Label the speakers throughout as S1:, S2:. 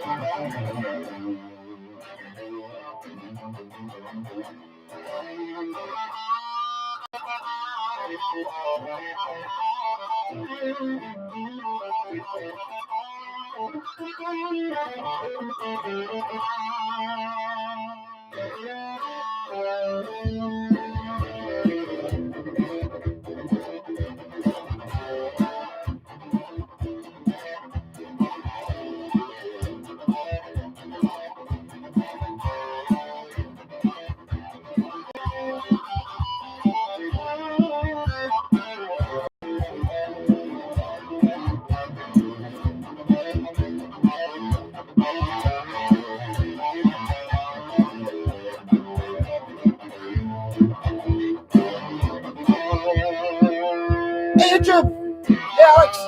S1: Hey, YouTube! Hey, Alex!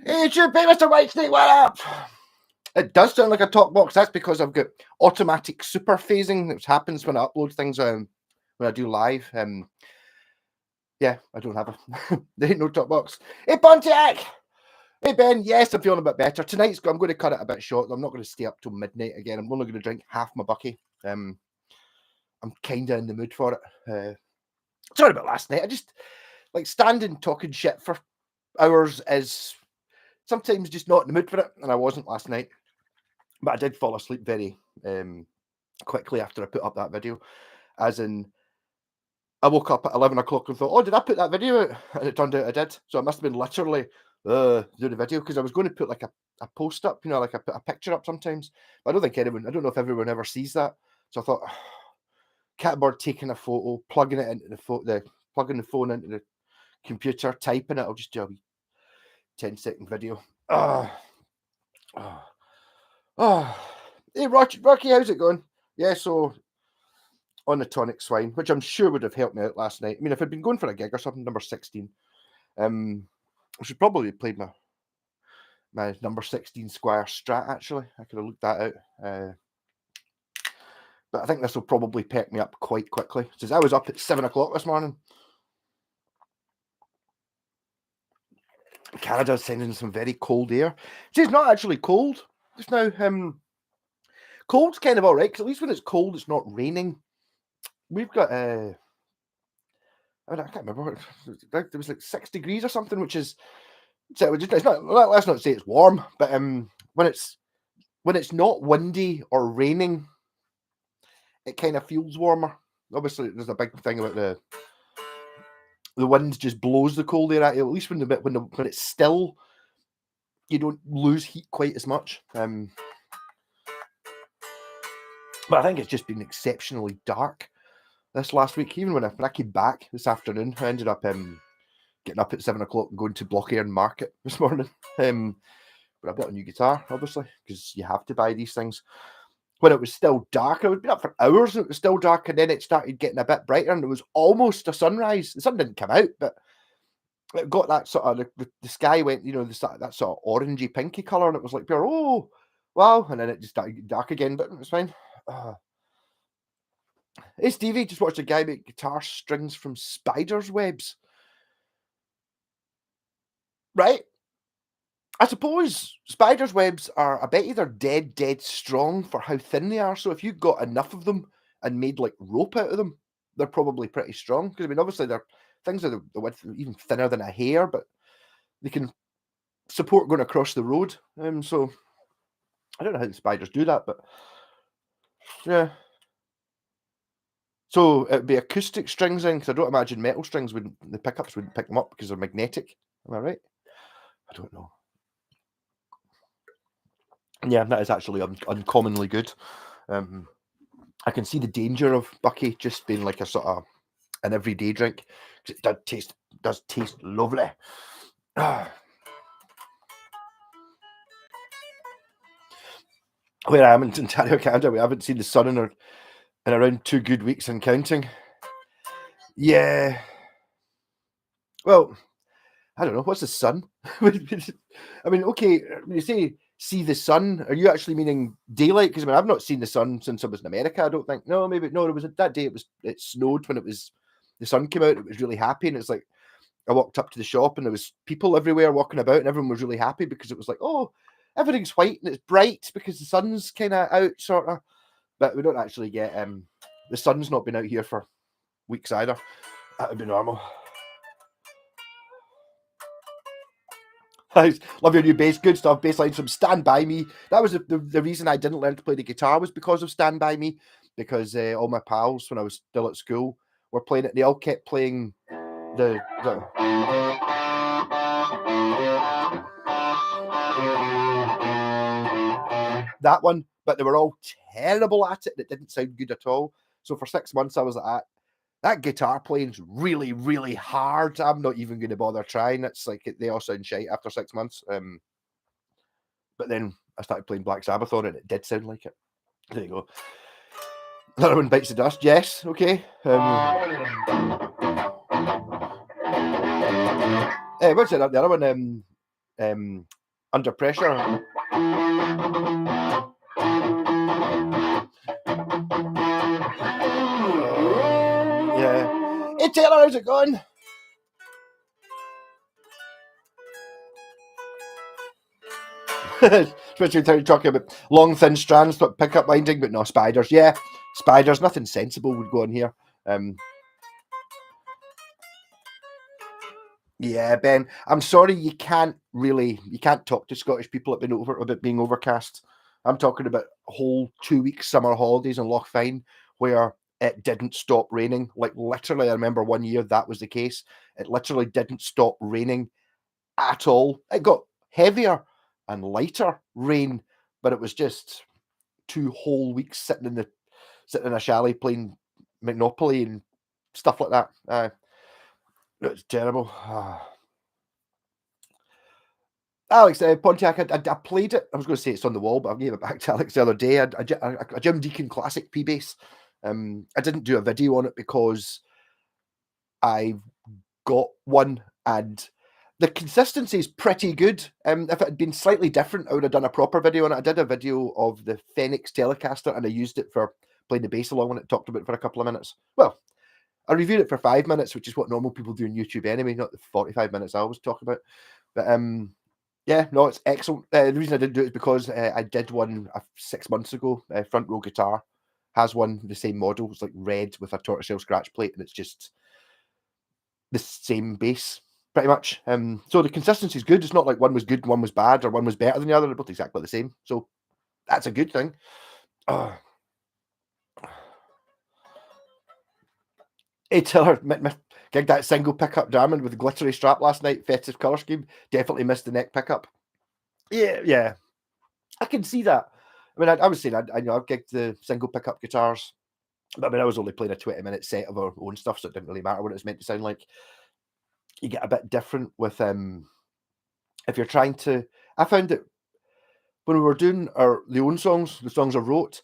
S1: Hey, YouTube, hey, Mr. Whitesnake, what up? It does sound like a talk box. That's because I've got automatic super phasing that happens when I upload things when I do live. Yeah, I don't have a there ain't no talk box. Hey, Pontiac! Hey, Ben. Yes, I'm feeling a bit better. I'm going to cut it a bit short. I'm not going to stay up till midnight again. I'm only going to drink half my bucky. I'm kind of in the mood for it. Sorry about last night. I just like standing talking shit for hours is sometimes just not in the mood for it, and I wasn't last night. But I did fall asleep very quickly after I put up that video. As in, I woke up at 11 o'clock and thought, oh, did I put that video out? And it turned out I did. So it must have been literally doing the video, because I was going to put like a post up, like I put a picture up sometimes. But I don't know if everyone ever sees that. So I thought, Catbird taking a photo, plugging it into plugging the phone into the computer, typing it. I'll just do a wee 10-second video. Hey, Rocky, how's it going? Yeah, so on the tonic swine, which I'm sure would have helped me out last night. I mean, if I'd been going for a gig or something, number 16, I should probably have played my number 16 Squire Strat, actually. I could have looked that out. But I think this will probably perk me up quite quickly, since I was up at 7 o'clock this morning. Canada's sending some very cold air. It's not actually cold just now. Cold's kind of all right, because at least when it's cold, it's not raining. We've got I can't remember. It was like 6 degrees or something, which is it's not. Let's not say it's warm, but when it's not windy or raining, it kind of feels warmer. Obviously, there's a big thing about the wind just blows the cold air at you. At least when it's still, you don't lose heat quite as much. But I think it's just been exceptionally dark this last week. Even when I came back this afternoon, I ended up getting up at 7 o'clock and going to Blockhairn Market this morning. But I bought a new guitar, obviously, because you have to buy these things. When it was still dark, I would be up for hours and it was still dark, and then it started getting a bit brighter and it was almost a sunrise. The sun didn't come out, but it got that sort of, the sky went, that sort of orangey pinky colour, and it was like, oh, wow. And then it just started getting dark again, but it was fine. Hey, Stevie, just watched a guy make guitar strings from spiders' webs. Right? I suppose spiders' webs are, I bet you they're dead strong for how thin they are. So if you got enough of them and made like rope out of them, they're probably pretty strong. Because I mean, obviously they're things are the width even thinner than a hair, but they can support going across the road. So I don't know how the spiders do that, but yeah. So it'd be acoustic strings then, because I don't imagine metal strings wouldn't, the pickups wouldn't pick them up because they're magnetic. Am I right? I don't know. Yeah, that is actually uncommonly good. I can see the danger of Bucky just being like a sort of an everyday drink, because it does taste lovely. Where I am in Ontario, Canada, we haven't seen the sun in around 2 good weeks and counting. Yeah. Well, I don't know. What's the sun? I mean, okay, when you say see the sun, are you actually meaning daylight? Because I mean, I've not seen the sun since I was in America. I don't think. No, maybe no. It was that day. It snowed when the sun came out. It was really happy, and it's like I walked up to the shop and there was people everywhere walking about, and everyone was really happy because it was like, oh, everything's white and it's bright because the sun's kind of out, sort of. But we don't actually get the sun's not been out here for weeks either. That would be normal. I love your new bass. Good stuff. Bass lines from Stand By Me. That was the reason I didn't learn to play the guitar, was because of Stand By Me. Because all my pals, when I was still at school, were playing it. They all kept playing the that one, but they were all terrible at it. It didn't sound good at all. So for 6 months, I was like, that guitar playing's really, really hard. I'm not even going to bother trying. It's like they all sound shite after 6 months. But then I started playing Black Sabbath on it, and it did sound like it. There you go. Another one bites the dust. Yes, okay. What's it? The other one, Under Pressure. Yeah. Hey Taylor, how's it going? Especially talking about long, thin strands, but pickup winding, but no spiders. Yeah, spiders. Nothing sensible would go on here. Yeah, Ben. I'm sorry, you can't talk to Scottish people about being overcast. I'm talking about whole 2 weeks summer holidays in Lochfine where it didn't stop raining. Like literally, I remember one year that was the case. It literally didn't stop raining at all. It got heavier and lighter rain, but it was just 2 whole weeks sitting in a chalet playing Monopoly and stuff like that. It was terrible. Alex, Pontiac, I played it. I was going to say it's on the wall, but I gave it back to Alex the other day. A Jim Deacon Classic P bass. I didn't do a video on it because I got one and the consistency is pretty good. If it had been slightly different, I would have done a proper video on it. I did a video of the Phoenix Telecaster and I used it for playing the bass along when it talked about it for a couple of minutes. Well, I reviewed it for 5 minutes, which is what normal people do on YouTube anyway, not the 45 minutes I always talk about. But yeah, no, it's excellent. The reason I didn't do it is because I did one 6 months ago. Front Row Guitar has one, the same model. It's like red with a tortoiseshell scratch plate, and it's just the same bass, pretty much. So the consistency is good. It's not like one was good and one was bad, or one was better than the other. They're both exactly the same. So that's a good thing. Hey Taylor, gigged that single pickup Diamond with the glittery strap last night. Festive colour scheme. Definitely missed the neck pickup. Yeah. I can see that. I mean, I was saying, I gigged the single pickup guitars, but I mean, I was only playing a 20-minute set of our own stuff, so it didn't really matter what it was meant to sound like. you get a bit different with if you're trying to. I found that when we were doing the own songs, the songs I wrote,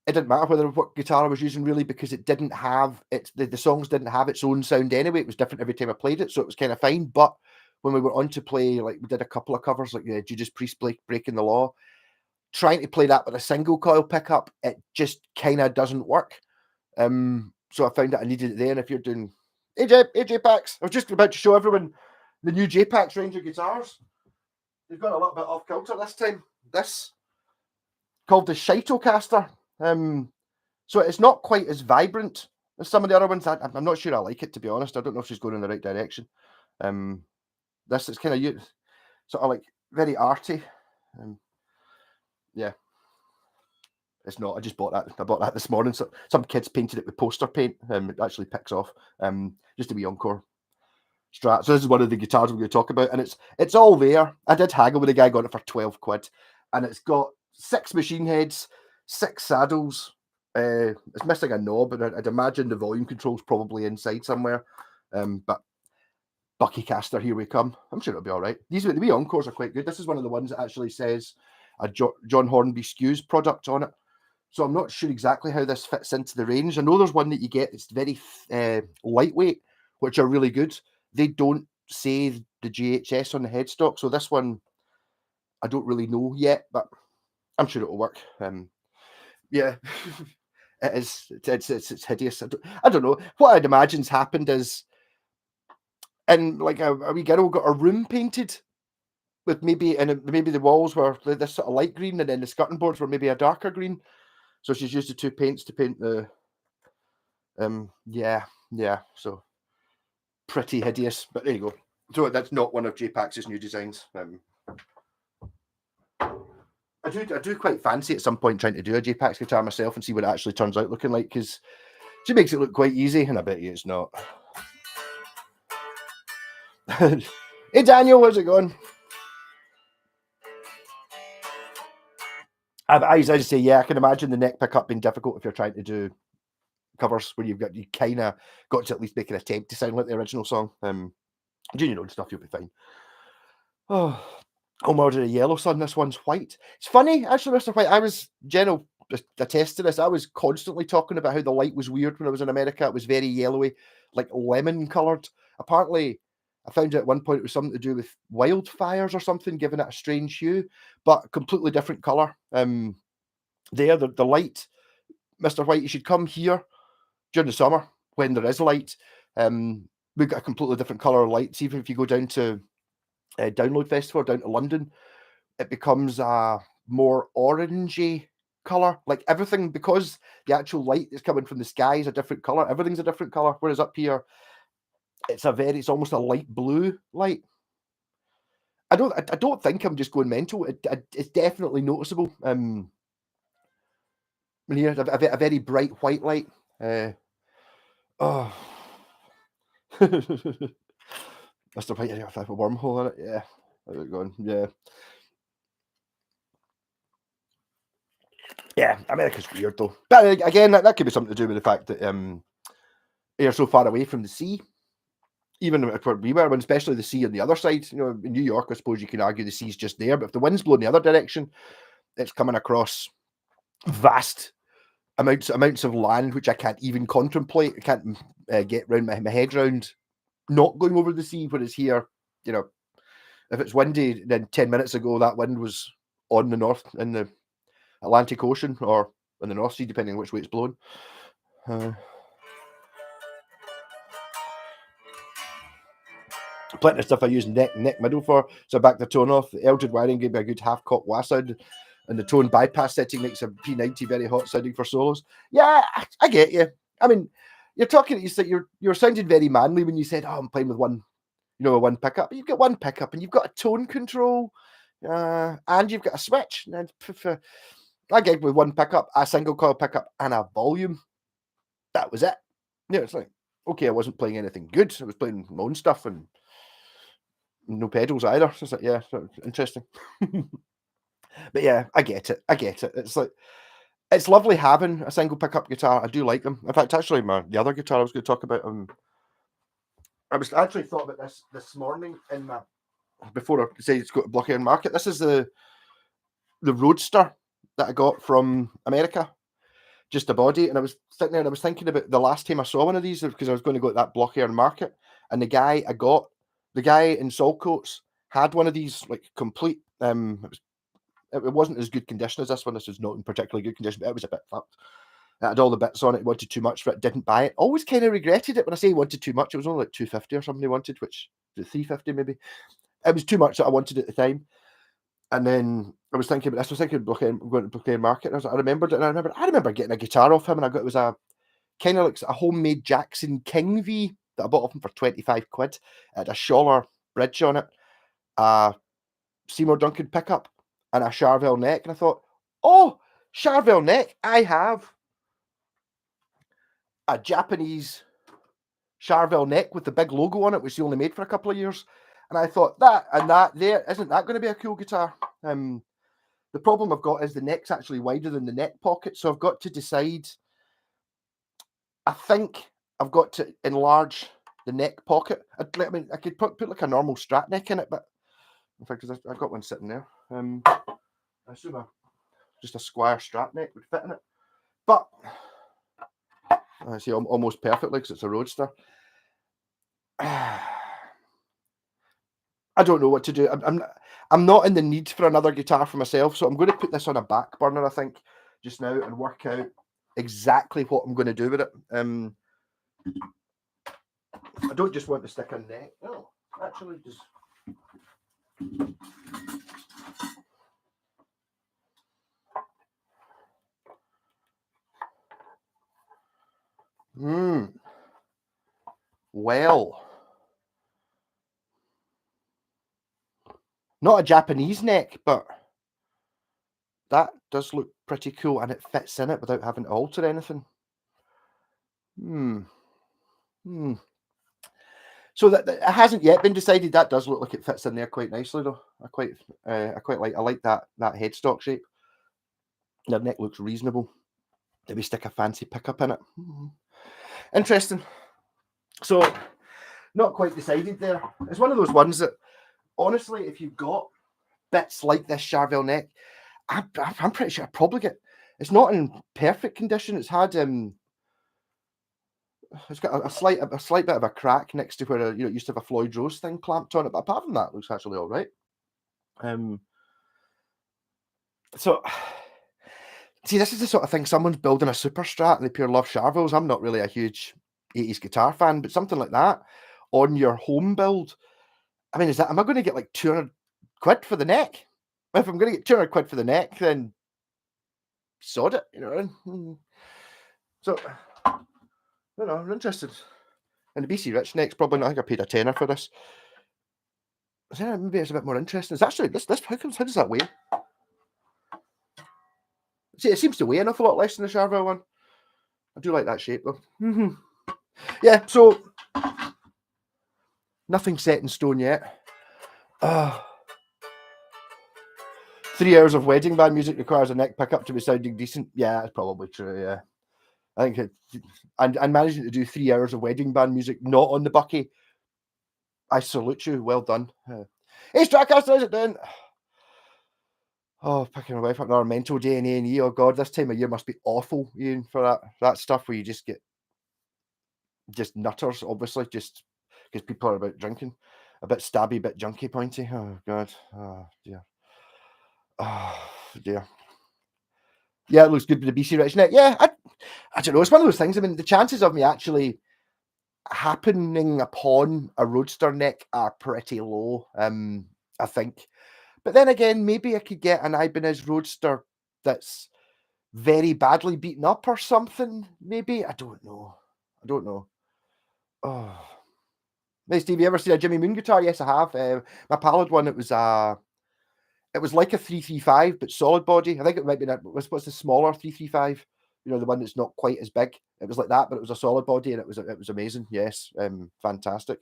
S1: it didn't matter what guitar I was using really, because it didn't have the songs didn't have its own sound anyway. It was different every time I played it, so it was kind of fine. But when we were on to play, like we did a couple of covers, like Judas Priest Breaking the Law, trying to play that with a single coil pickup, it just kind of doesn't work. So I found that I needed it there. And if you're doing AJ Packs, I was just about to show everyone the new J-Packs range of guitars. They've got a little bit off kilter this time. This called the Shitocaster. So it's not quite as vibrant as some of the other ones. I'm not sure I like it, to be honest. I don't know if she's going in the right direction. This is kind of sort of like very arty. Yeah. It's not. I just bought that. I bought that this morning. So some kids painted it with poster paint. It actually picks off. Just a wee Encore Strat. So this is one of the guitars we're going to talk about, and it's all there. I did haggle with the guy, got it for 12 quid, and it's got 6 machine heads, 6 saddles. It's missing a knob, and I'd imagine the volume control's probably inside somewhere. But Buckycaster, here we come. I'm sure it'll be all right. The wee Encores are quite good. This is one of the ones that actually says a John Hornby Skews product on it. So I'm not sure exactly how this fits into the range. I know there's one that you get that's very lightweight, which are really good. They don't say the JHS on the headstock. So this one, I don't really know yet, but I'm sure it'll work. Yeah, it is. It's hideous. I don't know. What I'd imagine's happened is, and like a wee girl got a room painted with maybe the walls were this sort of light green, and then the skirting boards were maybe a darker green. So she's used the 2 paints to paint the. Yeah. So pretty hideous, but there you go. So that's not one of J-Pax's new designs. I do quite fancy at some point trying to do a J-Pax guitar myself and see what it actually turns out looking like, because she makes it look quite easy, and I bet you it's not. Hey Daniel, how's it going? I just say, yeah, I can imagine the neck pickup being difficult if you're trying to do covers where you kind of got to at least make an attempt to sound like the original song. Doing your own stuff, you'll be fine. Oh, Homeworld in a Yellow Sun. This one's white. It's funny, actually, Mr. White. I was attest to this. I was constantly talking about how the light was weird when I was in America. It was very yellowy, like lemon coloured. Apparently, I found out at one point it was something to do with wildfires or something, giving it a strange hue, but a completely different colour. The light, Mr. White, you should come here during the summer when there is light. We've got a completely different colour of lights. Even if you go down to Download Festival, down to London, it becomes a more orangey colour. Like everything, because the actual light that's coming from the sky is a different colour. Everything's a different colour. Whereas up here, it's almost a light blue light. I don't think I'm just going mental. It's definitely noticeable. Here, a very bright white light. Oh, Mr. White, I have a wormhole in it. Yeah, how's it going? Yeah, America's weird though. But again, that could be something to do with the fact that you're so far away from the sea. Even where we were, especially the sea on the other side. You know, in New York, I suppose you can argue the sea's just there, but if the wind's blowing the other direction, it's coming across vast amounts of land which I can't even contemplate. I can't get around my head round not going over the sea. Whereas here, you know, if it's windy, then 10 minutes ago that wind was on the north in the Atlantic Ocean or in the North Sea, depending on which way it's blowing. Plenty of stuff I use neck middle for, so back the tone off. The Eldred wiring gave me a good half-cock wah sound, and the tone bypass setting makes a P90 very hot sounding for solos. Yeah, I get you. I mean, you're talking, you're sounding very manly when you said, "Oh, I'm playing with one pickup." But you've got one pickup, and you've got a tone control, and you've got a switch. And I gig with one pickup, a single coil pickup, and a volume. That was it. Yeah, it's like, okay, I wasn't playing anything good. I was playing my own stuff and no pedals either. So it's like, yeah, interesting. But yeah, I get it. It's like, it's lovely having a single pickup guitar. I do like them. In fact, actually, the other guitar I was going to talk about, I was actually thought about this morning in my before I decided to go to Block Iron Market. This is the Roadster that I got from America, just a body. And I was sitting there and I was thinking about the last time I saw one of these because I was going to go to that Block Iron Market, and the guy in Saltcoats had one of these like complete. It wasn't as good condition as this one. This was not in particularly good condition, but it was a bit fucked. It had all the bits on it. Wanted too much for it. Didn't buy it. Always kind of regretted it when I say he wanted too much. It was only like 250 or something he wanted, which was 350 maybe. It was too much that I wanted at the time. And then I was thinking about this. I was thinking of going to Blockade Market. And I remembered it. And I remember getting a guitar off him, and it was a kind of like a homemade Jackson King V that I bought off him for 25 quid. It had a Scholler bridge on it, a Seymour Duncan pickup, and a Charvel neck. And I thought, oh, Charvel neck, I have a Japanese Charvel neck with the big logo on it, which he only made for a couple of years. And I thought that there, isn't that going to be a cool guitar? The problem I've got is the neck's actually wider than the neck pocket, so I've got to decide. I think I've got to enlarge the neck pocket. I mean, I could put like a normal Strat neck in it, but in fact, I've got one sitting there. I assume just a square Strat neck would fit in it, but I see almost perfectly because it's a Roadster. I don't know what to do. I'm not in the need for another guitar for myself, so I'm going to put this on a back burner, I think, just now, and work out exactly what I'm going to do with it. I don't just want to stick a neck. No, actually, just. Well, not a Japanese neck, but that does look pretty cool, and it fits in it without having to alter anything. So that it hasn't yet been decided. That does look like it fits in there quite nicely, though. I like that headstock shape. The neck looks reasonable. Maybe stick a fancy pickup in it. Interesting. So, not quite decided there. It's one of those ones that, honestly, if you've got bits like this Charvel neck, I'm pretty sure I probably get. It's not in perfect condition. It's had it's got a slight bit of a crack next to where it used to have a Floyd Rose thing clamped on it, but apart from that, it looks actually all right. So, see, this is the sort of thing. Someone's building a Super Strat and they pure love Charvels. I'm not really a huge 80s guitar fan, but something like that on your home build. I mean, am I going to get like 200 quid for the neck? If I'm going to get 200 quid for the neck, then sod it, So, I don't know, I'm interested. And the BC Rich neck's probably not. I think I paid a tenner for this. Maybe it's a bit more interesting. It's actually this. How does that weigh? See, it seems to weigh an awful lot less than the Charvel one. I do like that shape though. Yeah, so nothing set in stone yet. 3 hours of wedding band music requires a neck pickup to be sounding decent. Yeah, that's probably true. Yeah, I think and managing to do 3 hours of wedding band music not on the bucky, I salute you. Well done. Hey, Stratcaster, how's it doing? Oh, picking my wife up another mental day in A&E. Oh God, this time of year must be awful, Ian, for that stuff where you just get nutters, obviously, just because people are about drinking, a bit stabby, a bit junky pointy. Oh God, oh dear, oh dear. Yeah, it looks good with the BC Rich neck. Yeah, I don't know. It's one of those things. I mean, the chances of me actually happening upon a Roadster neck are pretty low. I think. But then again, maybe I could get an Ibanez Roadster that's very badly beaten up or something. Maybe. I don't know. Oh. Hey, Steve, you ever seen a Jimmy Moon guitar? Yes, I have. My pallid one, it was like a 335, but solid body. I think it might be what's the smaller 335? The one that's not quite as big. It was like that, but it was a solid body, and it was amazing. Yes, fantastic.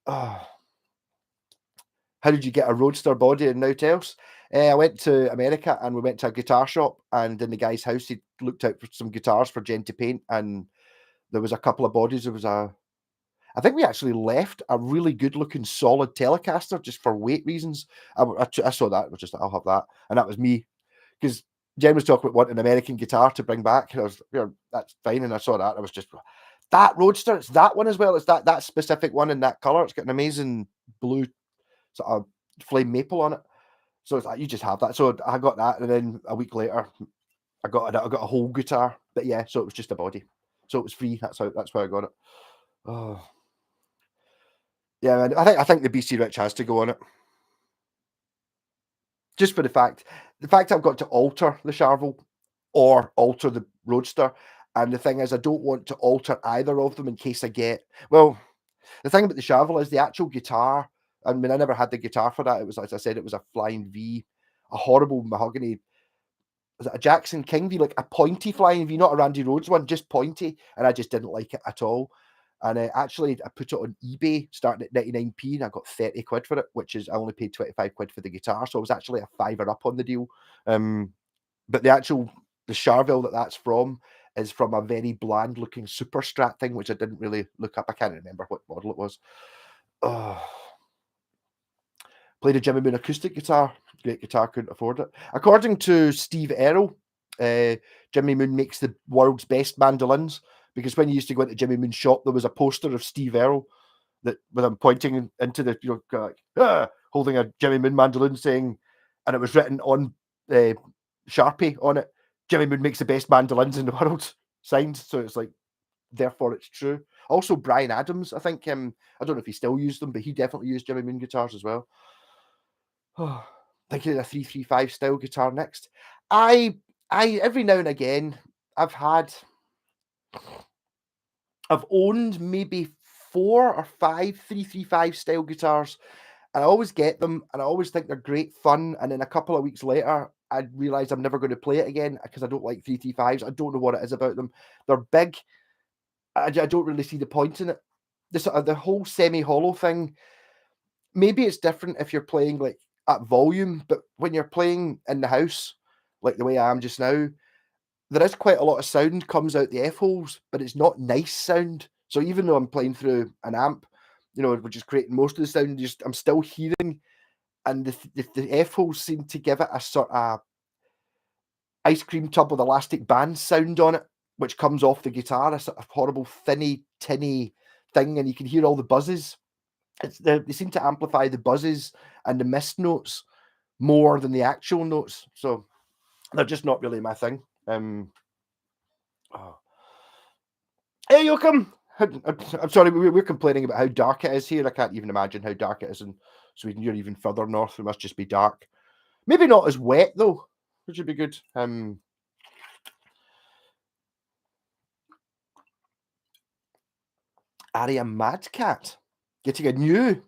S1: Oh. How did you get a Roadster body and naught else? I went to America and we went to a guitar shop, and in the guy's house, he looked out for some guitars for Jen to paint, and there was a couple of bodies. There was I think we actually left a really good looking solid Telecaster just for weight reasons. I saw that, I was just like, I'll have that. And that was me. Because Jen was talking about wanting an American guitar to bring back. And I was, that's fine. And I saw that. I was just, that Roadster, it's that one as well. It's that specific one in that color. It's got an amazing blue sort of flame maple on it. So it's like, you just have that. So I got that. And then a week later, I got a whole guitar. But yeah, so it was just a body. So it was free. That's why I got it. Oh. Yeah, man. I think the BC Rich has to go on it. Just for the fact I've got to alter the Charvel or alter the Roadster. And the thing is, I don't want to alter either of them in case I get. Well, the thing about the Charvel is the actual guitar. I mean, I never had the guitar for that. It was, as I said, it was a Flying V, a horrible mahogany. Was it a Jackson King V, like a pointy Flying V, not a Randy Rhoads one, just pointy, and I just didn't like it at all. And actually, I put it on eBay starting at 99p, and I got 30 quid for it, which is I only paid 25 quid for the guitar, so I was actually a fiver up on the deal. But the Charvel that's from is from a very bland looking Super Strat thing, which I didn't really look up. I can't remember what model it was. Oh. Played a Jimmy Moon acoustic guitar. Great guitar, couldn't afford it. According to Steve Errol, Jimmy Moon makes the world's best mandolins, because when you used to go into Jimmy Moon's shop, there was a poster of Steve Errol that with him pointing into the, like, holding a Jimmy Moon mandolin, saying, and it was written on Sharpie on it, Jimmy Moon makes the best mandolins in the world, signed. So it's like, therefore it's true. Also, Brian Adams, I think, I don't know if he still used them, but he definitely used Jimmy Moon guitars as well. Thinking of a 335 style guitar next. I every now and again I've owned maybe 4 or 5 335 style guitars, and I always get them and I always think they're great fun, and then a couple of weeks later I realize I'm never going to play it again because I don't like 335s. I don't know what it is about them. They're big. I don't really see the point in it. The whole semi-hollow thing, maybe it's different if you're playing like at volume, but when you're playing in the house, like the way I am just now, there is quite a lot of sound comes out the F holes, but it's not nice sound. So even though I'm playing through an amp, which is creating most of the sound, I'm still hearing, and the F holes seem to give it a sort of ice cream tub with elastic band sound on it, which comes off the guitar, a sort of horrible thinny, tinny thing, and you can hear all the buzzes. They seem to amplify the buzzes and the missed notes more than the actual notes, so they're just not really my thing. Hey, Yoakum! I'm sorry, we're complaining about how dark it is here. I can't even imagine how dark it is in Sweden. You're even further north. It must just be dark. Maybe not as wet though, which would be good. Aria Madcat getting a new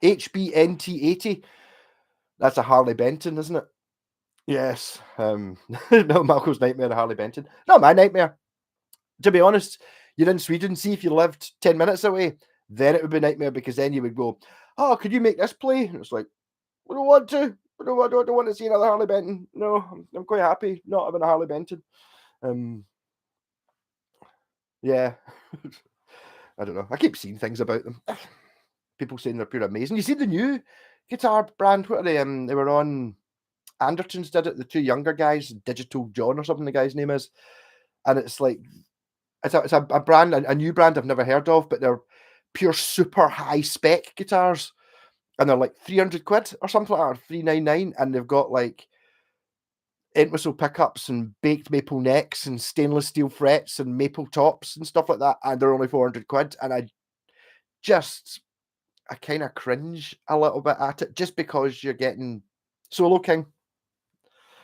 S1: HBNT80. That's a Harley Benton, isn't it? Yes. No, Malcolm's nightmare, a Harley Benton. Not my nightmare. To be honest, you're in Sweden. See, if you lived 10 minutes away, then it would be a nightmare, because then you would go, oh, could you make this play? And it's like, I don't want to. I don't want to see another Harley Benton. No, I'm quite happy not having a Harley Benton. Yeah. I don't know. I keep seeing things about them. People saying they're pure amazing. You see the new guitar brand? What are they? They were on Andertons, did it. The two younger guys, Digital John or something the guy's name is, and it's like it's a brand, a new brand I've never heard of, but they're pure super high spec guitars, and they're like 300 quid or something like that, or 399, and they've got like Entwistle pickups and baked maple necks and stainless steel frets and maple tops and stuff like that, and they're only 400 quid, and I kind of cringe a little bit at it, just because you're getting Solo King.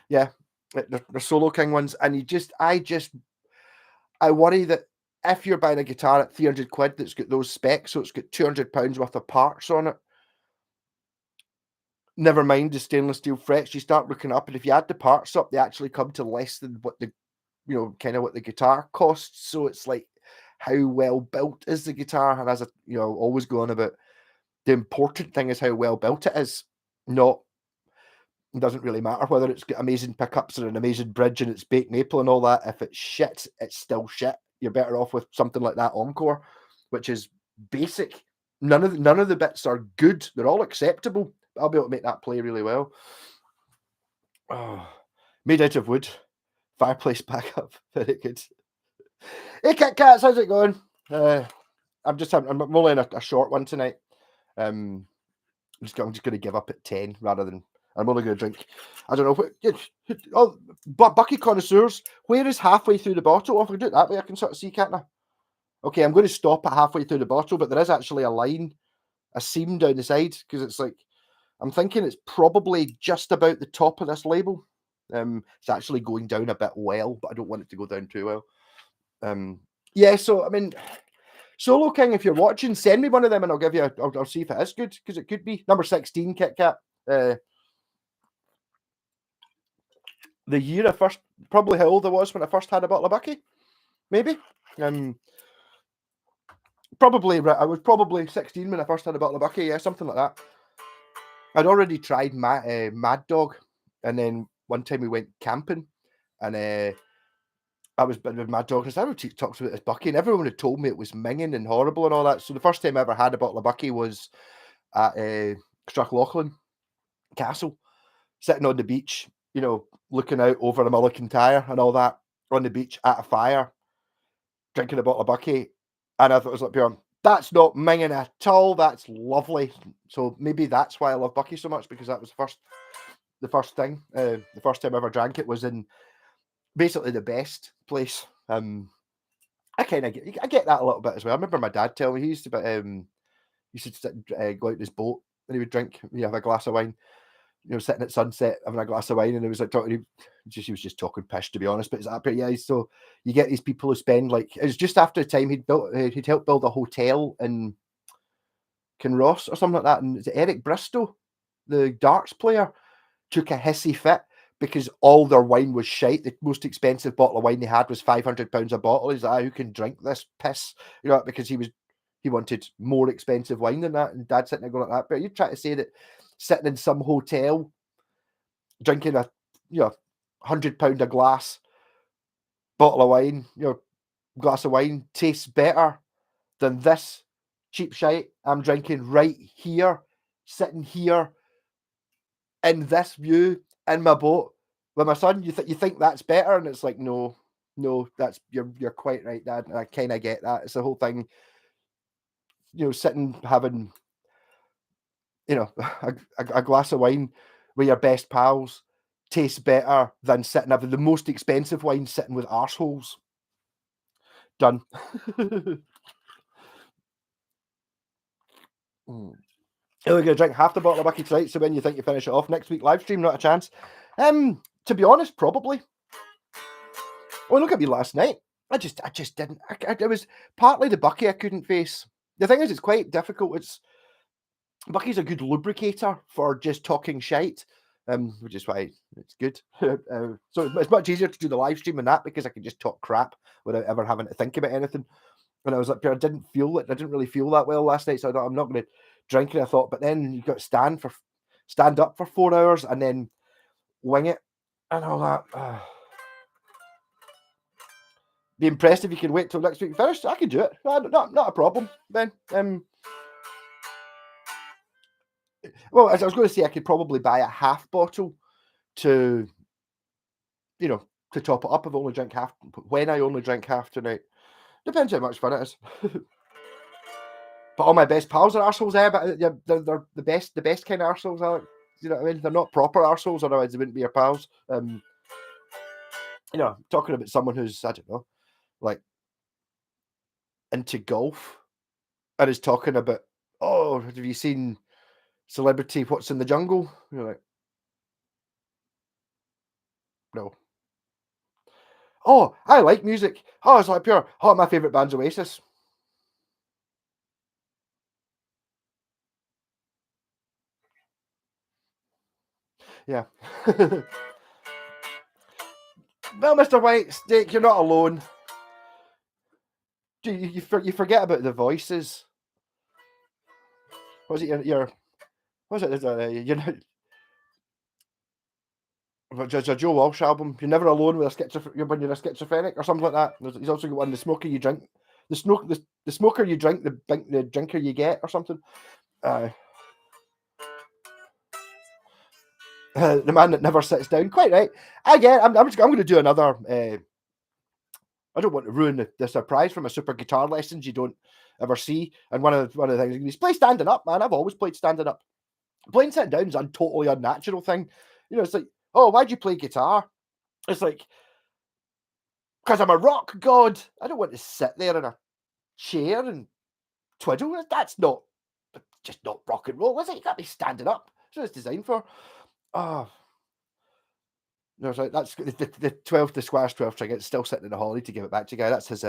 S1: Yeah, they're Solo King ones, and I worry that if you're buying a guitar at 300 quid that's got those specs, so it's got 200 pounds worth of parts on it, never mind the stainless steel frets, you start looking up, and if you add the parts up, they actually come to less than what what the guitar costs. So it's like, how well built is the guitar? And as always go on about, the important thing is how well built it is. It doesn't really matter whether it's got amazing pickups or an amazing bridge and it's baked maple and all that. If it's shit, it's still shit. you're better off with something like that Encore, which is basic. None of the bits are good. They're all acceptable. I'll be able to make that play really well. Oh, made out of wood. Fireplace backup. Very good. Hey, Kit Kats, how's it going? I'm rolling a short one tonight. I'm just going to give up at 10 rather than. I'm only going to drink. I don't know. Oh, Bucky connoisseurs, where is halfway through the bottle? Oh, if I do it that way, I can sort of see, can't I? Okay, I'm going to stop at halfway through the bottle, but there is actually a line, a seam down the side, because it's like, I'm thinking it's probably just about the top of this label. It's actually going down a bit well, but I don't want it to go down too well. Yeah, so, I mean, Solo King, if you're watching, send me one of them and I'll give you, I'll see if it is good, because it could be. Number 16, Kit Kat. The year I first, probably how old I was when I first had a bottle of Bucky, maybe. I was probably 16 when I first had a bottle of Bucky, yeah, something like that. I'd already tried Mad Dog, and then one time we went camping, and I was with Mad Dog, and I would talk about this Bucky, and everyone had told me it was minging and horrible and all that. So the first time I ever had a bottle of Bucky was at Strathloughlin Castle, sitting on the beach, looking out over the Mulligan Tyre and all that, on the beach at a fire, drinking a bottle of Bucky, and I thought it was like pure. That's not minging at all. That's lovely. So maybe that's why I love Bucky so much, because that was the first thing. The first time I ever drank it was in basically the best place. I get that a little bit as well. I remember my dad telling me he used to go out in his boat and he would drink, have a glass of wine. Sitting at sunset having a glass of wine, and it was like talking. He was just talking pish, to be honest. But it's up here, yeah. So you get these people who spend like, it was just after the time he'd helped build a hotel in Kinross or something like that, and Eric Bristow, the darts player, took a hissy fit because all their wine was shite. The most expensive bottle of wine they had was £500 a bottle. He's like, who can drink this piss? Because he wanted more expensive wine than that, and Dad sitting there going like that. But you try to say that sitting in some hotel drinking a £100 a glass bottle of wine, glass of wine tastes better than this cheap shite I'm drinking right here, sitting here in this view in my boat with my son. You think that's better? And it's like, no, that's you're quite right, Dad. And I kind of get that. It's the whole thing, sitting having a glass of wine with your best pals tastes better than sitting having the most expensive wine sitting with arseholes. Done. We're going to drink half the bottle of Bucky tonight, so when you think you finish it off next week, live stream, not a chance. To be honest, probably. Oh, look at me last night. I just didn't. It was partly the Bucky I couldn't face. The thing is, it's quite difficult. Bucky's a good lubricator for just talking shite, which is why it's good. So it's much easier to do the live stream than that, because I can just talk crap without ever having to think about anything. And I was like, I didn't feel it. I didn't really feel that well last night, so I'm not going to drink it. I thought, but then you got to stand up for 4 hours and then wing it and all that. Be impressed if you can wait till next week finish. I can do it. Not a problem. Then, well, as I was going to say, I could probably buy a half bottle to top it up. I've only drank half. When I only drank half tonight, depends how much fun it is. But all my best pals are arseholes, but they're the best kind of arseholes. You know what I mean? They're not proper arseholes, otherwise they wouldn't be your pals. Talking about someone who's, I don't know, like into golf and is talking about, oh, have you seen Celebrity What's in the Jungle? You're like, no. Oh, I like music. Oh, it's like pure. Oh, my favourite band's Oasis. Yeah. Well, Mr. White Steak, you're not alone. You forget about the voices. Was it your? Was it? You're not. There's a Joe Walsh album. You're never alone with when you're a schizophrenic or something like that. He's also got one, the smoker you drink, the smoker you drink, the drinker you get, or something. The man that never sits down. Quite right. Again, I'm going to do another. I don't want to ruin the surprise from a super guitar lessons you don't ever see. And one of the things is play standing up, man. I've always played standing up. Playing sitting down is a totally unnatural thing. You know, it's like, oh, why'd you play guitar? It's like, because I'm a rock god. I don't want to sit there in a chair and twiddle. That's just not rock and roll, is it? You got to be standing up. That's what it's designed for. Oh, no, so that's the Squires 12 string. It's still sitting in the Holly to give it back to guy. That's his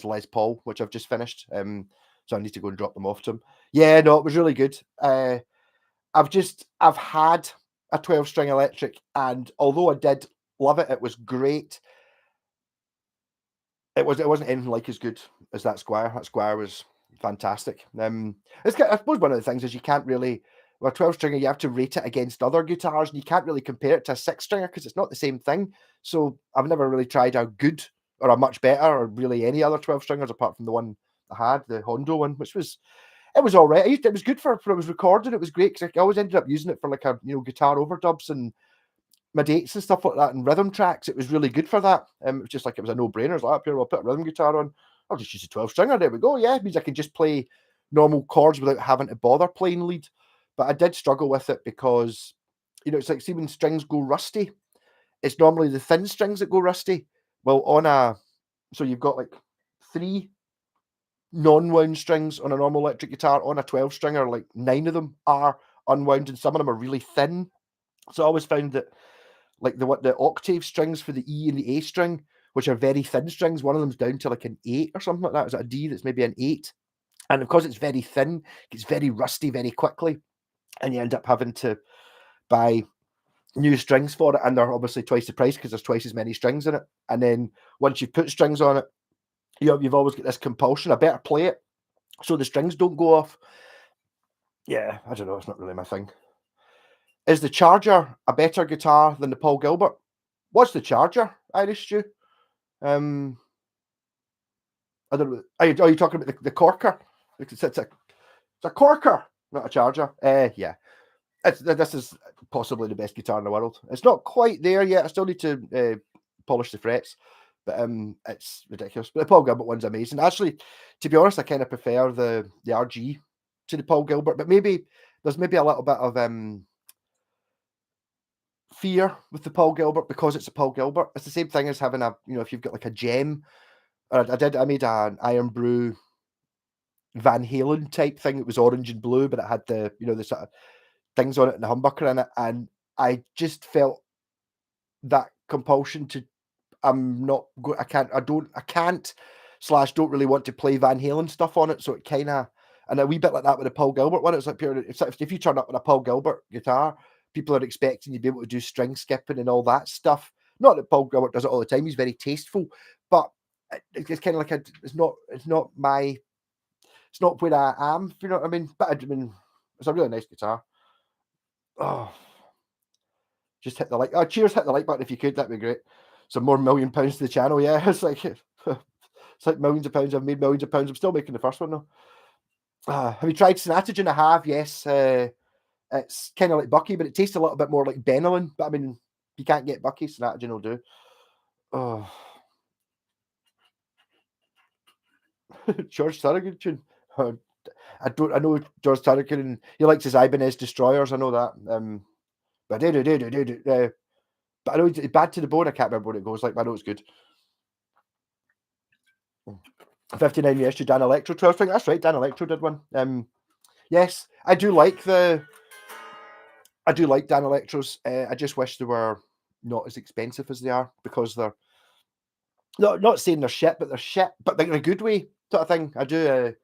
S1: Les Paul, which I've just finished. So I need to go and drop them off to him. Yeah, no, it was really good. I've had a 12 string electric, and although I did love it, it was great. It wasn't anything like as good as that Squire. That Squire was fantastic. I suppose one of the things is you can't really, with a 12 stringer, you have to rate it against other guitars, and you can't really compare it to a 6 stringer because it's not the same thing. So I've never really tried a good or a much better or really any other 12 stringers apart from the one I had, the Hondo one, which was all right. It was good for it was recording. It was great because I always ended up using it for like a guitar overdubs and my dates and stuff like that and rhythm tracks. It was really good for that. It was just like it was a no-brainer. It's like, up here, I'll put a rhythm guitar on. I'll just use a 12 stringer. There we go. Yeah, it means I can just play normal chords without having to bother playing lead. But I did struggle with it because, it's like, see, when strings go rusty, it's normally the thin strings that go rusty. Well, so you've got like 3 non-wound strings on a normal electric guitar. On a 12 stringer, like 9 of them are unwound and some of them are really thin. So I always found that like the octave strings for the E and the A string, which are very thin strings, one of them's down to like an 8 or something like that. Is it a D that's maybe an 8? And because it's very thin, it's very rusty very quickly. And you end up having to buy new strings for it. And they're obviously twice the price because there's twice as many strings in it. And then once you put strings on it, you've always got this compulsion. I better play it so the strings don't go off. Yeah, I don't know. It's not really my thing. Is the Charger a better guitar than the Paul Gilbert? What's the Charger, Irish Stew? I don't know. Are you talking about the Corker? It's a Corker, not a Charger. Yeah. This is possibly the best guitar in the world. It's not quite there yet. I still need to polish the frets, but it's ridiculous. But the Paul Gilbert one's amazing. Actually, to be honest, I kind of prefer the RG to the Paul Gilbert, but there's maybe a little bit of fear with the Paul Gilbert because it's a Paul Gilbert. It's the same thing as having if you've got like a gem. I made an Iron Brew Van Halen type thing. It was orange and blue, but it had the sort of things on it and the humbucker in it, and I just felt that compulsion to don't really want to play Van Halen stuff on it, so it kind of, and a wee bit like that with the Paul Gilbert one. It's like if you turn up with a Paul Gilbert guitar, people are expecting you to be able to do string skipping and all that stuff. Not that Paul Gilbert does it all the time; he's very tasteful, but it's kind of like it's not where I am. You know what I mean? But it's a really nice guitar. Oh, just hit the like. Oh, cheers! Hit the like button if you could. That'd be great. Some more £1 million to the channel. Yeah, it's like millions of pounds. I've made millions of pounds. I'm still making the first one though. Have you tried Synatogen? I have. Yes. It's kind of like Bucky, but it tastes a little bit more like Benylin. But I mean, if you can't get Bucky, Synatogen will do. Oh, George Thorogood tune. I know George Thorogood, and he likes his Ibanez Destroyers. I know that. But I know it's Bad to the Bone. I can't remember what it goes like, but I know it's good. 59 years to Dan Electro 12 string. That's right, Dan Electro did one. Yes, I do like Dan Electros. I just wish they were not as expensive as they are because they're not saying they're shit, but they're in a good way sort of thing. I do.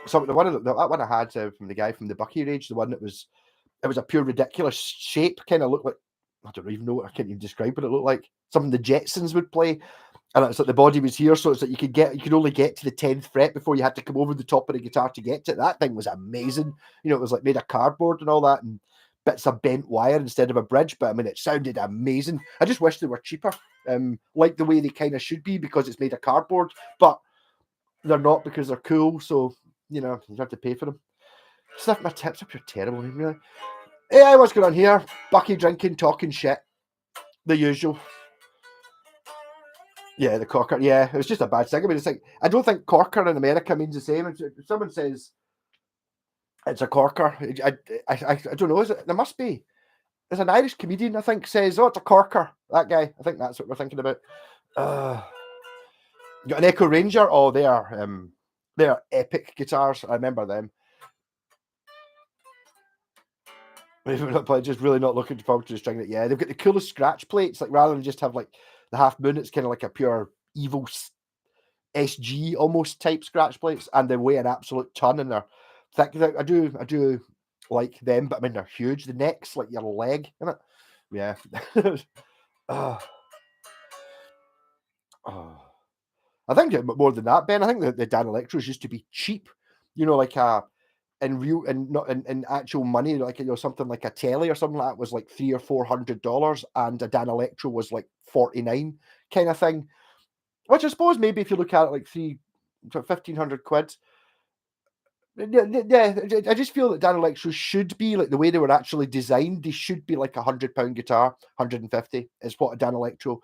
S1: So that one I had from the guy from the Bucky Rage, the one that was a pure ridiculous shape, kind of looked like, I don't even know, I can't even describe what it looked like. Something the Jetsons would play. And it's like the body was here, so it's like you could only get to the 10th fret before you had to come over the top of the guitar to get to it. That thing was amazing. It was like made of cardboard and all that. bits of bent wire instead of a bridge, but I mean, it sounded amazing. I just wish they were cheaper, like the way they kind of should be, because it's made of cardboard, but they're not because they're cool, so, you know, you have to pay for them. Sniff my tips up, you're terrible, really. Hey, what's going on here? Bucky drinking, talking shit. The usual. Yeah, the corker. Yeah, it was just a bad thing. I mean, it's like, I don't think corker in America means the same. If someone says it's a corker, I don't know. Is it? There must be. There's an Irish comedian, I think, says, "Oh, it's a corker." That guy. I think that's what we're thinking about. Got an Echo Ranger. Oh, they are epic guitars. I remember them. Just really not looking forward to the string. That, yeah, they've got the coolest scratch plates. Like, rather than just have like the half moon, it's kind of like a pure evil SG almost type scratch plates, and they weigh an absolute ton, and they're thick. I do like them, but I mean, they're huge. The neck's like your leg, isn't it? Yeah. Oh. Oh. I think more than that, Ben. I think the Dan Electros used to be cheap. You know, like in real and not in actual money, like, you know, something like a telly or something like that was like $300 or $400, and a Dan Electro was like 49 kind of thing. Which I suppose maybe if you look at it like 1,500 quid. Yeah, I just feel that Dan Electro should be like the way they were actually designed. They should be like £100 guitar, 150 is what a Dan Electro,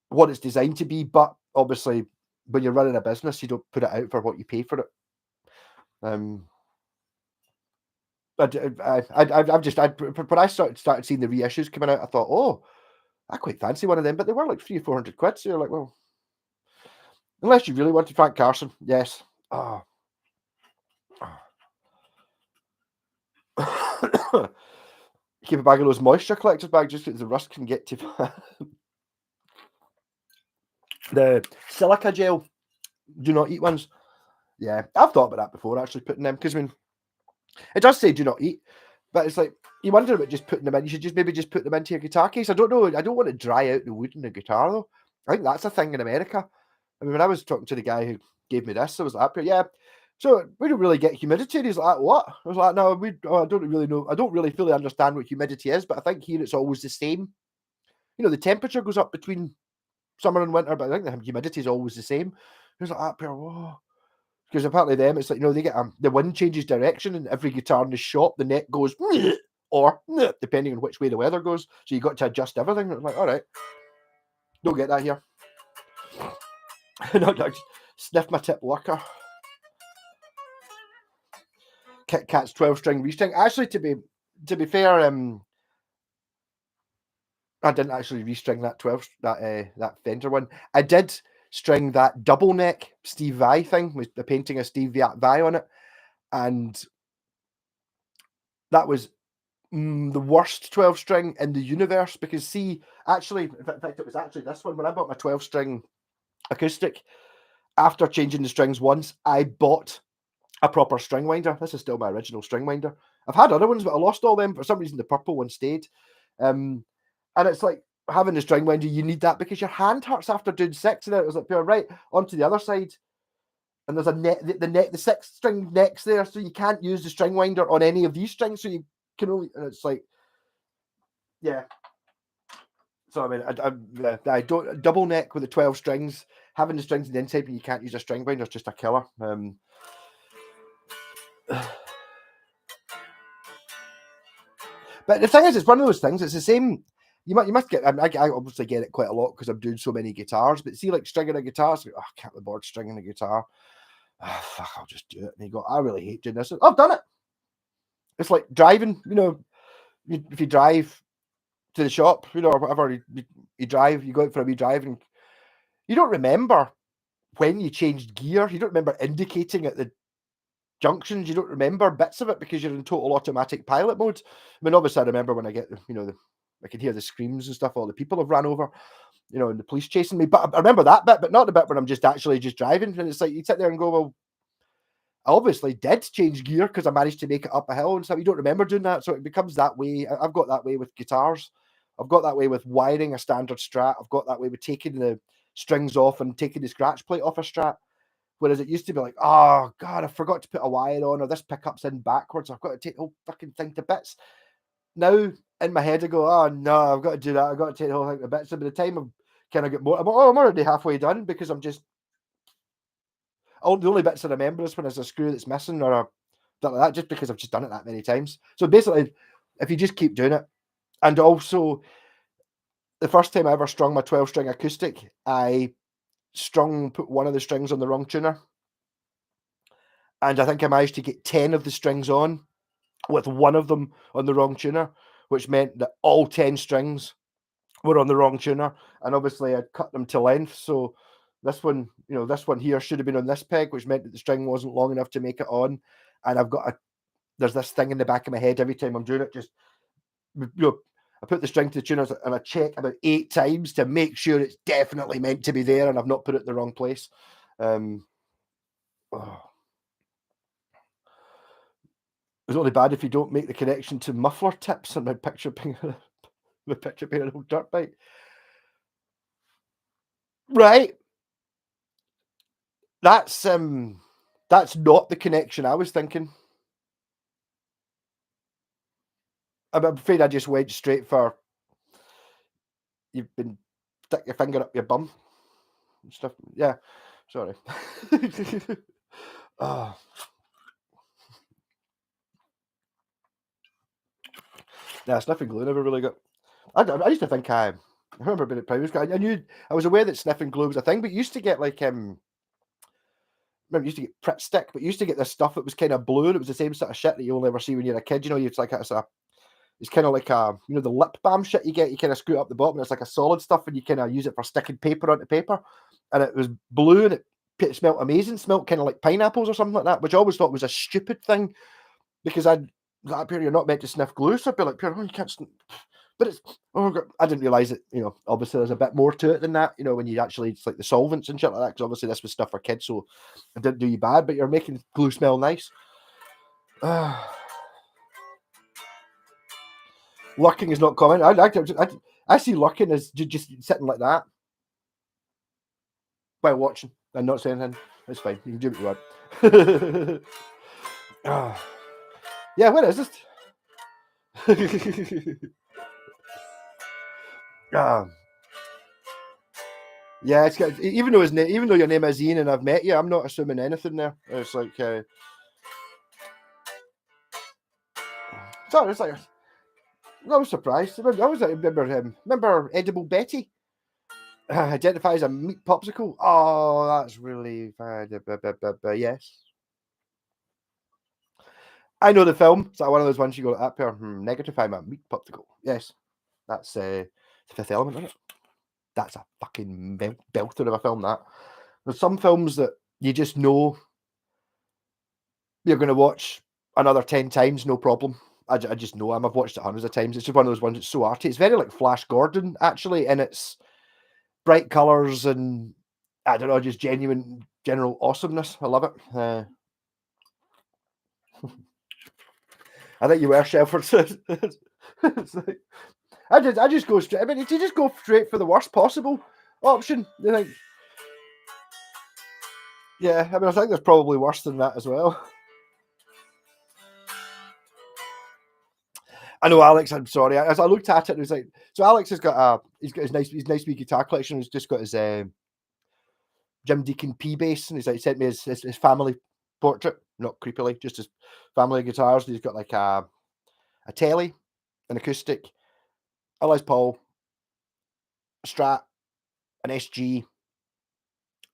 S1: what it's designed to be. But obviously, when you're running a business, you don't put it out for what you pay for it. I've just when I started seeing the reissues coming out, I thought, oh, I quite fancy one of them, but they were like 300 or 400 quid. So you're like, well, unless you really wanted Frank Carson, yes. Oh. Keep a bag of those moisture collectors bag just because the rust can get to the silica gel. Do not eat ones. Yeah, I've thought about that before, actually putting them, because I mean, it does say do not eat, but it's like you wonder about just putting them in. You should just maybe just put them into your guitar case. I don't know. I don't want to dry out the wood in the guitar though. I think that's a thing in America. I mean, when I was talking to the guy who gave me this, I was like, yeah. So we don't really get humidity. And he's like, what? I was like, no, I don't really know. I don't really fully understand what humidity is, but I think here it's always the same. You know, the temperature goes up between summer and winter, but I think the humidity is always the same. He was like, whoa. Because apparently them, it's like, you know, they get the wind changes direction, and every guitar in the shop, the neck goes or depending on which way the weather goes. So you got to adjust everything. I'm like, all right, don't get that here. No, sniff my tip worker. Kit Kat's 12-string restring. Actually, to be fair, I didn't actually restring that Fender one. I did string that double neck Steve Vai thing with the painting of Steve Vai on it, and that was the worst 12-string in the universe. Because see, actually, in fact, it was actually this one when I bought my 12-string acoustic. After changing the strings once, I bought a proper string winder. This is still my original string winder. I've had other ones, but I lost all them. For some reason, the purple one stayed. And it's like having the string winder, you need that because your hand hurts after doing 6. And it was like, right, onto the other side. And there's a net, the 6-string neck's there. So you can't use the string winder on any of these strings. So you can only, and it's like, yeah. So I mean, I don't double neck with the 12 strings. Having the strings on the inside when you can't use a string winder is just a killer. But the thing is, it's one of those things. It's the same. You must get. I obviously get it quite a lot because I'm doing so many guitars. But see, like stringing a guitar, it's like, oh, I can't be bored stringing a guitar. Oh, fuck, I'll just do it. And you go, I really hate doing this. I've done it. It's like driving. You know, if you drive to the shop, you know, or whatever, you drive, you go out for a wee drive, and you don't remember when you changed gear. You don't remember indicating at the junctions. You don't remember bits of it because you're in total automatic pilot mode. I mean, obviously, I remember when I get, you know, I can hear the screams and stuff. All the people have ran over, you know, and the police chasing me. But I remember that bit, but not the bit when I'm just actually just driving. And it's like you sit there and go, well, I obviously did change gear because I managed to make it up a hill and stuff. You don't remember doing that, so it becomes that way. I've got that way with guitars. I've got that way with wiring a standard Strat. I've got that way with taking the strings off and taking the scratch plate off a Strat. Whereas it used to be like, oh God, I forgot to put a wire on, or this pickup's in backwards. I've got to take the whole fucking thing to bits. now in my head I go, oh no, I've got to do that. I've got to take the whole thing to bits. So by the time I'm kind of get more, I'm already halfway done because I'm just the only bits I remember is when there's a screw that's missing or a something like that, just because I've just done it that many times. So basically, if you just keep doing it, and also the first time I ever strung my 12-string acoustic, I put one of the strings on the wrong tuner, and I think I managed to get 10 of the strings on with one of them on the wrong tuner, which meant that all 10 strings were on the wrong tuner, and obviously I'd cut them to length. So this one, this one here should have been on this peg, which meant that the string wasn't long enough to make it on. And there's this thing in the back of my head every time I'm doing it. Just I put the string to the tuner and I check about 8 times to make sure it's definitely meant to be there and I've not put it in the wrong place. Oh. It's only bad if you don't make the connection to muffler tips and my picture being an old dirt bike. Right. That's not the connection I was thinking. I'm afraid I just went straight for you've been stick your finger up your bum and stuff. Yeah, sorry. Oh, yeah, sniffing glue never really got. I used to think I remember being at primary school. I was aware that sniffing glue was a thing, but you used to get like remember you used to get Pritt stick, but you used to get this stuff that was kind of blue and it was the same sort of shit that you'll never see when you're a kid. It's like it's kind of like the lip balm shit you get. You kind of screw it up the bottom. And it's like a solid stuff, and you kind of use it for sticking paper onto paper. And it was blue, and it smelled amazing. Smelled kind of like pineapples or something like that, which I always thought was a stupid thing because that period you're not meant to sniff glue. So I'd be like, oh, you can't. But it's I didn't realize that obviously there's a bit more to it than that. When you actually it's like the solvents and shit like that. Because obviously this was stuff for kids, so it didn't do you bad. But you're making glue smell nice. Lurking is not common. I see lurking as just sitting like that while watching and not saying anything. It's fine. You can do what you want. Yeah, where is this? Yeah, it's got, even though even though your name is Ian and I've met you, I'm not assuming anything there. It's like it's like I was surprised. Remember Edible Betty identifies a meat popsicle. Oh, that's really bad. Yes, I know the film. It's like one of those ones you go up here. Negatify my meat popsicle. Yes, that's The Fifth Element, isn't it? That's a fucking belter of a film. That there's some films that you just know you're going to watch another 10 times, no problem. I just know them. I've watched it hundreds of times. It's just one of those ones that's so arty. It's very like Flash Gordon, actually, and it's bright colours and I don't know, just genuine general awesomeness. I love it. I think you were Shelford. It's like, I just go straight. I mean, if you just go straight for the worst possible option, you think, yeah. I mean, I think there's probably worse than that as well. I know Alex. I'm sorry. As I looked at it, it was like, so Alex has got his nice wee guitar collection. He's just got his Jim Deacon P bass, and he sent me his family portrait, not creepily, just his family guitars. And he's got like a telly, an acoustic, a Les Paul, a Strat, an SG,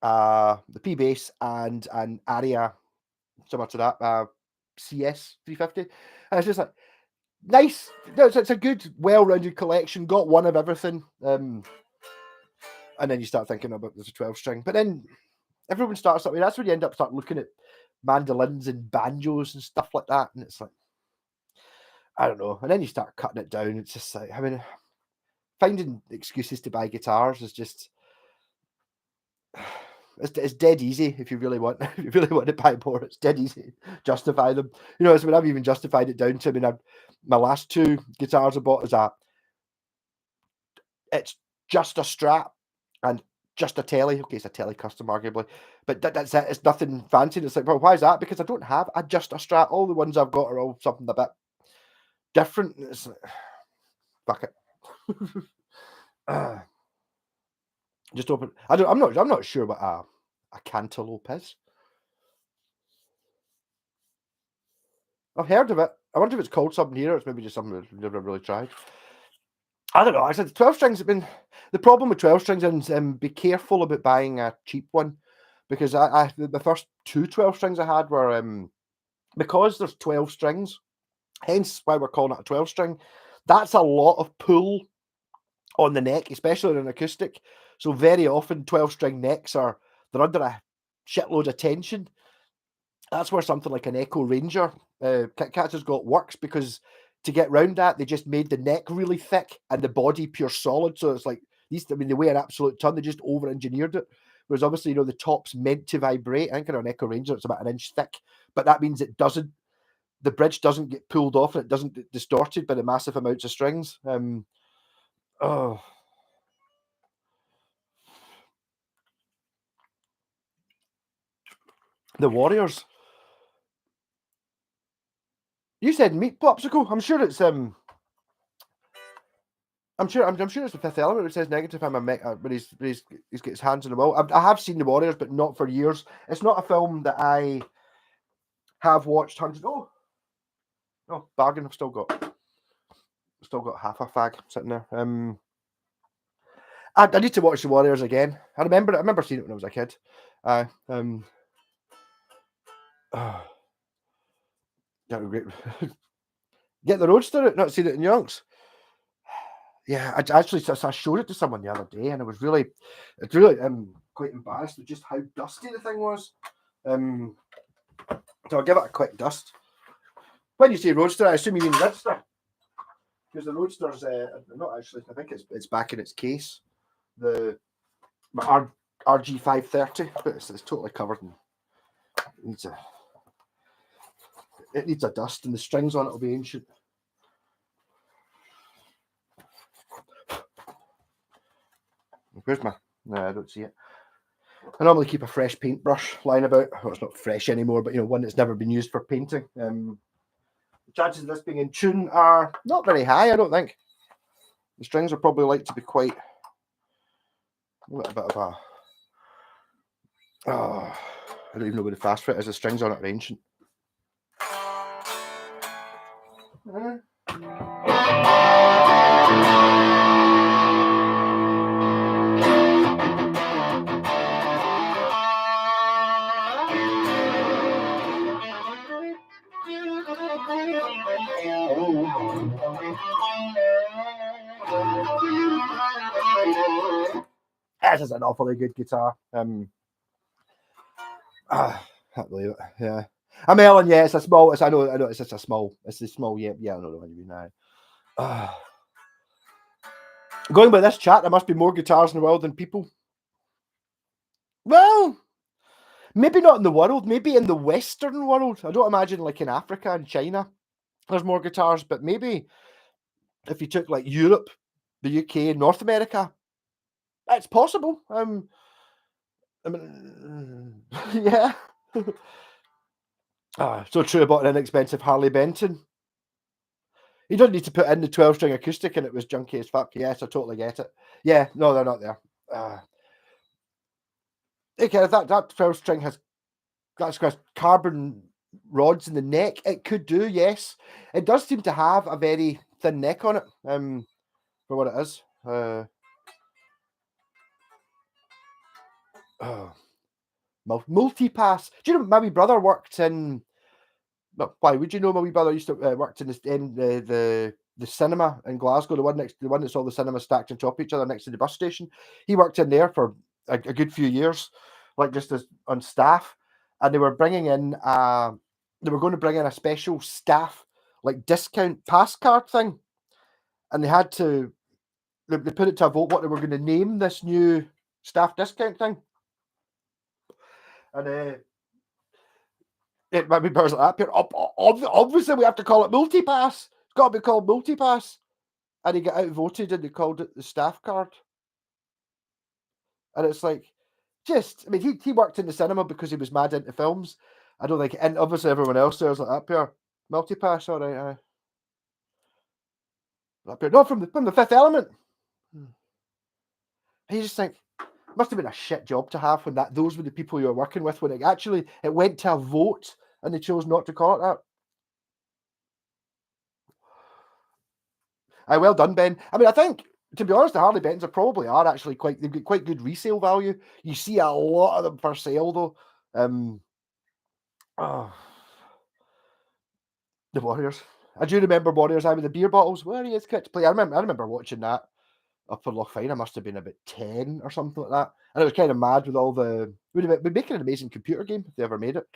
S1: the P bass, and an Aria, similar to that, CS 350. And it's just like nice. No, it's a good, well-rounded collection. Got one of everything. And then you start thinking about there's a 12 string, but then everyone starts. I mean, that's when you end up start looking at mandolins and banjos and stuff like that, and it's like I don't know. And then you start cutting it down. It's just like, I mean, finding excuses to buy guitars is just it's dead easy if you really want if you really want to buy more. It's dead easy justify them. So I've even justified it down to. I mean, my last 2 guitars I bought is it's just a Strat and just a telly. Okay, it's a telly custom, arguably, but that's it. It's nothing fancy. It's like, well, why is that? Because I don't have just a Strat. All the ones I've got are all something a bit different. It's like, fuck it. Just open. I'm not sure what a cantaloupe is. I've heard of it. I wonder if it's called something here, or it's maybe just something we've never really tried. I don't know. I said 12 strings have been the problem with 12 strings, and be careful about buying a cheap one, because the first 2 12 strings I had were because there's 12 strings, hence why we're calling it a 12 string. That's a lot of pull on the neck, especially on an acoustic. So very often 12 string necks they're under a shitload of tension. That's where something like an Echo Ranger Kit Kats has got works, because to get round that, they just made the neck really thick and the body pure solid. So it's like these, I mean, they weigh an absolute ton. They just over engineered it. Whereas obviously, the top's meant to vibrate. I think on an Echo Ranger, it's about an inch thick, but that means the bridge doesn't get pulled off and it doesn't get distorted by the massive amounts of strings. Oh, the Warriors. You said meat popsicle. I'm sure it's I'm sure it's the Fifth Element. It says negative. When he's got his hands on the wall. I have seen the Warriors, but not for years. It's not a film that I have watched hundreds. Oh, bargain! I've still got half a fag sitting there. I need to watch the Warriors again. I remember seeing it when I was a kid. Get the Roadster out, not seen it in yonks. Yeah, I showed it to someone the other day, and it's really quite embarrassed with just how dusty the thing was. So I'll give it a quick dust. When you say Roadster, I assume you mean Roadster, because the Roadster's not actually. I think it's back in its case. My RG530, but it's totally covered in. It needs a dust, and the strings on it will be ancient. Where's my? No, I don't see it. I normally keep a fresh paintbrush lying about. Well, it's not fresh anymore, but one that's never been used for painting. The chances of this being in tune are not very high, I don't think. The strings are probably like to be quite a little bit of a. Oh, I don't even know what the fast fret is. The strings on it are ancient. This is an awfully good guitar. Can't believe it. Yeah, I'm Ellen. Yeah, it's a small. I know. It's just a small. It's a small. Yeah, I know what you mean now. Going by this chat, there must be more guitars in the world than people. Well, maybe not in the world. Maybe in the Western world. I don't imagine like in Africa and China there's more guitars, but maybe if you took like Europe, the UK, North America, it's possible. I mean, yeah. So true about an inexpensive Harley Benton. You don't need to put in the 12-string acoustic, and it was junky as fuck. Yes, I totally get it. Yeah, no, they're not there. Okay, that 12-string that's got carbon rods in the neck. It could do, yes. It does seem to have a very thin neck on it, for what it is. Multipass. Do you know my wee brother worked in? Well, why would you know my wee brother used to worked in the cinema in Glasgow, the one that's all the cinemas stacked on top of each other next to the bus station. He worked in there for a good few years, like just as on staff, and they were bringing in they were going to bring in a special staff like discount pass card thing, and they had to they put it to a vote what they were going to name this new staff discount thing, and it might be powers like that. Obviously, we have to call it Multipass. It's got to be called Multipass. And he got outvoted and they called it the staff card. And it's like, I mean, he worked in the cinema because he was mad into films. I don't think, and obviously everyone else there was like, up here, Multipass, all right. No, from the Fifth Element. And you just think, must have been a shit job to have when those were the people you were working with, when it went to a vote and they chose not to call it that. Well done, Ben. I mean, I think, to be honest, the Harley Benton's probably are actually they've got quite good resale value. You see a lot of them for sale though. The Warriors. I do remember Warriors. I with the beer bottles. Where he is kit to play. I remember watching that up in Lochfine. I must have been about 10 or something like that. And it was kind of mad with all the. We'd making an amazing computer game if they ever made it.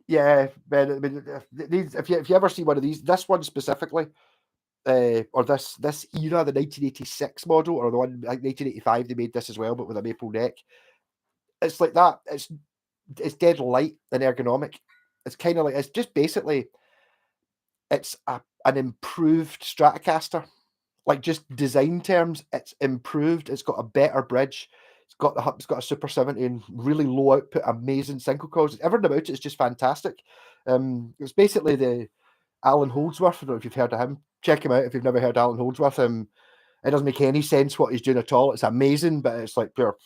S1: Yeah, Ben. I mean, if you ever see one of these, this one specifically, or this era, the 1986 model, or the one like 1985, they made this as well, but with a maple neck. It's like that. It's dead light and ergonomic. It's kind of like it's just basically it's an improved Stratocaster. Like just design terms, it's improved. It's got a better bridge. It's got a Super 70 and really low output, amazing single coils. Everything about it is just fantastic. It's basically the Alan Holdsworth. I don't know if you've heard of him. Check him out if you've never heard Alan Holdsworth. It doesn't make any sense what he's doing at all. It's amazing, but it's like pure.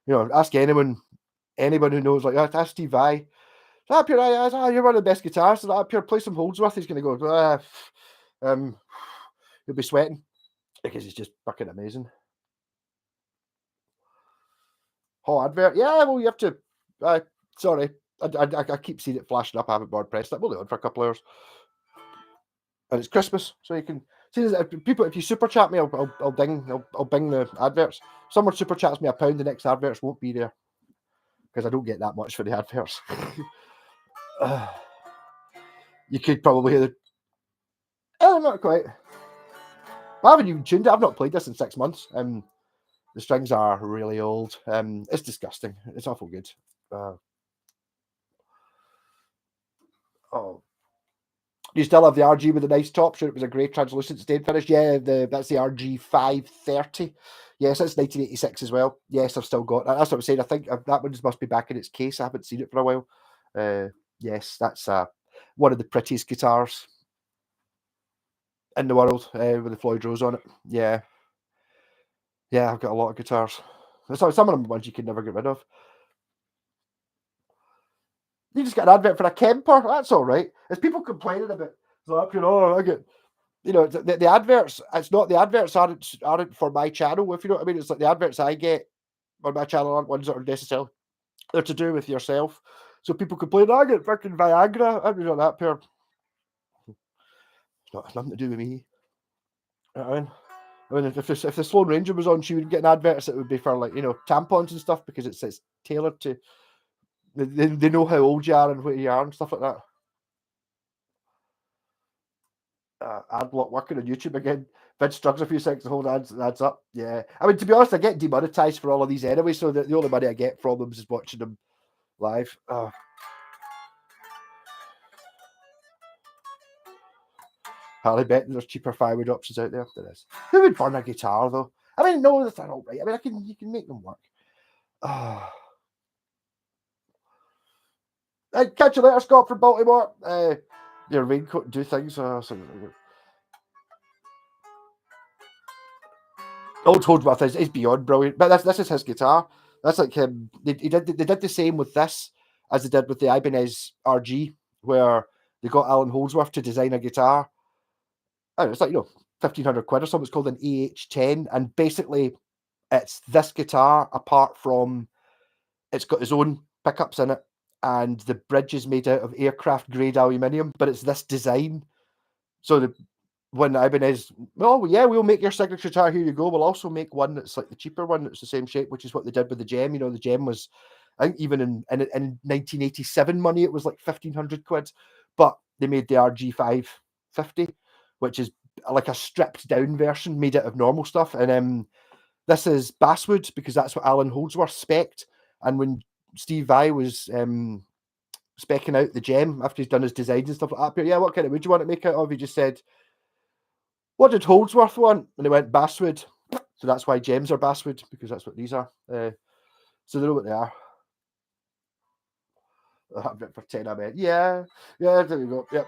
S1: Ask anyone who knows. Like ask Steve Vai. You're one of the best guitarists. Pure play some Holdsworth. He's going to go. He'll be sweating because he's just fucking amazing. Oh, advert. Yeah, well, you have to. Sorry, I keep seeing it flashing up. I haven't board pressed it. We'll on for a couple hours, and it's Christmas, so you can see. If you super chat me, I'll bing the adverts. Someone super chats me £1. The next adverts won't be there because I don't get that much for the adverts. You could probably hear the. Oh, not quite. I haven't even tuned it. I've not played this in 6 months. The strings are really old. It's disgusting. It's awful good. Do you still have the RG with the nice top? Sure, it was a great translucent stain finish. Yeah, that's the RG 530. Yes, that's 1986 as well. Yes, I've still got that. That's what I'm saying. I think that one must be back in its case. I haven't seen it for a while. Yes, that's one of the prettiest guitars in the world with the Floyd Rose on it. Yeah. Yeah, I've got a lot of guitars. Some of them are ones you can never get rid of. You just get an advert for a Kemper. That's all right. There's people complaining about, I get, the adverts. It's not the adverts aren't for my channel. If you know what I mean, it's like the adverts I get on my channel aren't ones that are necessarily they're to do with yourself. So people complain, I get fucking Viagra. I'm not that pair. It's nothing to do with me. You know what I mean, if the Sloan Ranger was on, she would get an advert. It would be for tampons and stuff because it's tailored to. They know how old you are and where you are and stuff like that. Ad block working on YouTube again. Vid struggles a few seconds to hold ads up. Yeah. I mean, to be honest, I get demonetized for all of these anyway, so the only money I get from them is watching them live. Harley Benton, there's cheaper firewood options out there. There is. Who would burn a guitar though? I mean, no, that's all right. I mean, you can make them work. Catch you later, Scott from Baltimore. Your raincoat do things. Old Holdsworth is beyond brilliant, but this is his guitar. That's like him. They did the same with this as they did with the Ibanez RG, where they got Alan Holdsworth to design a guitar. And it's like £1,500 or something. It's called an AH10, and basically it's this guitar apart from it's got its own pickups in it, and the bridge is made out of aircraft grade aluminium, but it's this design. So when Ibanez, we'll make your signature guitar. Here you go. We'll also make one that's like the cheaper one that's the same shape, which is what they did with the Gem. The Gem was, I think, even in 1987 money, it was like £1,500. But they made the RG 550, which is like a stripped down version made out of normal stuff. And this is basswood because that's what Alan Holdsworth spec'd. And when Steve Vai was specking out the Gem after he's done his designs and stuff like that, what kind of wood do you want to make out of? He just said, what did Holdsworth want? And they went basswood. So that's why Gems are basswood, because that's what these are. So they know what they are. A bit for 10 a minute. Yeah, yeah, there we go. Yep.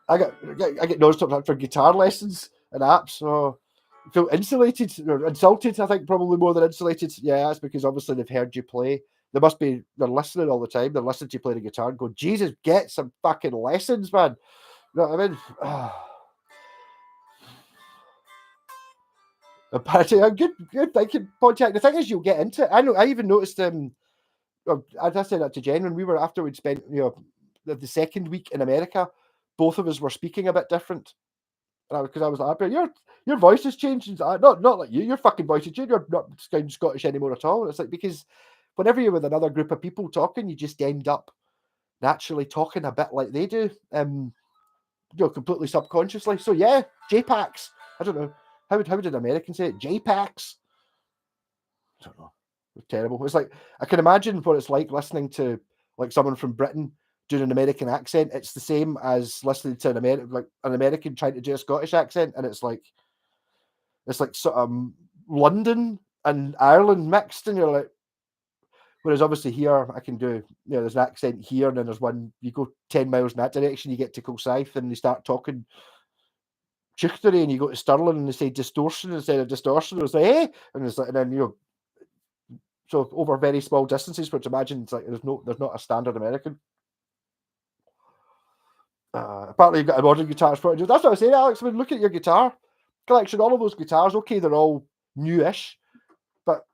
S1: I get non-stop for guitar lessons and apps, so I feel insulated or insulted. I think probably more than insulated. Yeah, that's because obviously they've heard you play. They're listening all the time. They're listening to you play the guitar and go, Jesus, get some fucking lessons, man. You know what I mean? Apparently, good thinking, Pontiac. The thing is, you'll get into it. I even noticed. I said that to Jen when we were after we'd spent, the second week in America. Both of us were speaking a bit different, because I was like, your voice has changed. Not like you. Your fucking voice has changed. You're not sound Scottish anymore at all. And it's like, because whenever you're with another group of people talking, you just end up naturally talking a bit like they do. Completely subconsciously. So yeah, JPACs. I don't know. How would an American say it? JPACs? I don't know. It's terrible. It's like, I can imagine what it's like listening to like someone from Britain doing an American accent. It's the same as listening to an American trying to do a Scottish accent, and it's like sort of London and Ireland mixed, and you're like, whereas obviously here I can do, there's an accent here, and then there's one, you go 10 miles in that direction, you get to Kilsyth, and they start talking Chichestery, and you go to Stirling and they say distortion instead of distortion, and it's like, hey, and it's like, and then so over very small distances, which imagine it's like there's not a standard American. Apparently you've got a modern guitar. That's what I was saying, Alex. I mean, look at your guitar collection. All of those guitars, okay, they're all newish, but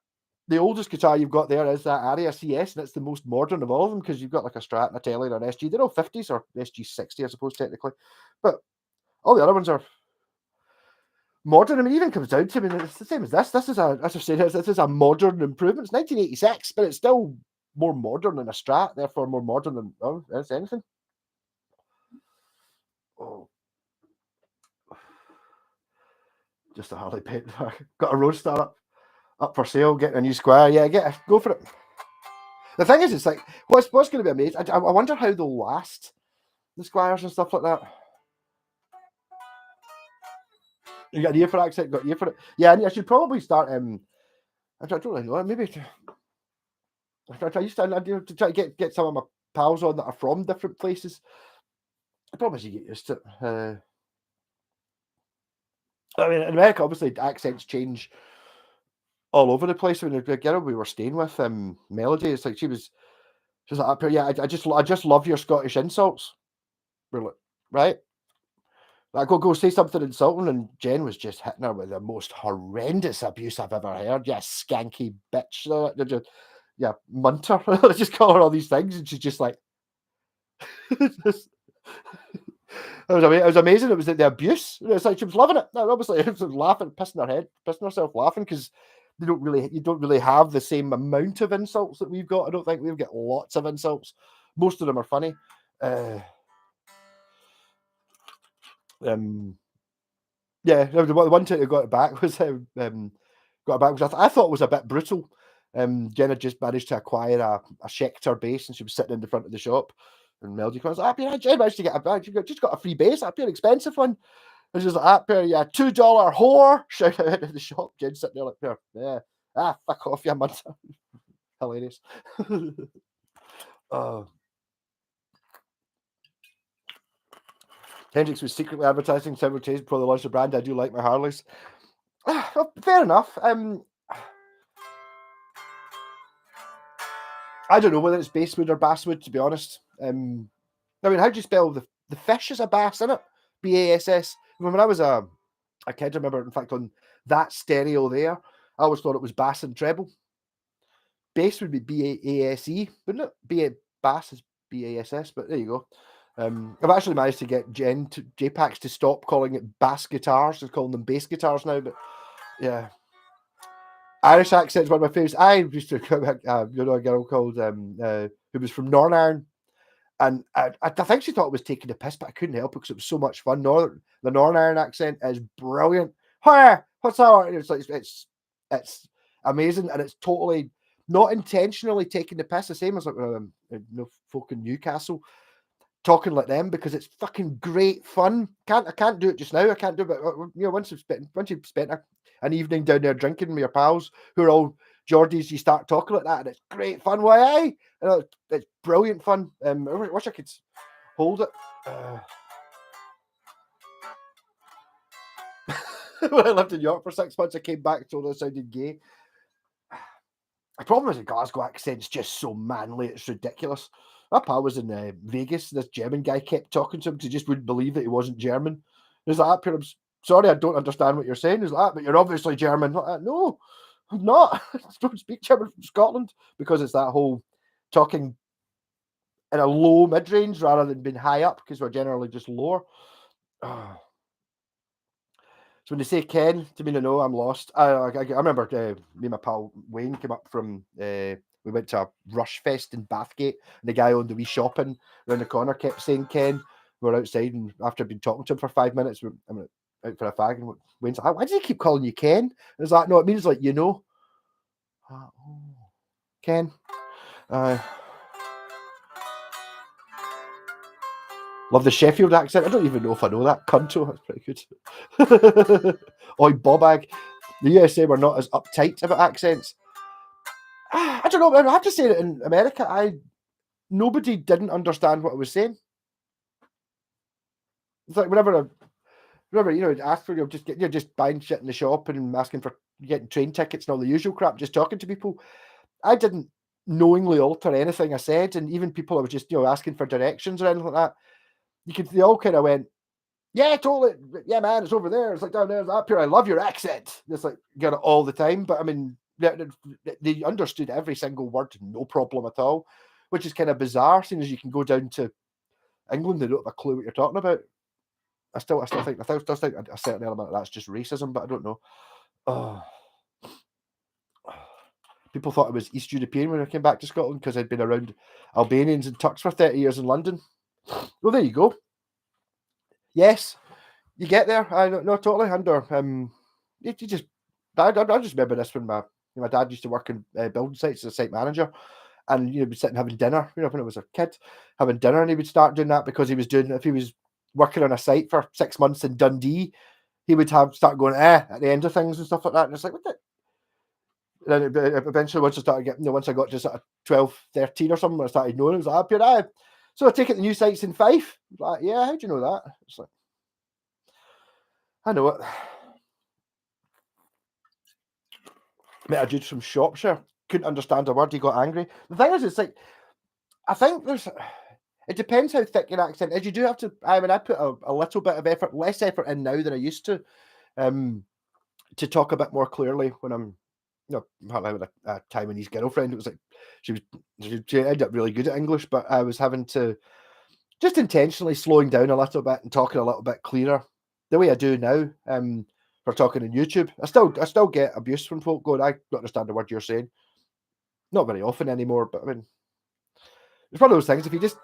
S1: the oldest guitar you've got there is that Aria CS, and it's the most modern of all of them, because you've got like a Strat and a Tele and an SG. They're all 50s or SG60, I suppose, technically, but all the other ones are modern. I mean, even comes down to, I mean, it's the same as this. This is a modern improvement. It's 1986, but it's still more modern than a Strat, therefore more modern than anything. Oh, just a Harley pet. Got a Roadstar up for sale. Getting a new Squire. Yeah, go for it. The thing is, it's like, what's going to be amazing. I wonder how they'll last, the Squires and stuff like that. You got an ear for accent, got an ear for it. Yeah, I should probably start. I don't really know. Maybe I used to try to get some of my pals on that are from different places. I probably should get used to it. I mean, in America, obviously, accents change all over the place. I mean, the girl we were staying with, Melody, it's like she's like, up here, yeah, I just love your Scottish insults. We're like, right? Like, go say something insulting, and Jen was just hitting her with the most horrendous abuse I've ever heard. Yeah, skanky bitch. Yeah, munter. Just call her all these things, and she's just like, it was amazing. It was the abuse. It's like she was loving it. No, obviously, she was laughing, pissing herself laughing, because you don't really have the same amount of insults that we've got. I don't think we've got lots of insults. Most of them are funny. Yeah, the one time I got it back was got it back because I thought it was a bit brutal. Jenna just managed to acquire a Schecter bass, and she was sitting in the front of the shop. And Melody comes, Jen managed to get a bag. She just got a free bass, an expensive one. And she's like, yeah, $2 whore. Shout out into the shop. Jen sitting there like, yeah, fuck off, you munter. Hilarious. Hendrix was secretly advertising several days before they launched the brand. I do like my Harleys. Well, fair enough. I don't know whether it's basswood or basswood, to be honest. I mean, how do you spell the fish? Is a bass, isn't it? BASS. When I was a kid, I remember, in fact, on that stereo there, I always thought it was bass and treble. Bass would be BASE, wouldn't it? Bass is BASS, but there you go. I've actually managed to get JPACs to stop calling it bass guitars. They're calling them bass guitars now, but yeah. Irish accent is one of my favourites. I used to a girl called who was from Northern Ireland, and I think she thought it was taking the piss, but I couldn't help it because it was so much fun. The Northern Ireland accent is brilliant. Hi, what's that? It's like it's amazing, and it's totally not intentionally taking the piss. The same as like folk in Newcastle talking like them, because it's fucking great fun. I can't do it just now. I can't do it, but once you've spent an evening down there drinking with your pals who are all Geordies, you start talking like that, and it's great fun. Why, aye? It's brilliant fun. I wish I could hold it. When I lived in York for 6 months, I came back, told I sounded gay. The problem is the Glasgow accent's just so manly, it's ridiculous. My pal was in Vegas. This German guy kept talking to him because he just wouldn't believe that he wasn't German. He was like, I'm sorry, I don't understand what you're saying. He's like, but you're obviously German. Like, no, I'm not. I don't speak German from Scotland, because it's that whole talking in a low mid-range rather than being high up, because we're generally just lower. So when they say Ken to me, no, I'm lost. I remember me and my pal Wayne came up from, we went to a Rush Fest in Bathgate, and the guy owned the wee shopping around the corner kept saying Ken. We were outside, and after I'd been talking to him for 5 minutes, I went out for a fag, and Wayne's like, why does he keep calling you Ken? And it's like, no, it means like, Ken. Love the Sheffield accent. I don't even know if I know that. Cunto, that's pretty good. Oi, Bobag. The USA were not as uptight about accents. I don't know. I have to say that in America, nobody didn't understand what I was saying. It's like whenever ask for just buying shit in the shop and asking for getting train tickets and all the usual crap, just talking to people. I didn't knowingly alter anything I said, and even people I was just asking for directions or anything like that. They all kind of went, yeah, totally. Yeah, man, it's over there. It's like down there, it's up here. I love your accent. It's like you get it all the time. But I mean, they understood every single word, no problem at all, which is kind of bizarre, seeing as you can go down to England, they don't have a clue what you're talking about. I still think a certain element of that's just racism, but I don't know. Oh. People thought I was East European when I came back to Scotland because I'd been around Albanians and Turks for 30 years in London. Well, there you go. Yes, you get there. I no, totally under. I just remember this when my dad used to work in building sites as a site manager, and be sitting having dinner. When I was a kid, having dinner, and he would start doing that because if he was working on a site for 6 months in Dundee, he would start going at the end of things and stuff like that. And it's like, what the? And then eventually, once I started getting, once I got to sort of 12, 13 or something, I started knowing it was like, so I take it the new sites in Fife. Like, yeah, how do you know that? It's like, I know it. Met a dude from Shropshire, couldn't understand a word, he got angry. The thing is, it's like, I think it depends how thick your accent is. You do have to, I put a little bit of effort, less effort in now than I used to talk a bit more clearly when I'm, having a Taiwanese girlfriend. It was like, she ended up really good at English, but I was having to just intentionally slowing down a little bit and talking a little bit clearer, the way I do now. For talking on YouTube, I still get abuse from folk going, I don't understand the word you're saying. Not very often anymore, but I mean, it's one of those things. If you just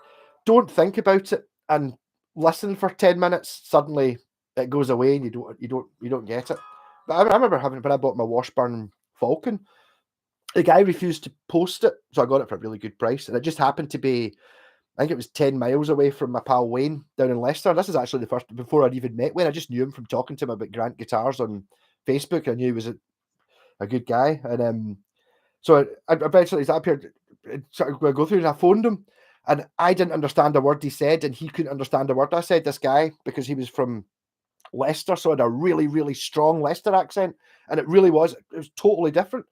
S1: don't think about it and listen for 10 minutes, suddenly it goes away and you don't get it. But I remember when I bought my Washburn Falcon, the guy refused to post it, so I got it for a really good price, and it just happened to be, I think it was 10 miles away from my pal Wayne down in Leicester. This is actually the first, before I'd even met Wayne. I just knew him from talking to him about Grant Guitars on Facebook. I knew he was a good guy. And so I eventually he's up here, sort of go through, and I phoned him, and I didn't understand a word he said, and he couldn't understand a word I said, this guy, because he was from Leicester, so I had a really, really strong Leicester accent, and it was totally different.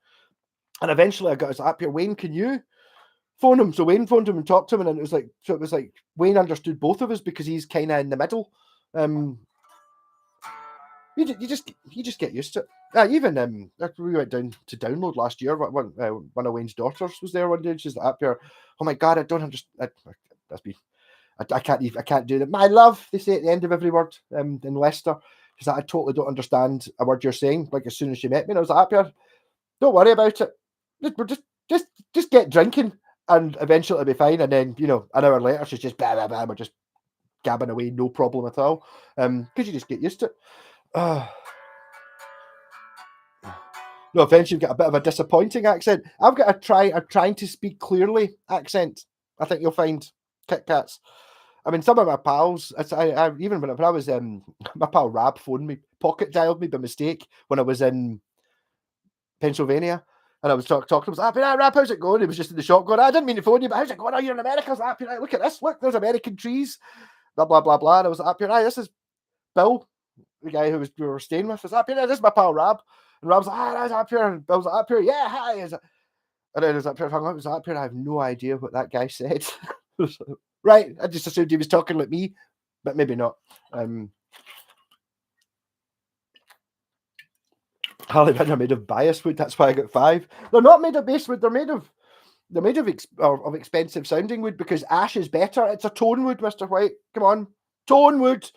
S1: And eventually I got his up here, Wayne, can you phone him? So Wayne phoned him and talked to him, and it was like Wayne understood both of us because he's kind of in the middle. You just get used to it. Even we went down to download last year. One of Wayne's daughters was there one day, and she's like, up here, oh my god, I don't understand. That's me. I can't do that. My love, they say at the end of every word in Leicester. She's like, I totally don't understand a word you're saying. Like as soon as she met me, and I was like, up here, don't worry about it. Just get drinking, and eventually it'll be fine. And then an hour later, she's just blah blah blah. We're just gabbing away, no problem at all. Because you just get used to it. No offense, you've got a bit of a disappointing accent. I've got a trying to speak clearly accent. I think you'll find Kit Kats. I mean, some of my pals, I even when I was my pal Rab phoned me, pocket dialed me by mistake when I was in Pennsylvania, And I was talking to him, I was like, happy night, Rap, how's it going? He was just in the shop going, I didn't mean to phone you, but how's it going? Oh, you're in America. I was like, happy night, look at this, look, there's American trees, blah, blah, blah, blah. And I was like, happy night, this is Bill, the guy we were staying with. I was like, happy night, this is my pal Rab. And Rab's like, I was up here. And Bill's like, up here, yeah, hi. And then I was up here, hung up, I was up here, I have no idea what that guy said. Right, I just assumed he was talking like me, but maybe not. Harley Vin are made of bias wood, that's why I got 5. They're not made of basswood, they're made of expensive sounding wood, because ash is better. It's a tone wood, Mr. White. Come on. Tone wood.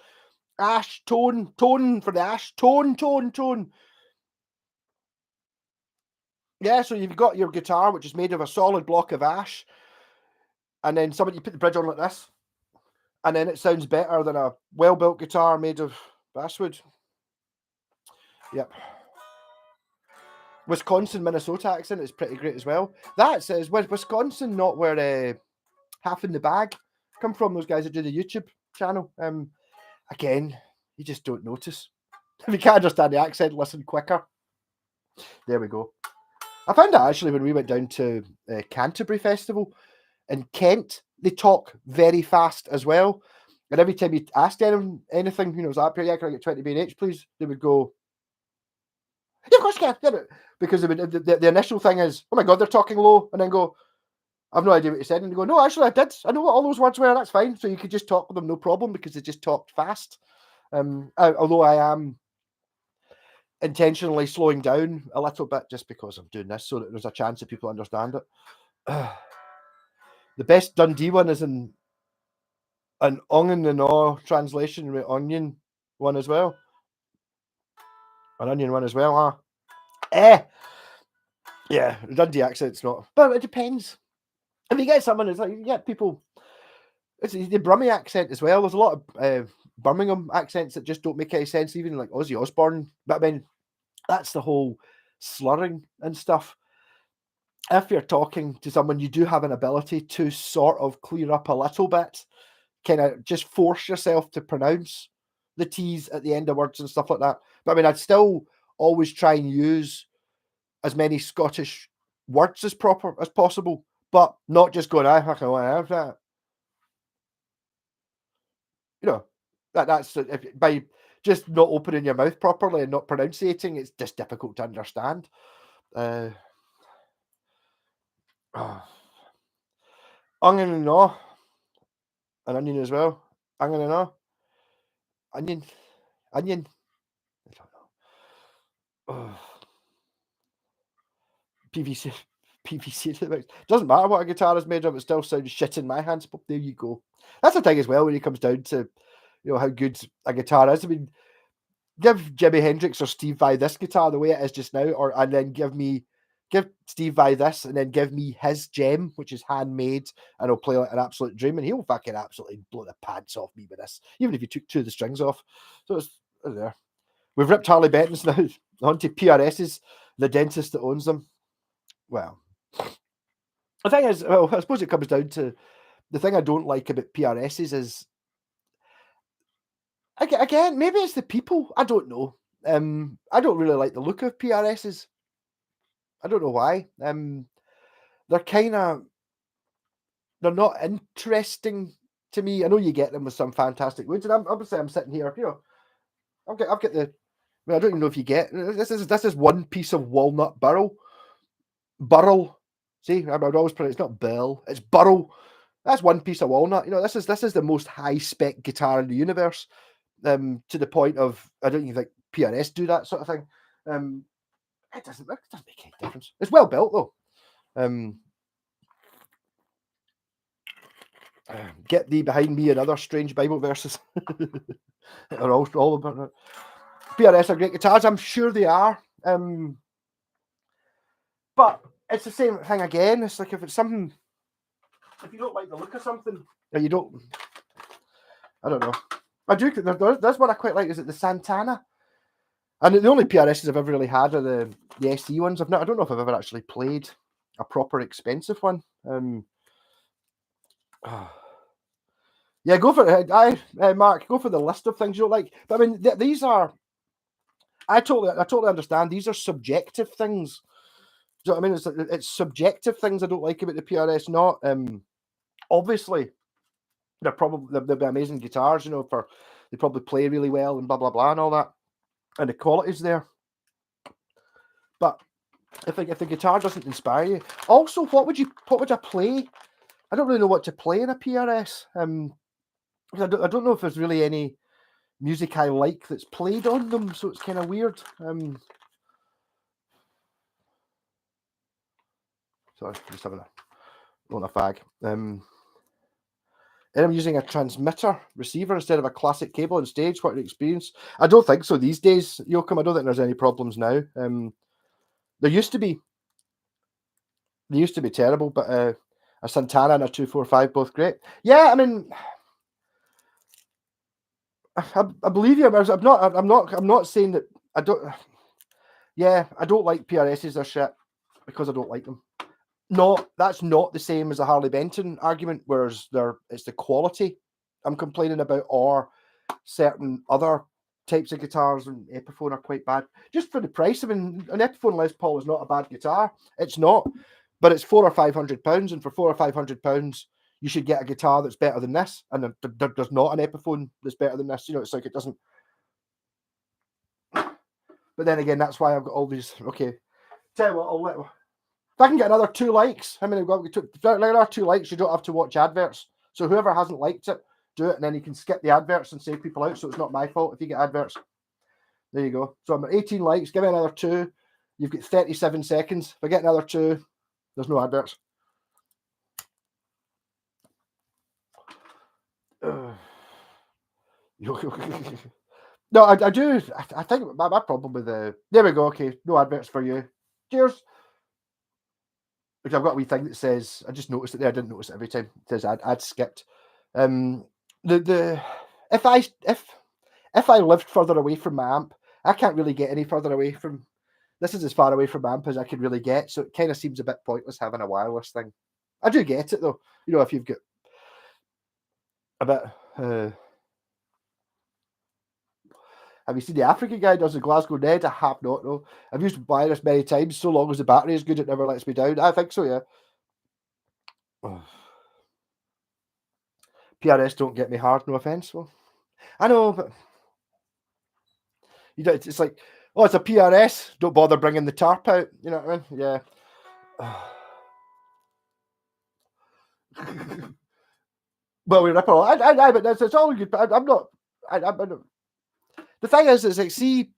S1: Ash, tone for the ash. Tone. Yeah, so you've got your guitar, which is made of a solid block of ash, and then you put the bridge on like this, and then it sounds better than a well-built guitar made of basswood. Yep. Wisconsin, Minnesota accent is pretty great as well. That says, Wisconsin not where Half in the Bag come from, those guys that do the YouTube channel. Again, you just don't notice. If you can't understand the accent, listen quicker. There we go. I found that actually when we went down to Canterbury Festival in Kent, they talk very fast as well. And every time you asked anything, was up here, yeah, can I get 20 B&H, please? They would go, yeah, of course you can. Yeah, because the initial thing is, oh my God, they're talking low. And then go, I've no idea what you said. And they go, no, actually I did. I know what all those words were. That's fine. So you could just talk with them, no problem, because they just talked fast. Although I am intentionally slowing down a little bit just because I'm doing this so that there's a chance that people understand it. The best Dundee one is in an onion and awe translation with onion one as well. An onion one as well, huh? Yeah, the Dundee accent's not, but it depends. If you get someone, it's like you get people. It's the Brummie accent as well. There's a lot of Birmingham accents that just don't make any sense, even like Ozzy Osbourne. But I mean, that's the whole slurring and stuff. If you're talking to someone, you do have an ability to sort of clear up a little bit, kind of just force yourself to pronounce the T's at the end of words and stuff like that. But I mean, I'd still always try and use as many Scottish words as possible, but not just going, I have that. That's by just not opening your mouth properly and not pronunciating, it's just difficult to understand. Onion and awe. An onion as well. Onion and awe. Onion. I don't know. PVC. Doesn't matter what a guitar is made of, it still sounds shit in my hands. But there you go. That's the thing as well when it comes down to how good a guitar is. I mean, give Jimi Hendrix or Steve Vai this guitar the way it is just now, and then give Steve Vai this, and then give me his gem, which is handmade, and he'll play like an absolute dream, and he'll fucking absolutely blow the pants off me with this, even if you took 2 of the strings off. So it's there. We've ripped Harley Benton's now onto PRS's, the dentist that owns them. Well, the thing is, I suppose it comes down to the thing I don't like about PRS's is, again, maybe it's the people. I don't know. I don't really like the look of PRS's. I don't know why. They're not interesting to me. I know you get them with some fantastic woods, and I'm sitting here, I've got the. I mean, I don't even know if you get this is one piece of walnut burl. See, I would always put it's not burl, it's burl. That's one piece of walnut. This is the most high spec guitar in the universe. To the point of I don't even think PRS do that sort of thing. It doesn't make any difference. It's well built though. Get thee behind me and other strange Bible verses. Are all about it. PRS are great guitars. I'm sure they are. But it's the same thing again. It's like if it's something, if you don't like the look of something, or you don't, I don't know. I do. There's one I quite like. Is it the Santana? And the only PRSs I've ever really had are the SE ones. I don't know if I've ever actually played a proper expensive one. Yeah, go for it. Mark, go for the list of things you don't like. But I mean, these are. I totally understand. These are subjective things. Do you know what I mean? It's subjective things I don't like about the PRS. Not obviously they'll be amazing guitars. You know, they probably play really well and blah blah blah and all that, and the quality's there. But if the guitar doesn't inspire you, also what would I play? I don't really know what to play in a PRS. I don't know if there's really any music I like that's played on them, so it's kind of weird. Sorry, just having a fag. And I'm using a transmitter receiver instead of a classic cable on stage. What an experience! I don't think so these days, Yoakum. I don't think there's any problems now. There used to be. They used to be terrible, but a Santana and a 245 both great. Yeah, I mean, I believe you. I'm not saying that I don't. Yeah, I don't like PRSs or shit because I don't like them. No, that's not the same as a Harley Benton argument, whereas it's the quality I'm complaining about, or certain other types of guitars and Epiphone are quite bad. Just for the price, I mean, an Epiphone Les Paul is not a bad guitar. It's not, but it's £400 or £500, and for £400 or £500, you should get a guitar that's better than this. And there's not an Epiphone that's better than this. You know, it's like it doesn't. But then again, that's why I've got all these. Okay, tell you what, I'll let. If I can get another 2 likes, how many we've got? Another 2 likes, you don't have to watch adverts. So whoever hasn't liked it, do it, and then you can skip the adverts and save people out. So it's not my fault if you get adverts. There you go. So I'm at 18 likes. Give me another 2. You've got 37 seconds. If I get another 2, there's no adverts. No, I do. I think my problem with the. There we go. Okay, no adverts for you. Cheers. Because I've got a wee thing that says, I just noticed it there. I didn't notice it every time. It says ad skipped. If I lived further away from my amp, I can't really get any further away from. This is as far away from my amp as I could really get, so it kind of seems a bit pointless having a wireless thing. I do get it though. You know, if you've got a bit. Have you seen the African guy does the Glasgow Ned? I have not, though. I've used wireless many times. So long as the battery is good, it never lets me down. I think so, yeah. PRS don't get me hard, no offense. Well, I know, but you don't. It's like, oh, it's a PRS. Don't bother bringing the tarp out. You know what I mean? Yeah. Well, we rip it all. I but it's all good. But I'm not. I'm not. The thing is like, see,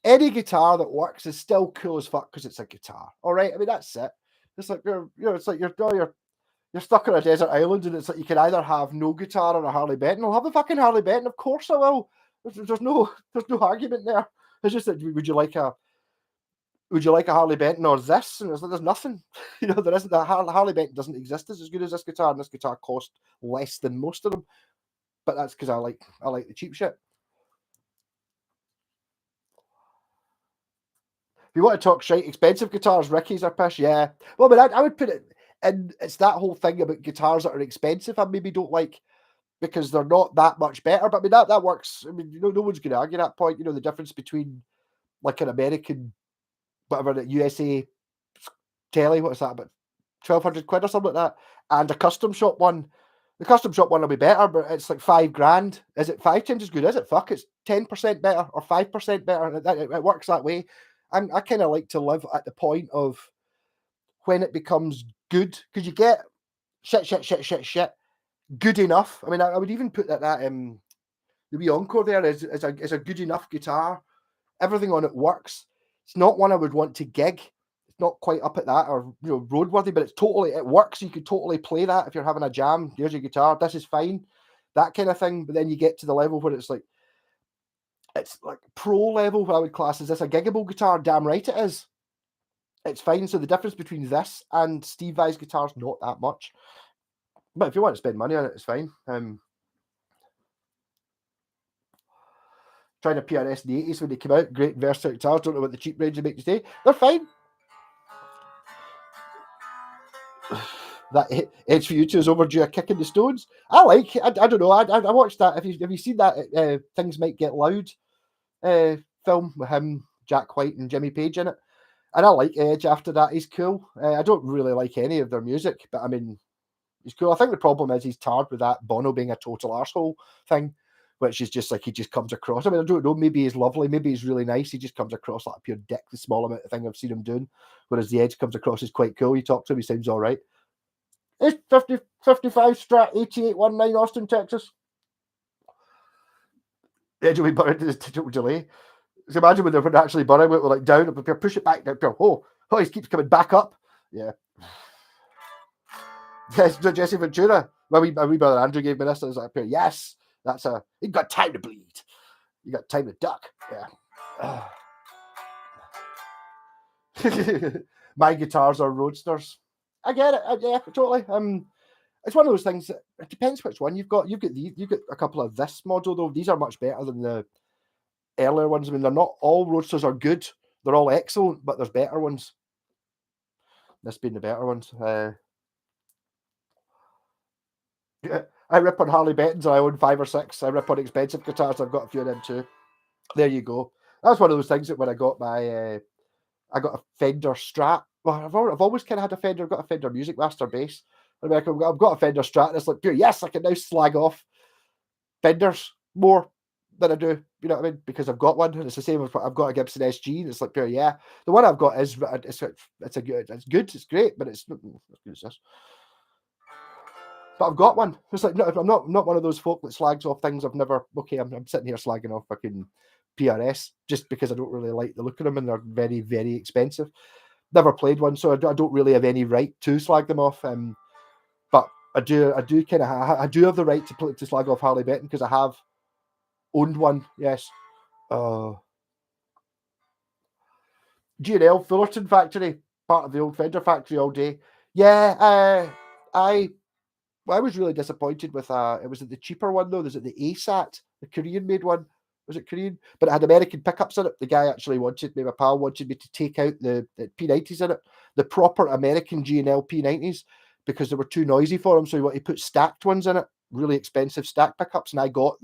S1: any guitar that works is still cool as fuck because it's a guitar. All right, I mean that's it. It's like it's like you're stuck on a desert island, and it's like you can either have no guitar or a Harley Benton. I'll have a fucking Harley Benton, of course I will. There's no argument there. It's just that would you like a Harley Benton or this? And there's nothing. You know, there isn't. A Harley Benton doesn't exist as good as this guitar, and this guitar cost less than most of them. But that's because I like the cheap shit. If you want to talk shite, expensive guitars, Ricky's are pish, yeah. Well, but I would put it in, it's that whole thing about guitars that are expensive I maybe don't like because they're not that much better. But I mean, that works. I mean, no one's going to argue that point. You know, the difference between like an American, whatever, the USA telly, what's that, about £1,200 or something like that, and a custom shop one. The custom shop one will be better, but it's like £5,000. Is it 5 times as good? Is it? Fuck, it's 10% better or 5% better. It works that way. I kind of like to live at the point of when it becomes good, because you get shit, good enough. I mean, I would even put that the wee Encore there is a good enough guitar. Everything on it works. It's not one I would want to gig. It's not quite up at that or roadworthy, but it works. You could totally play that if you're having a jam. Here's your guitar. This is fine. That kind of thing. But then you get to the level where it's like pro level, what I would class. Is this a giggable guitar? Damn right it is. It's fine. So the difference between this and Steve Vai's guitar is not that much. But if you want to spend money on it, it's fine. Trying a PRS in the 80s when they came out, great versatile guitars. Don't know what the cheap range they make today. They're fine. That Edge for You Two is overdue a kick in the stones. I like it. I don't know. I watched that. Have you seen that Things Might Get Loud film with him, Jack White, and Jimmy Page in it? And I like Edge after that. He's cool. I don't really like any of their music, but I mean, he's cool. I think the problem is he's tarred with that Bono being a total arsehole thing, which is just like he just comes across. I mean, I don't know. Maybe he's lovely. Maybe he's really nice. He just comes across like a pure dick, the small amount of thing I've seen him doing. Whereas the Edge comes across as quite cool. You talk to him, he sounds all right. It's 55 Strat 8819 Austin, Texas. Edge will be buried in the digital delay. So imagine when they're actually burying it, we're like down, push it back down. Oh, he keeps coming back up. Yeah. Yes, Jesse Ventura. My wee brother Andrew gave me this. I was like, yes, you got time to bleed. You got time to duck. Yeah. My guitars are Roadsters. I get it. Yeah, totally. It's one of those things. It depends which one you've got. You've got a couple of this model though. These are much better than the earlier ones. I mean, they're not all Roadsters are good. They're all excellent, but there's better ones. This being the better ones. I rip on Harley Bettons. I own 5 or 6. I rip on expensive guitars. I've got a few of them too. There you go. That's one of those things that when I got my, I got a Fender Strat. Well, I've always kind of had a Fender. I've got a Fender Music Master bass. I've got a Fender Strat. And it's like, yes, I can now slag off Fenders more than I do. You know what I mean? Because I've got one, and it's the same. I've got a Gibson SG, and it's like, yeah, the one I've got is it's good, it's great, but it's not as good as this. But I've got one. It's like, no, I'm not one of those folk that slags off things I've never. Okay, I'm sitting here slagging off fucking PRS just because I don't really like the look of them and they're very, very expensive. Never played one, so I don't really have any right to slag them off. But I do kind of I do have the right to slag off Harley Benton because I have owned one. Yes. G&L Fullerton factory, part of the old Fender factory all day. Yeah, I was really disappointed with it was the cheaper one though. There's the ASAT, the Korean made one. Was it Korean? But it had American pickups in it. The guy actually my pal wanted me to take out the P90s in it, the proper American G&L P90s, because they were too noisy for him. So he wanted to put stacked ones in it, really expensive stacked pickups. And I got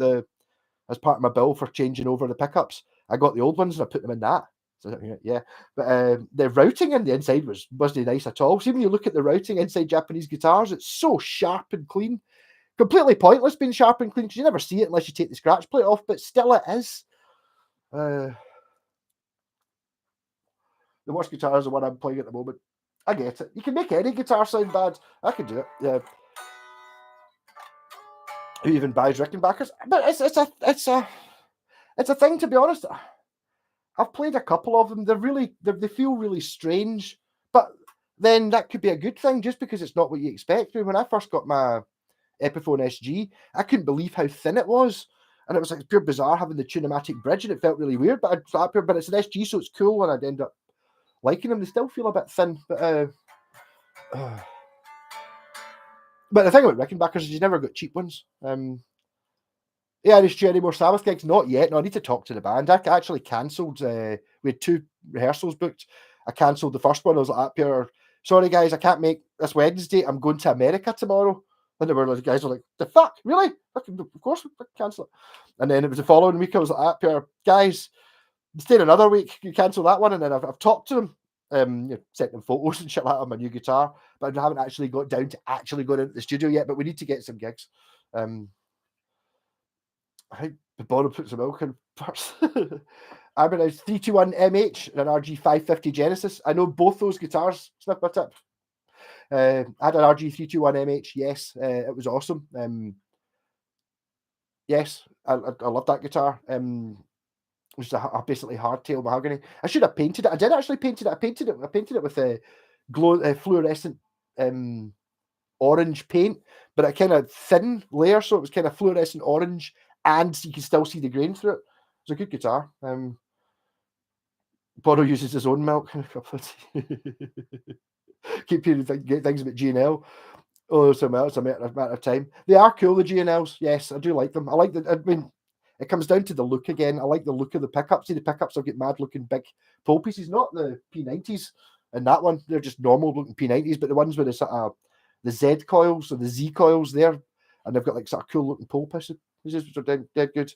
S1: as part of my bill for changing over the pickups, I got the old ones and I put them in that. So, yeah, but the routing in the inside wasn't nice at all. See, when you look at the routing inside Japanese guitars, it's so sharp and clean. Completely pointless being sharp and clean because you never see it unless you take the scratch plate off, but still it is. The worst guitar is the one I'm playing at the moment. I get it. You can make any guitar sound bad. I can do it. Yeah. Who even buys Rickenbackers? But it's a thing, to be honest. I've played a couple of them. They feel really strange, but then that could be a good thing just because it's not what you expect. When I first got my Epiphone SG, I couldn't believe how thin it was. And it was like pure bizarre having the Tunematic bridge and it felt really weird, but it's an SG, so it's cool, and I'd end up liking them. They still feel a bit thin, but the thing about Rickenbackers is you never got cheap ones. Yeah, is there any more Sabbath gigs? Not yet. No, I need to talk to the band. I actually cancelled. We had 2 rehearsals booked. I cancelled the first one. I was like, sorry guys, I can't make this Wednesday. I'm going to America tomorrow. And the guys were like, the fuck? Really? Of course we cancel it. And then it was the following week. I was like, guys, stay another week. You cancel that one. And then I've talked to them. Sent them photos and shit like that of my new guitar. But I haven't actually got down to actually going into the studio yet. But we need to get some gigs. I think the Bono put some milk in first. I mean, it's 321 MH and an RG 550 Genesis. I know both those guitars. Sniff my tip. I had an RG 321 MH. Yes, it was awesome. Yes, I love that guitar. It was a basically hardtail mahogany. I should have painted it. I did actually paint it. I painted it with a fluorescent orange paint, but a kind of thin layer, so it was kind of fluorescent orange, and you can still see the grain through it. It's a good guitar. Bono uses his own milk. Keep hearing things about G&L. Oh, it's a matter of time. They are cool, the G&Ls. Yes, I do like them. I mean, it comes down to the look again. I like the look of the pickups. See, the pickups will get mad looking big pole pieces, not the P90s. And that one, they're just normal looking P90s, but the ones with the sort of the Z coils or the Z coils there, and they've got like sort of cool looking pole pieces, which are dead good.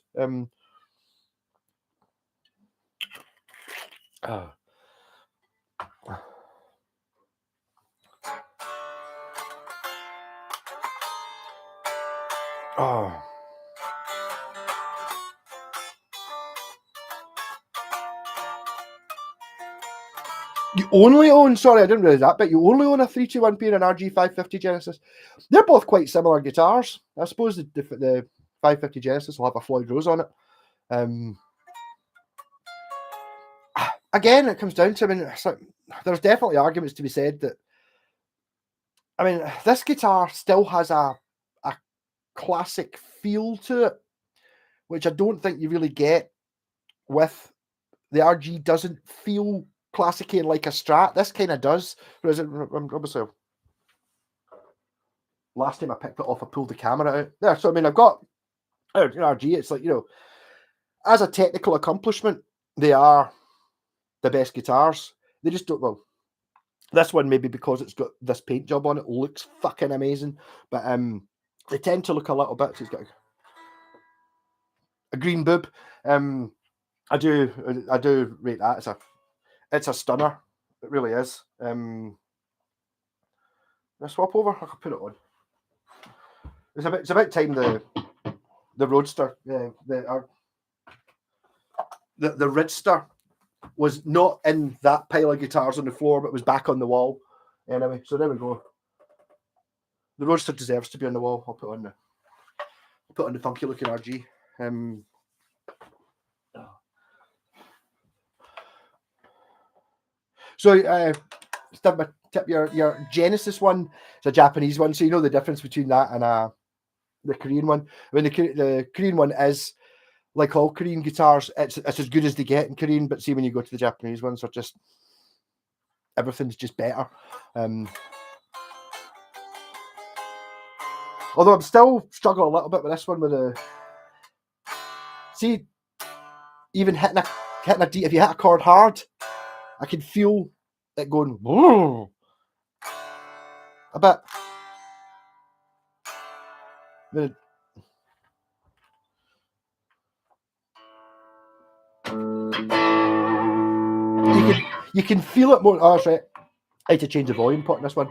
S1: Oh. You only own, sorry, I didn't realize that, but you only own a 321P and an RG550 Genesis. They're both quite similar guitars. I suppose the 550 Genesis will have a Floyd Rose on it. Again, it comes down to, I mean, there's definitely arguments to be said that, I mean, this guitar still has a classic feel to it, which I don't think you really get with the RG. Doesn't feel classic-y like a Strat. This kind of does. Whereas obviously, last time I picked it off, I pulled the camera out there. So I mean, I've got an RG. It's like, you know, as a technical accomplishment, they are the best guitars. They just don't. Well, this one maybe because it's got this paint job on it looks fucking amazing, but they tend to look a little bit. So it's got a green boob. I do rate that. It's a stunner. It really is. I swap over. I can put it on. It's about time the Roadster, the Ridster was not in that pile of guitars on the floor, but was back on the wall. Anyway, so there we go. The Roadster deserves to be on the wall. I'll put on the funky looking RG. So tip your Genesis one. It's a Japanese one, so you know the difference between that and the Korean one. I mean, the Korean one is like all Korean guitars. It's as good as they get in Korean, but see when you go to the Japanese ones, are just everything's just better. Although I'm still struggling a little bit with this one with the even hitting a D. If you hit a chord hard, I can feel it going a bit. You can feel it more. Oh, that's right. I had to change the volume pot in this one.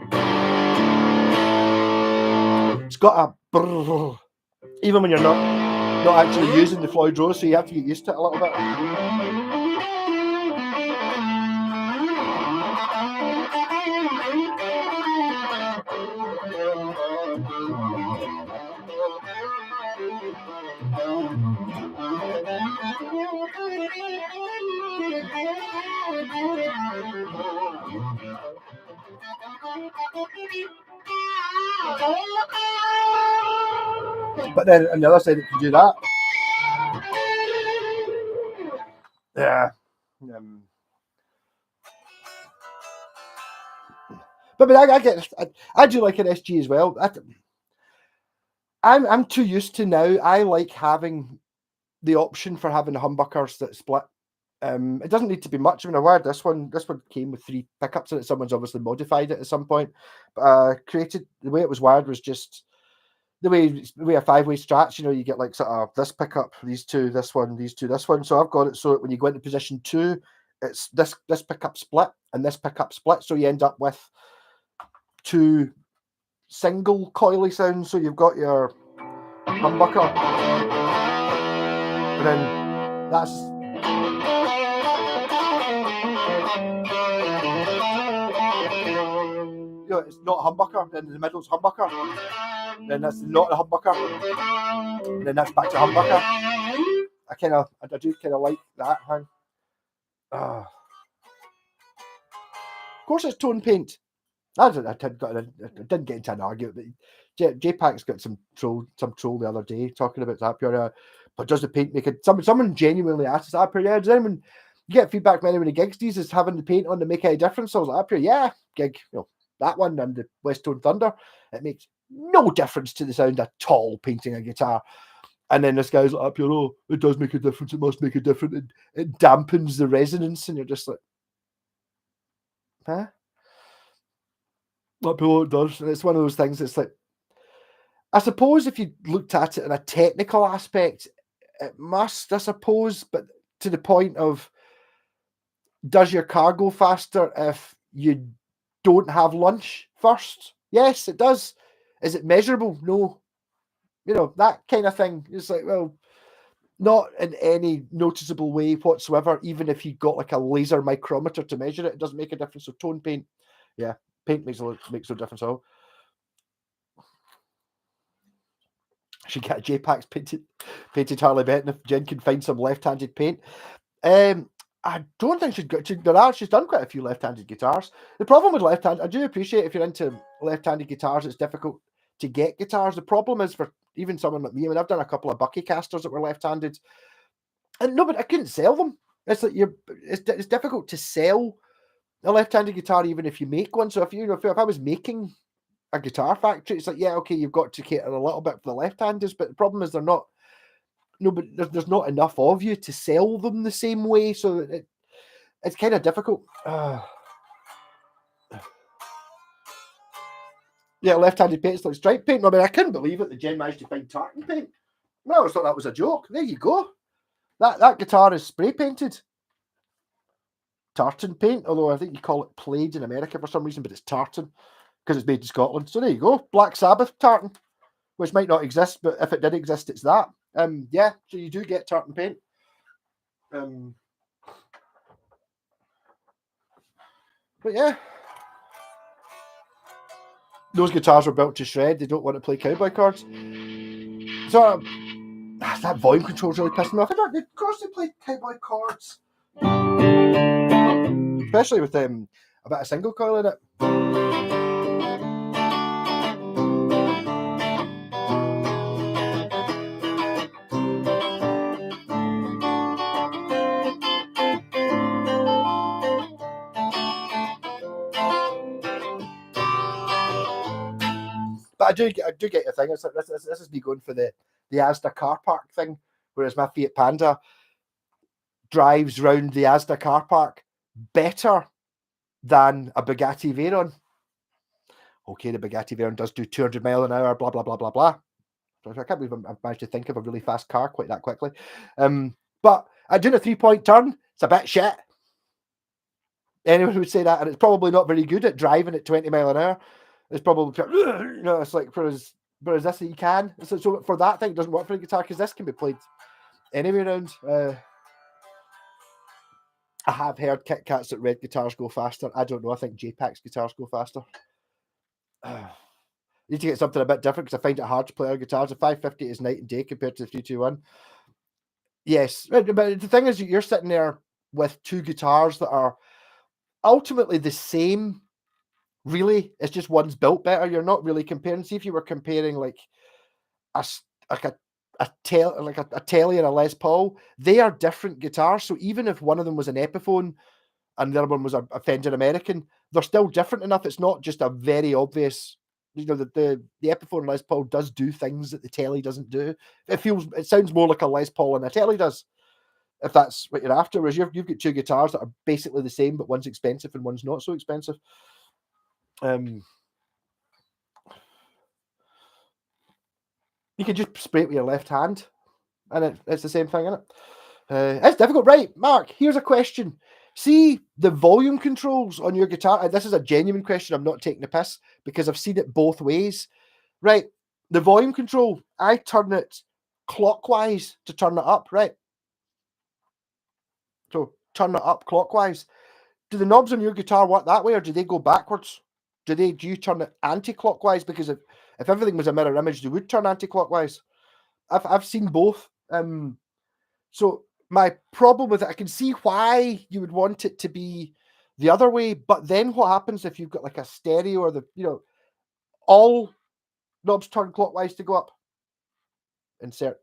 S1: It's got a even when you're not actually using the Floyd Rose, so you have to get used to it a little bit. But then on the other side, it can do that. Yeah. But I do like an SG as well. I'm too used to now. I like having the option for having humbuckers that split. It doesn't need to be much. I mean, I wired this one. This one came with 3 pickups in it. Someone's obviously modified it at some point. But created the way it was wired was just the way a 5-way Strats. You know, you get like sort of this pickup, these two, this one, these two, this one. So I've got it so that when you go into position 2, it's this pickup split and this pickup split. So you end up with 2 single coily sounds. So you've got your humbucker, and then that's. You know, it's not a humbucker, then in the middle it's humbucker, then that's not a humbucker, and then that's back to humbucker. I do kind of like that hang. Of course it's tone paint. I didn't get into an argument, but J-Pack's got some troll the other day talking about that. But does the paint make it? Someone genuinely asked us, yeah, does anyone get feedback from anyone who gigs these is having the paint on to make any difference? So I was like, yeah, gig, you know, that one and the West Tone Thunder, it makes no difference to the sound at all painting a guitar. And then this guy's like, oh, it does make a difference. It must make a difference. It dampens the resonance, and you're just like, huh? Like, it does. And it's one of those things that's like, I suppose if you looked at it in a technical aspect, it must, I suppose, but to the point of, does your car go faster if you don't have lunch first? Yes, it does. Is it measurable? No. You know, that kind of thing. It's like, well, not in any noticeable way whatsoever. Even if you got like a laser micrometer to measure it, it doesn't make a difference. So tone paint, yeah, paint makes no difference at all. Should get a J-Packs painted Harley Benton if Jen can find some left-handed paint. I don't think she's done quite a few left-handed guitars. The problem with left-handed, I do appreciate if you're into left-handed guitars, it's difficult to get guitars. The problem is for even someone like me. I mean, I've done a couple of Bucky casters that were left-handed, and no, but I couldn't sell them. It's like it's difficult to sell a left-handed guitar even if you make one. So if I was making a guitar factory, it's like, yeah, okay, you've got to cater a little bit for the left-handers, but the problem is they're not. No, but there's not enough of you to sell them the same way, so it's kind of difficult. Yeah, left-handed paint's like stripe paint. I mean, I couldn't believe it. The Jen managed to find tartan paint. No, I always thought that was a joke. There you go. That guitar is spray painted tartan paint, although I think you call it plaid in America for some reason, but it's tartan because it's made in Scotland. So there you go, Black Sabbath tartan, which might not exist, but if it did exist, it's that. Yeah, so you do get tartan paint. But yeah, those guitars are built to shred. They don't want to play cowboy chords. So that volume control's really pissing me off. Of course they play cowboy chords, especially with a bit of single coil in it. But I do get your thing. It's like, this is me going for the Asda car park thing, whereas my Fiat Panda drives round the Asda car park better than a Bugatti Veyron. Okay, the Bugatti Veyron does do 200 mile an hour, blah blah blah blah blah. I can't believe I've managed to think of a really fast car quite that quickly. But at doing a 3-point turn, it's a bit shit. Anyone would say that, and it's probably not very good at driving at 20 mile an hour. It's probably, it's like, whereas this you can. So for that thing, it doesn't work for a guitar because this can be played anywhere around. I have heard Kit Kats that red guitars go faster. I don't know. I think J-Packs guitars go faster. Need to get something a bit different because I find it hard to play our guitars. The 550 is night and day compared to the 321. Yes, but the thing is, you're sitting there with two guitars that are ultimately the same. Really, it's just one's built better. You're not really comparing. See, if you were comparing like a Telly and a Les Paul, they are different guitars. So even if one of them was an Epiphone and the other one was a Fender American, they're still different enough. It's not just a very obvious. You know, the Epiphone Les Paul does do things that the Telly doesn't do. It sounds more like a Les Paul than a Telly does, if that's what you're after. Whereas you've got two guitars that are basically the same, but one's expensive and one's not so expensive. You can just spray it with your left hand, and it's the same thing, isn't it? It's difficult, right? Mark, here's a question. See the volume controls on your guitar. And this is a genuine question. I'm not taking the piss because I've seen it both ways. Right, the volume control, I turn it clockwise to turn it up, right? So turn it up clockwise. Do the knobs on your guitar work that way, or do they go backwards? Do you turn it anti-clockwise? Because if everything was a mirror image, they would turn anti-clockwise. I've seen both. So my problem with it, I can see why you would want it to be the other way, but then what happens if you've got like a stereo or all knobs turn clockwise to go up? Insert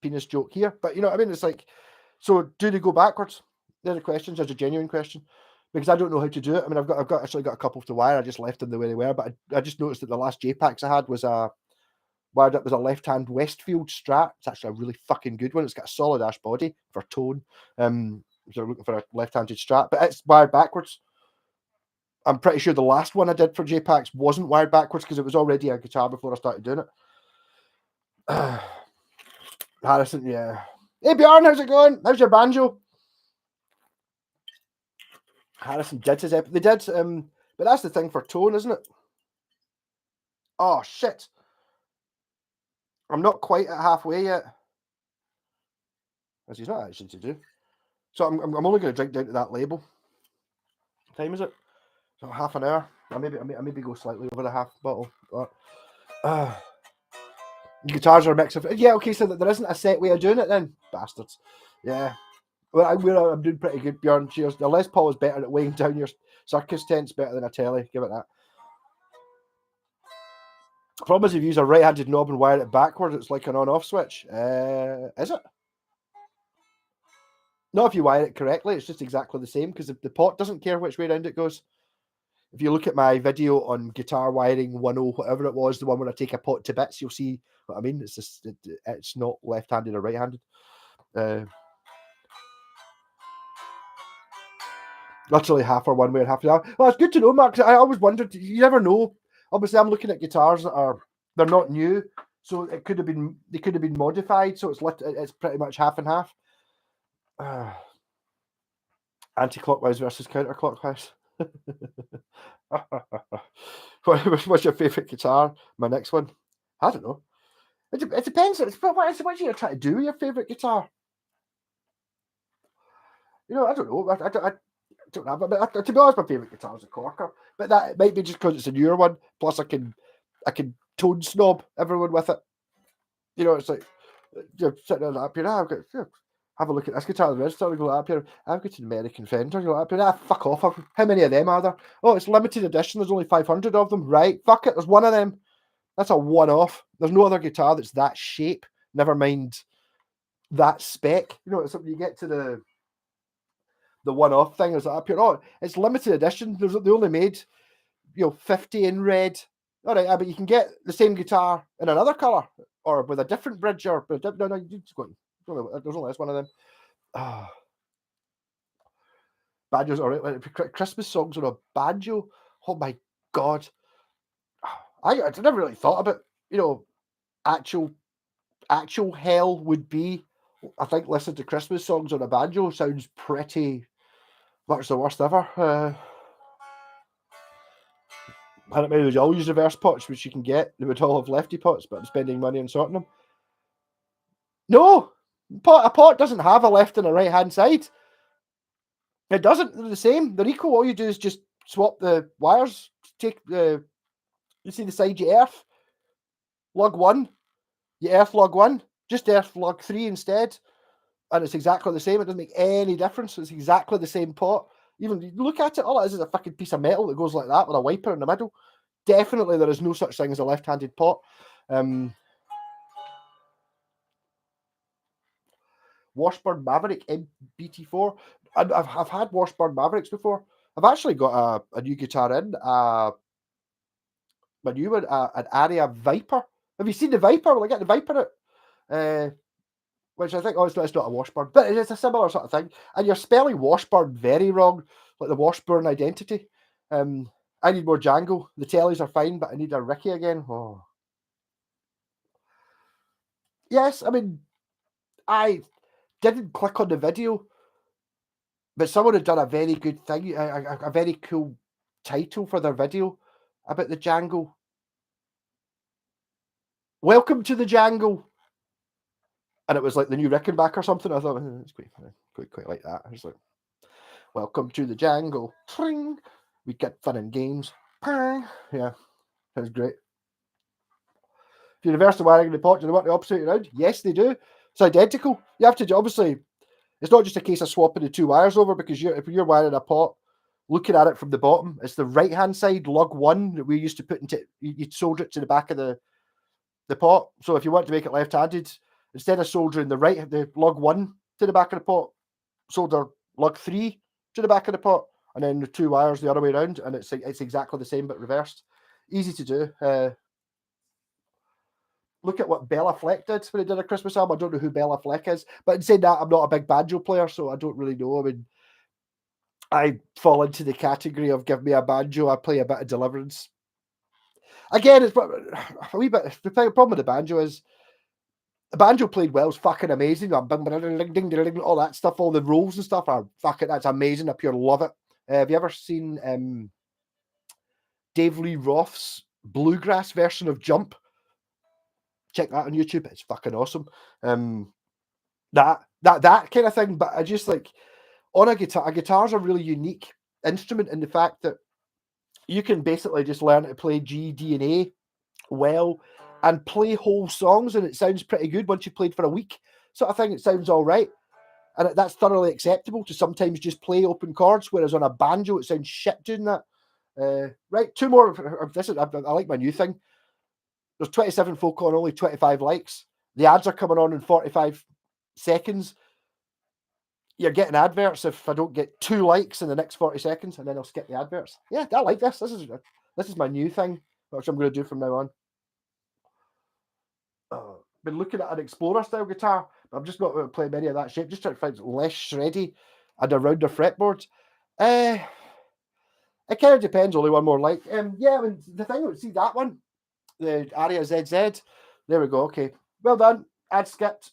S1: penis joke here, but you know what I mean? It's like, so do they go backwards? They're the questions. There's a genuine question. Because I don't know how to do it. I mean, I've actually got a couple to wire. I just left them the way they were, but I just noticed that the last J-Packs I had was wired up with a left-hand Westfield Strat. It's actually a really fucking good one. It's got a solid ash body for tone. If you're looking for a left-handed Strat, but it's wired backwards. I'm pretty sure the last one I did for J-Packs wasn't wired backwards because it was already a guitar before I started doing it. Harrison, yeah. Hey Bjorn, how's it going? How's your banjo? Harrison did his episode. They did, but that's the thing for tone, isn't it? Oh shit! I'm not quite at halfway yet. As he's not actually to do. So I'm only going to drink down to that label. What time is it? So half an hour. I maybe go slightly over the half bottle. But guitars are a mix of yeah. Okay, so there isn't a set way of doing it then, bastards. Yeah. Well, I'm doing pretty good, Bjorn. Cheers. The Les Paul is better at weighing down your circus tents better than a telly. Give it that. The problem is if you use a right-handed knob and wire it backwards, it's like an on-off switch. Is it? No, if you wire it correctly, it's just exactly the same because the pot doesn't care which way around it goes. If you look at my video on guitar wiring 10, whatever it was, the one where I take a pot to bits, you'll see what I mean. It's just it's not left-handed or right-handed. Literally half or one way and half the other. Well, it's good to know, Mark. I always wondered. You never know. Obviously, I'm looking at guitars that they're not new, so they could have been modified. So it's pretty much half and half. Anti-clockwise versus counterclockwise. What's your favourite guitar? My next one? I don't know. It depends. What you're trying to do with your favourite guitar. I don't know. I don't know. But to be honest, my favourite guitar is a Corker. But that might be just because it's a newer one. Plus, I can tone snob everyone with it. It's like you're sitting on up here. I've got have a look at this guitar. The register. Go up here. I've got an American Fender. You up here. Fuck off. How many of them are there? Oh, it's limited edition. There's only 500 of them. Right? Fuck it. There's one of them. That's a one-off. There's no other guitar that's that shape. Never mind that spec. It's something you get to the one-off thing. Is that up here? Oh, it's limited edition. They only made 50 in red. All right, but you can get the same guitar in another color or with a different bridge or no, you just go. There's only this one of them. Banjos, all right. Christmas songs on a banjo. Oh my god! I never really thought about actual hell would be. I think listening to Christmas songs on a banjo sounds pretty much the worst ever. I don't know, all use reverse pots, which you can get. They would all have lefty pots, but I'm spending money on sorting them. No! A pot doesn't have a left and a right hand side. It doesn't. They're the same. They're equal. All you do is just swap the wires. You see the side you earth? Lug 1. You earth lug 1. Just earth lug 3 instead. And it's exactly the same. It doesn't make any difference. It's exactly the same pot. Even you look at it, all it is a fucking piece of metal that goes like that with a wiper in the middle. Definitely there is no such thing as a left-handed pot. Washburn Maverick MBT4. I've had Washburn Mavericks before. I've actually got a new guitar in. My new one, an Aria Viper. Have you seen the Viper? Will I get the Viper out? Which I think, it's not a Washburn, but it's a similar sort of thing. And you're spelling Washburn very wrong, like the Washburn identity. I need more Django. The tellies are fine, but I need a Ricky again. Oh. Yes, I mean, I didn't click on the video, but someone had done a very good thing, a very cool title for their video about the Django. Welcome to the Django. And it was like the new Rickenbacker or something. I thought it's quite like that. I was like, welcome to the Django. Tring. We get fun and games. Pang. Yeah, that was great. If you reverse the wiring in the pot, do they want the opposite around? Yes, they do. It's identical. You have to obviously. It's not just a case of swapping the two wires over because if you're wiring a pot, looking at it from the bottom, it's the right hand side lug 1 that we used to put into. You'd solder it to the back of the pot. So if you want to make it left-handed, instead of soldering the lug 1 to the back of the pot, solder lug 3 to the back of the pot, and then the two wires the other way around, and it's exactly the same but reversed. Easy to do. Look at what Bella Fleck did when he did a Christmas album. I don't know who Bella Fleck is, but in saying that, I'm not a big banjo player, so I don't really know. I mean, I fall into the category of give me a banjo, I play a bit of Deliverance. Again, it's a wee bit. The problem with the banjo is the banjo played well is fucking amazing. All that stuff, all the rolls and stuff are fucking. That's amazing. I pure love it. Have you ever seen Dave Lee Roth's bluegrass version of Jump? check that on YouTube. It's fucking awesome. That kind of thing. But I just like on a guitar's a really unique instrument in the fact that you can basically just learn to play G, D, and A well and play whole songs, and it sounds pretty good once you've played for a week. Sort of thing. It sounds all right. And that's thoroughly acceptable to sometimes just play open chords, whereas on a banjo, it sounds shit doing that. Right, two more. I like my new thing. There's 27 folk on, only 25 likes. The ads are coming on in 45 seconds. You're getting adverts if I don't get 2 likes in the next 40 seconds, and then I'll skip the adverts. Yeah, I like this. This is my new thing, which I'm going to do from now on. Been looking at an Explorer style guitar. I've just not to play many of that shape. Just trying to find less shreddy and a rounder fretboard. It kind of depends. Only one more like. Yeah, I mean, the thing. See that one, the Aria ZZ. There we go. Okay, well done. Ad skipped.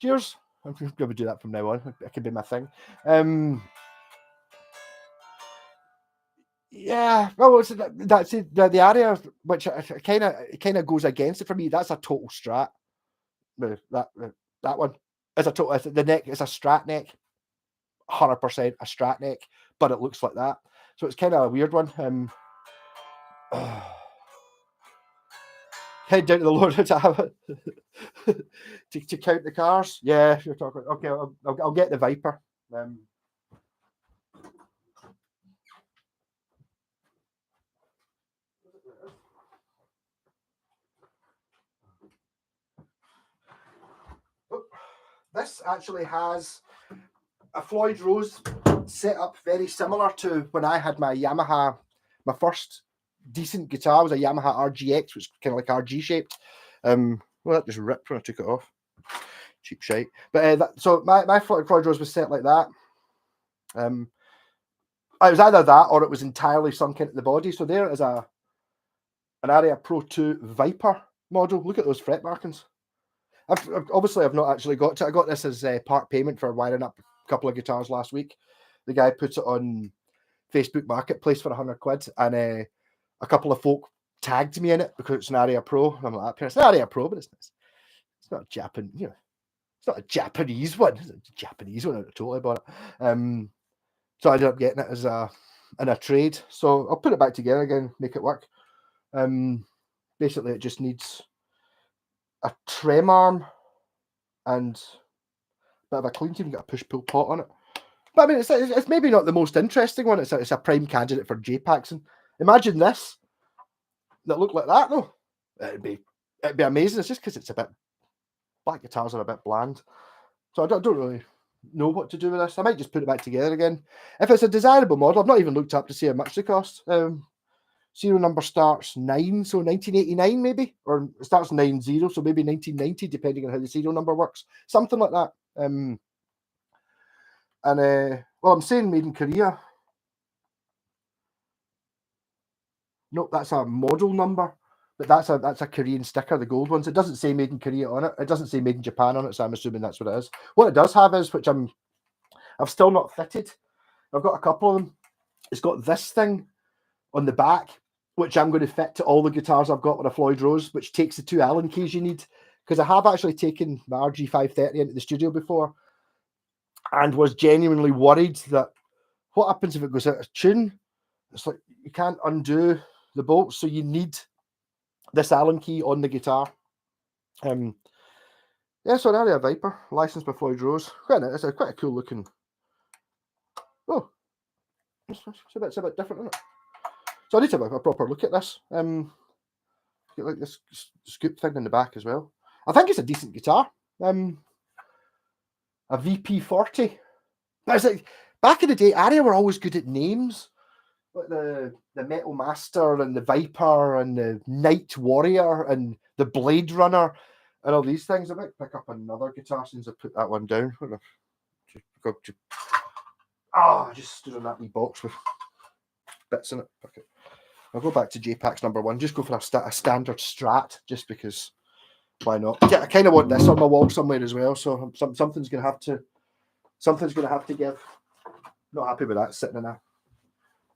S1: Cheers. I'm going to do that from now on. It can be my thing. Yeah, well, that's it. The Aria, which kind of goes against it for me. That's a total Strat. That one is a total. The neck is a Strat neck, 100% a Strat neck, but it looks like that. So it's kind of a weird one. Head down to the loader to have it to count the cars. Yeah, you're talking. Okay, I'll get the Viper. This actually has a Floyd Rose setup very similar to when I had my Yamaha. My first decent guitar was a Yamaha RGX, which is kind of like RG shaped. Well, that just ripped when I took it off. Cheap shite. But so my Floyd Rose was set like that. It was either that or it was entirely sunk into the body. So there is an Aria Pro 2 Viper model. Look at those fret markings. I've not actually got to. I got this as part payment for wiring up a couple of guitars last week. The guy puts it on Facebook Marketplace for £100, and a couple of folk tagged me in it because it's an Aria Pro. And I'm like, it's an Aria Pro, but it's not a Japan, it's not a Japanese one. It's a Japanese one. I totally bought it. So I ended up getting it as in a trade. So I'll put it back together again, make it work. Basically, it just needs a trem arm and a bit of a clean team. Got a push-pull pot on it. But I mean, it's maybe not the most interesting one. It's a prime candidate for J-Packs. And imagine this that looked like that though. It'd be amazing. It's just because it's a bit black guitars are a bit bland. So I don't really know what to do with this. I might just put it back together again. If it's a desirable model, I've not even looked up to see how much they cost. Serial number starts 9, so 1989 maybe, or it starts 90, so maybe 1990, depending on how the serial number works, something like that. Well, I'm saying made in Korea. No, that's a model number, but that's a Korean sticker, the gold ones. It doesn't say made in Korea on it. It doesn't say made in Japan on it, so I'm assuming that's what it is. What it does have is, which I've still not fitted. I've got a couple of them. It's got this thing on the back, which I'm going to fit to all the guitars I've got with a Floyd Rose, which takes the 2 Allen keys you need. Because I have actually taken my RG530 into the studio before and was genuinely worried that what happens if it goes out of tune? It's like you can't undo the bolts, so you need this Allen key on the guitar. Yeah, so an Aria Viper, licensed by Floyd Rose. It's quite a cool looking. Oh, it's a bit different, isn't it? So I need to have a proper look at this. Get like this scoop thing in the back as well. I think it's a decent guitar. A VP40. But it's like back in the day, Aria were always good at names. Like the Metal Master and the Viper and the Night Warrior and the Blade Runner and all these things. I might pick up another guitar since I put that one down. I just stood on that wee box with bits in it. Okay. I'll go back to J-Packs number 1. Just go for a standard Strat, just because. Why not? Yeah, I kind of want this on my wall somewhere as well. So something's gonna have to give. Not happy with that sitting in a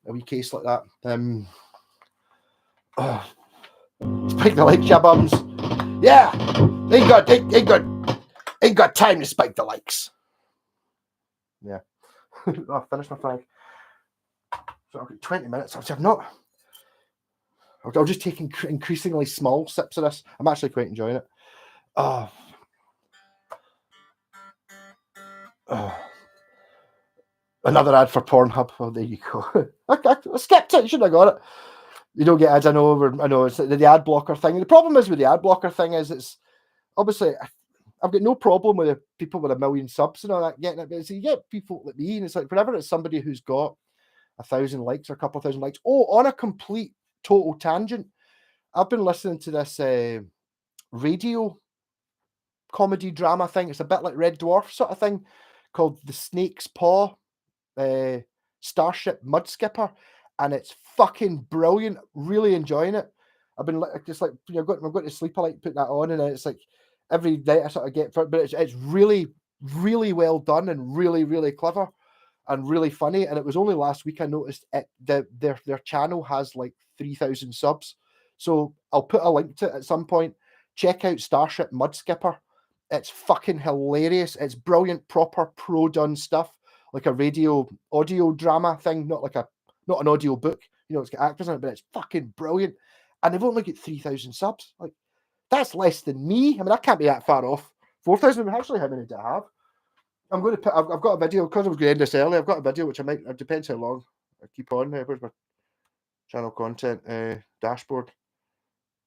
S1: wee case like that. Spike the like, shabums. Yeah, ain't got time to spike the likes. Yeah, I finished my flag. So I've got 20 minutes. I've not. I'll just take increasingly small sips of this. I'm actually quite enjoying it. Oh. Another ad for Pornhub. Oh, there you go. I skipped it. Should have got it. You don't get ads. I know. It's the ad blocker thing. The problem is with the ad blocker thing is it's obviously I've got no problem with the people with 1 million subs and all that getting it. But so you get people like me, and it's like whenever it's somebody who's got 1,000 likes or a couple of thousand likes. Oh, on a complete total tangent, I've been listening to this radio comedy drama thing. It's a bit like Red Dwarf sort of thing called The Snake's Paw Starship Mud Skipper, and it's fucking brilliant. Really enjoying it. I've been just like I'm going to sleep. I like put that on, and it's like every night I sort of get for it, but it's really well done and really clever and really funny. And it was only last week I noticed their channel has like 3,000 subs. So I'll put a link to it at some point. Check out Starship Mud Skipper. It's fucking hilarious. It's brilliant, proper pro done stuff, like a radio audio drama thing, not an audio book. You know, it's got actors in it, but it's fucking brilliant. And they've only got 3,000 subs. Like, that's less than me. I mean, I can't be that far off. 4,000. Actually, how many do I have? I'm going to put. I've got a video because I was going to end this early. I've got a video which I might. It depends how long I keep on. Where's my channel content dashboard?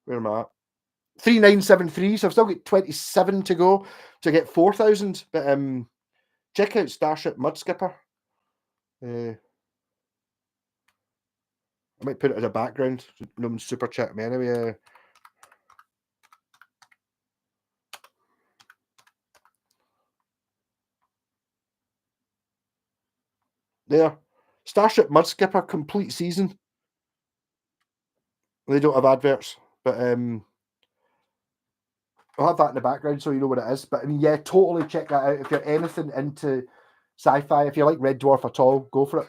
S1: Where am I at? 3,973. So I've still got 27 to go to get 4,000. But check out Starship Mud Skipper. I might put it as a background. No one's super chat me anyway. There. Starship Mud Skipper complete season. They don't have adverts, but I'll have that in the background so you know what it is. But I mean, yeah, totally check that out. If you're anything into sci-fi, if you like Red Dwarf at all, go for it.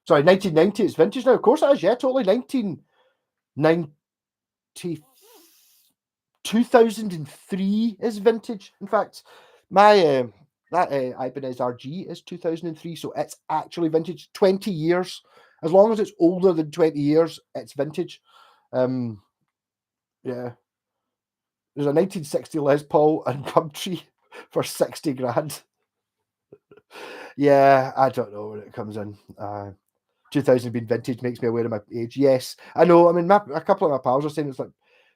S1: Sorry, 1990, it's vintage now. Of course it is, yeah, totally. 1990, 2003 is vintage. In fact, my that Ibanez RG is 2003, so it's actually vintage. 20 years. As long as it's older than 20 years, it's vintage. Yeah. There's a 1960 Les Paul and Gumtree for 60 grand. Yeah, I don't know when it comes in. 2000 being vintage makes me aware of my age. Yes, I know. I mean, a couple of my pals are saying it's like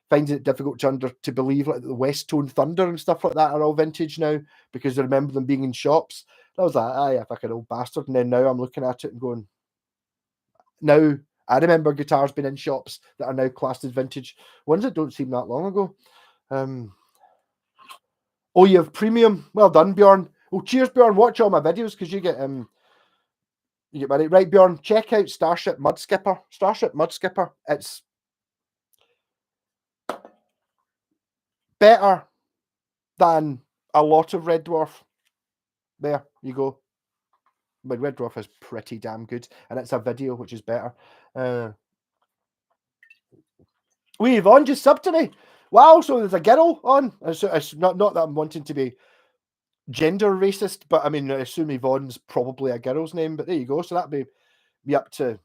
S1: finds it difficult to believe like the West Tone Thunder and stuff like that are all vintage now because they remember them being in shops. And I was like, ah, yeah, fucking old bastard. And then now I'm looking at it and going, now I remember guitars being in shops that are now classed as vintage. Ones that don't seem that long ago. Oh, you have premium. Well done, Bjorn. Oh, cheers, Bjorn. Watch all my videos because you get money. Right, Bjorn, check out Starship Mud Skipper. Starship Mud Skipper. It's better than a lot of Red Dwarf. There you go. But Red Dwarf is pretty damn good, and it's a video, which is better. Yvonne just subbed to me. Wow, so there's a girl on. It's not that I'm wanting to be gender racist, but I mean, I assume Yvonne's probably a girl's name, but there you go. So that'd be up to,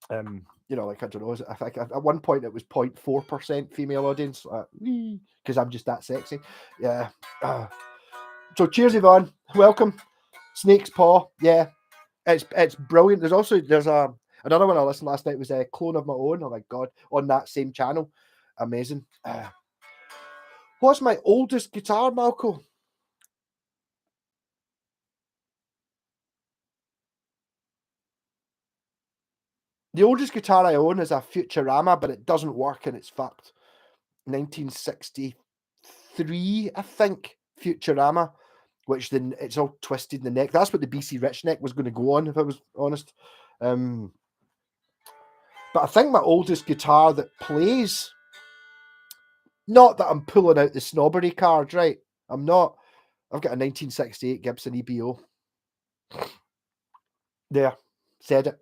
S1: you know, like, I don't know, I think at one point it was 0.4% female audience, because I'm just that sexy. Yeah. So cheers, Yvonne. Welcome. Snake's Paw. Yeah, it's brilliant. There's another one I listened last night was a Clone of My Own. Oh my god, on that same channel. Amazing. What's my oldest guitar, Malco? The oldest guitar I own is a Futurama, but it doesn't work and it's fucked. 1963, I think, Futurama, which then it's all twisted in the neck. That's what the BC Rich neck was going to go on, if I was honest. But I think my oldest guitar that plays, not that I'm pulling out the snobbery card, right? I'm not. I've got a 1968 Gibson EBO. There, said it.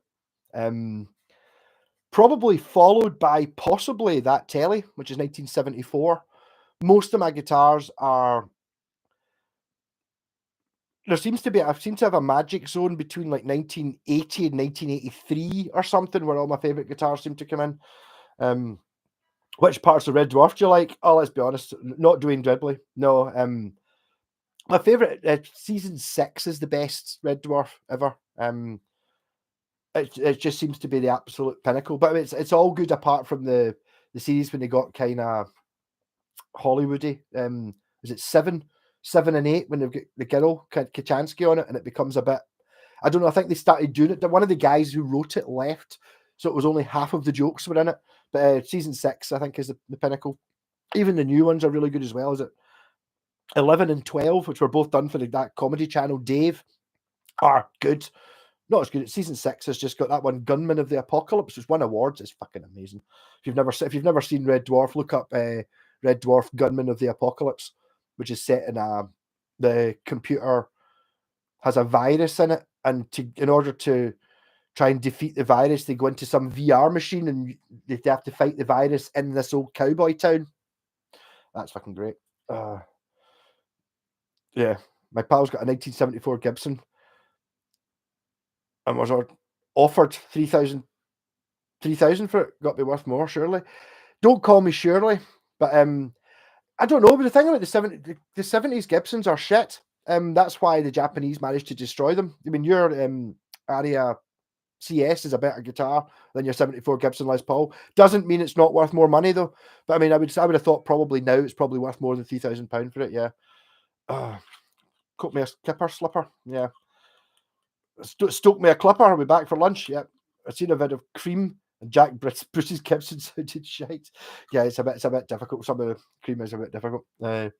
S1: Probably followed by possibly that telly, which is 1974. Most of my guitars are. There seems to be. I seem to have a magic zone between like 1980 and 1983 or something, where all my favorite guitars seem to come in. Which parts of Red Dwarf do you like? Oh, let's be honest, not Dwayne Dredley. No. My favorite season 6 is the best Red Dwarf ever. It just seems to be the absolute pinnacle. But it's all good apart from the series when they got kind of Hollywoody. Is it 7 and 8 when they've got the girl Kachansky on it, and it becomes a bit. I don't know. I think they started doing it. One of the guys who wrote it left, so it was only half of the jokes were in it. But season 6, I think, is the pinnacle. Even the new ones are really good as well. Is it 11 and 12, which were both done for that comedy channel, Dave, are good. Not as good. Season 6 has just got that one, Gunman of the Apocalypse, which won awards. It's fucking amazing. If you've never seen Red Dwarf, look up Red Dwarf Gunman of the Apocalypse, which is set in the computer has a virus in it, and in order to try and defeat the virus, they go into some VR machine and they have to fight the virus in this old cowboy town. That's fucking great. Yeah, my pal's got a 1974 Gibson and was offered 3,000 for it. Got to be worth more, surely. Don't call me Shirley, but I don't know. But the thing about the 70s Gibsons are shit. That's why the Japanese managed to destroy them. I mean, your Aria CS is a better guitar than your 74 Gibson Les Paul. Doesn't mean it's not worth more money though. But I mean, I would have thought probably now it's probably worth more than £3,000 for it. Yeah. Cook me a kipper slipper. Yeah. Stoke me a clipper. I'll be back for lunch. Yeah. I've seen a vid of Cream and Jack Bruce's Gibson sounded shite. Yeah, it's a bit difficult. Some of the Cream is a bit difficult. The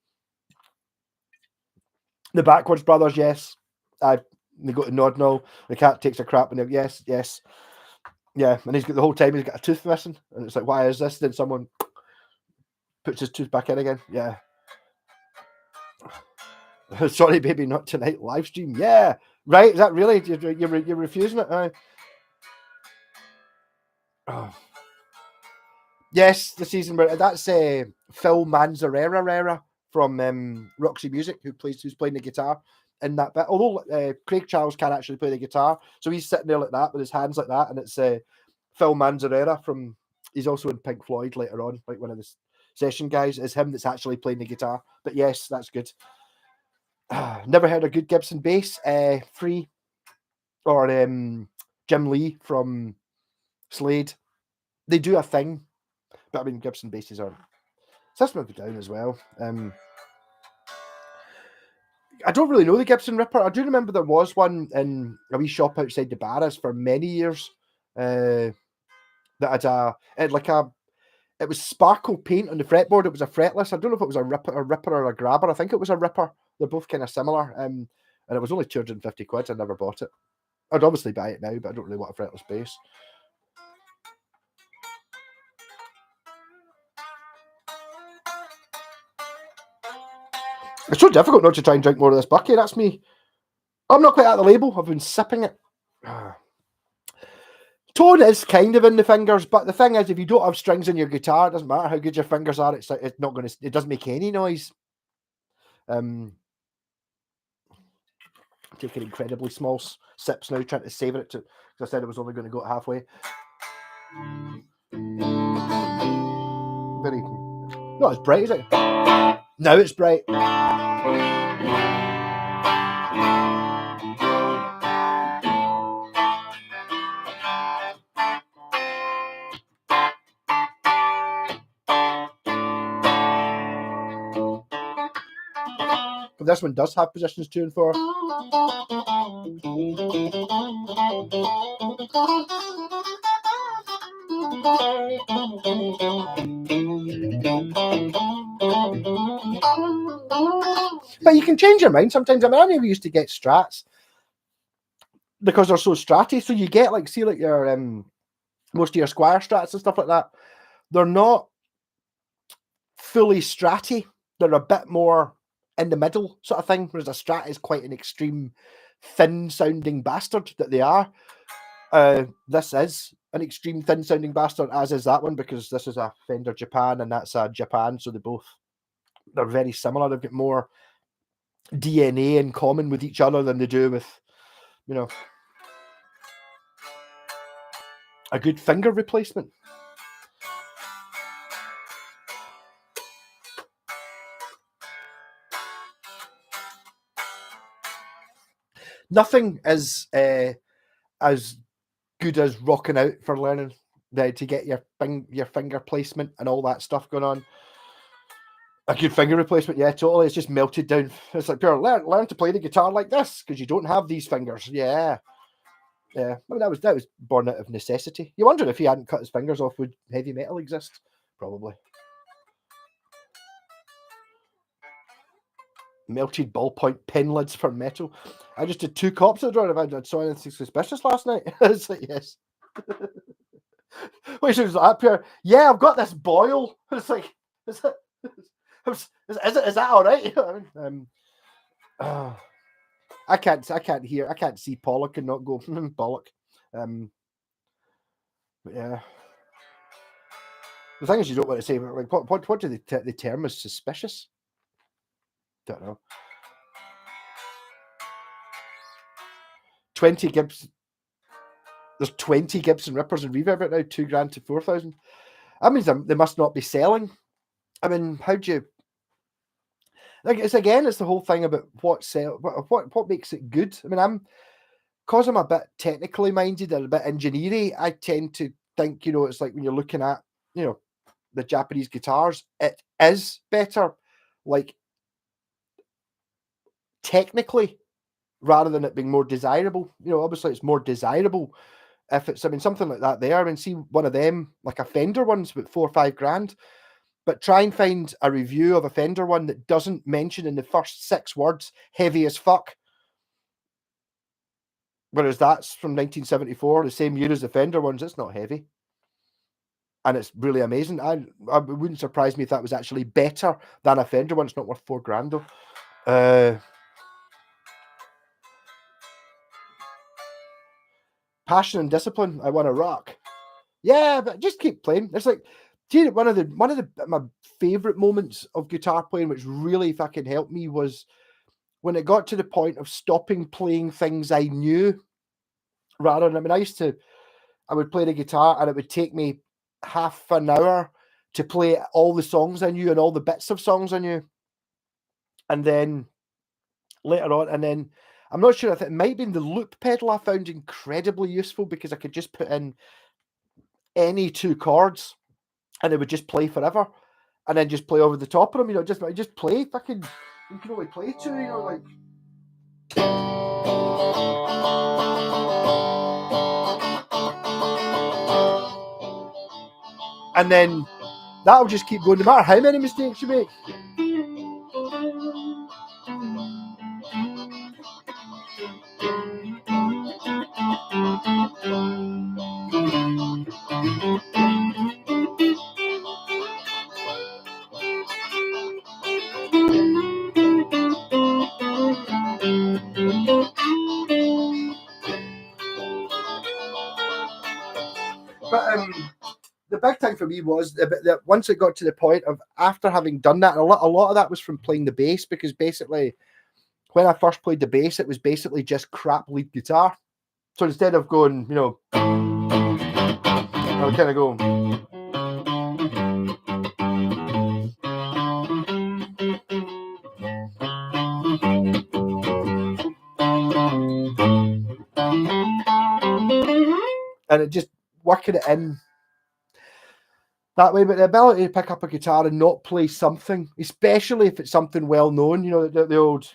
S1: Backwards Brothers, yes. They go to nod now. The cat takes a crap and they're yes. Yeah, and he's got the whole time he's got a tooth missing, and it's like, why is this? Then someone puts his tooth back in again. Yeah. Sorry, baby, not tonight. Live stream. Yeah, right. Is that really? You're refusing it? Oh. Yes, the season where that's Phil Manzarera from Roxy Music, who's playing the guitar in that bit. Although Craig Charles can't actually play the guitar, so he's sitting there like that with his hands like that, and it's Phil Manzarera from. He's also in Pink Floyd later on, like one of the session guys. Is him that's actually playing the guitar. But yes, that's good. Never heard a good Gibson bass. Free or Jim Lee from Slade. They do a thing, but I mean Gibson basses are. System of a Down as well. I don't really know the Gibson Ripper. I do remember there was one in a wee shop outside the Barras for many years. That had it was sparkle paint on the fretboard. It was a fretless. I don't know if it was a ripper or a grabber. I think it was a ripper. They're both kind of similar. And it was only 250 quid. I never bought it. I'd obviously buy it now, but I don't really want a fretless bass. It's so difficult not to try and drink more of this bucky. That's me. I'm not quite at the label. I've been sipping it. Tone is kind of in the fingers, but the thing is, if you don't have strings in your guitar, it doesn't matter how good your fingers are. It's not going to. It doesn't make any noise. Taking incredibly small sips now, trying to savor it because I said I was only going to go halfway. Very not as bright, is it? Now it's bright. But this one does have positions 2 and 4. But you can change your mind sometimes. I mean, I never used to get Strats because they're so stratty. So you get your most of your Squire Strats and stuff like that. They're not fully stratty. They're a bit more in the middle sort of thing. Whereas a Strat is quite an extreme, thin sounding bastard that they are. This is. an extreme thin sounding bastard, as is that one, because this is a Fender Japan and that's a Japan, so they're very similar. They've got more DNA in common with each other than they do with, you know, a good finger replacement. Nothing is as good as rocking out for learning to get your finger placement and all that stuff going on. A good finger replacement, yeah, totally. It's just melted down. It's like, pure, learn to play the guitar like this because you don't have these fingers. Yeah. I mean, that was born out of necessity. You wonder if he hadn't cut his fingers off, would heavy metal exist? Probably. Melted ballpoint pen lids for metal. I just did 2 cops of drawing. I saw anything suspicious last night. It's like, yes. Which was up here. Yeah, I've got this boil. It's like, is that all right? I can't see Pollock and not go Pollock. But yeah. The thing is, you don't want to say, like, what do they term as suspicious? Don't know. 20 Gibson. There's 20 Gibson Rippers and Reverb right now, $2,000 to $4,000. That means they must not be selling. I mean, how do you? Like, it's the whole thing about what makes it good. I mean, because I'm a bit technically minded and a bit engineering, I tend to think, it's like when you're looking at, the Japanese guitars, it is better, like, technically, rather than it being more desirable. Obviously it's more desirable if it's, something like that there. I mean, see one of them, like a Fender one's about $4 or $5 but try and find a review of a Fender one that doesn't mention in the first 6 words, heavy as fuck. Whereas that's from 1974, the same year as the Fender ones, it's not heavy. And it's really amazing. I wouldn't surprise me if that was actually better than a Fender one. It's not worth $4,000 though. Passion and discipline. I want to rock. Yeah, but just keep playing. It's like, one of my favorite moments of guitar playing, which really fucking helped me, was when it got to the point of stopping playing things I knew. Rather than, I would play the guitar and it would take me half an hour to play all the songs I knew and all the bits of songs I knew. And then later on, and then I'm not sure if it might be the loop pedal I found incredibly useful, because I could just put in any 2 chords and it would just play forever, and then just play over the top of them. Just play fucking. You can only play 2. Like. And then that'll just keep going no matter how many mistakes you make. But the big thing for me was that once it got to the point of, after having done that, a lot of that was from playing the bass, because basically when I first played the bass, it was basically just crap lead guitar. So instead of going, I would kind of go. And it just working it in that way. But the ability to pick up a guitar and not play something, especially if it's something well known, the old.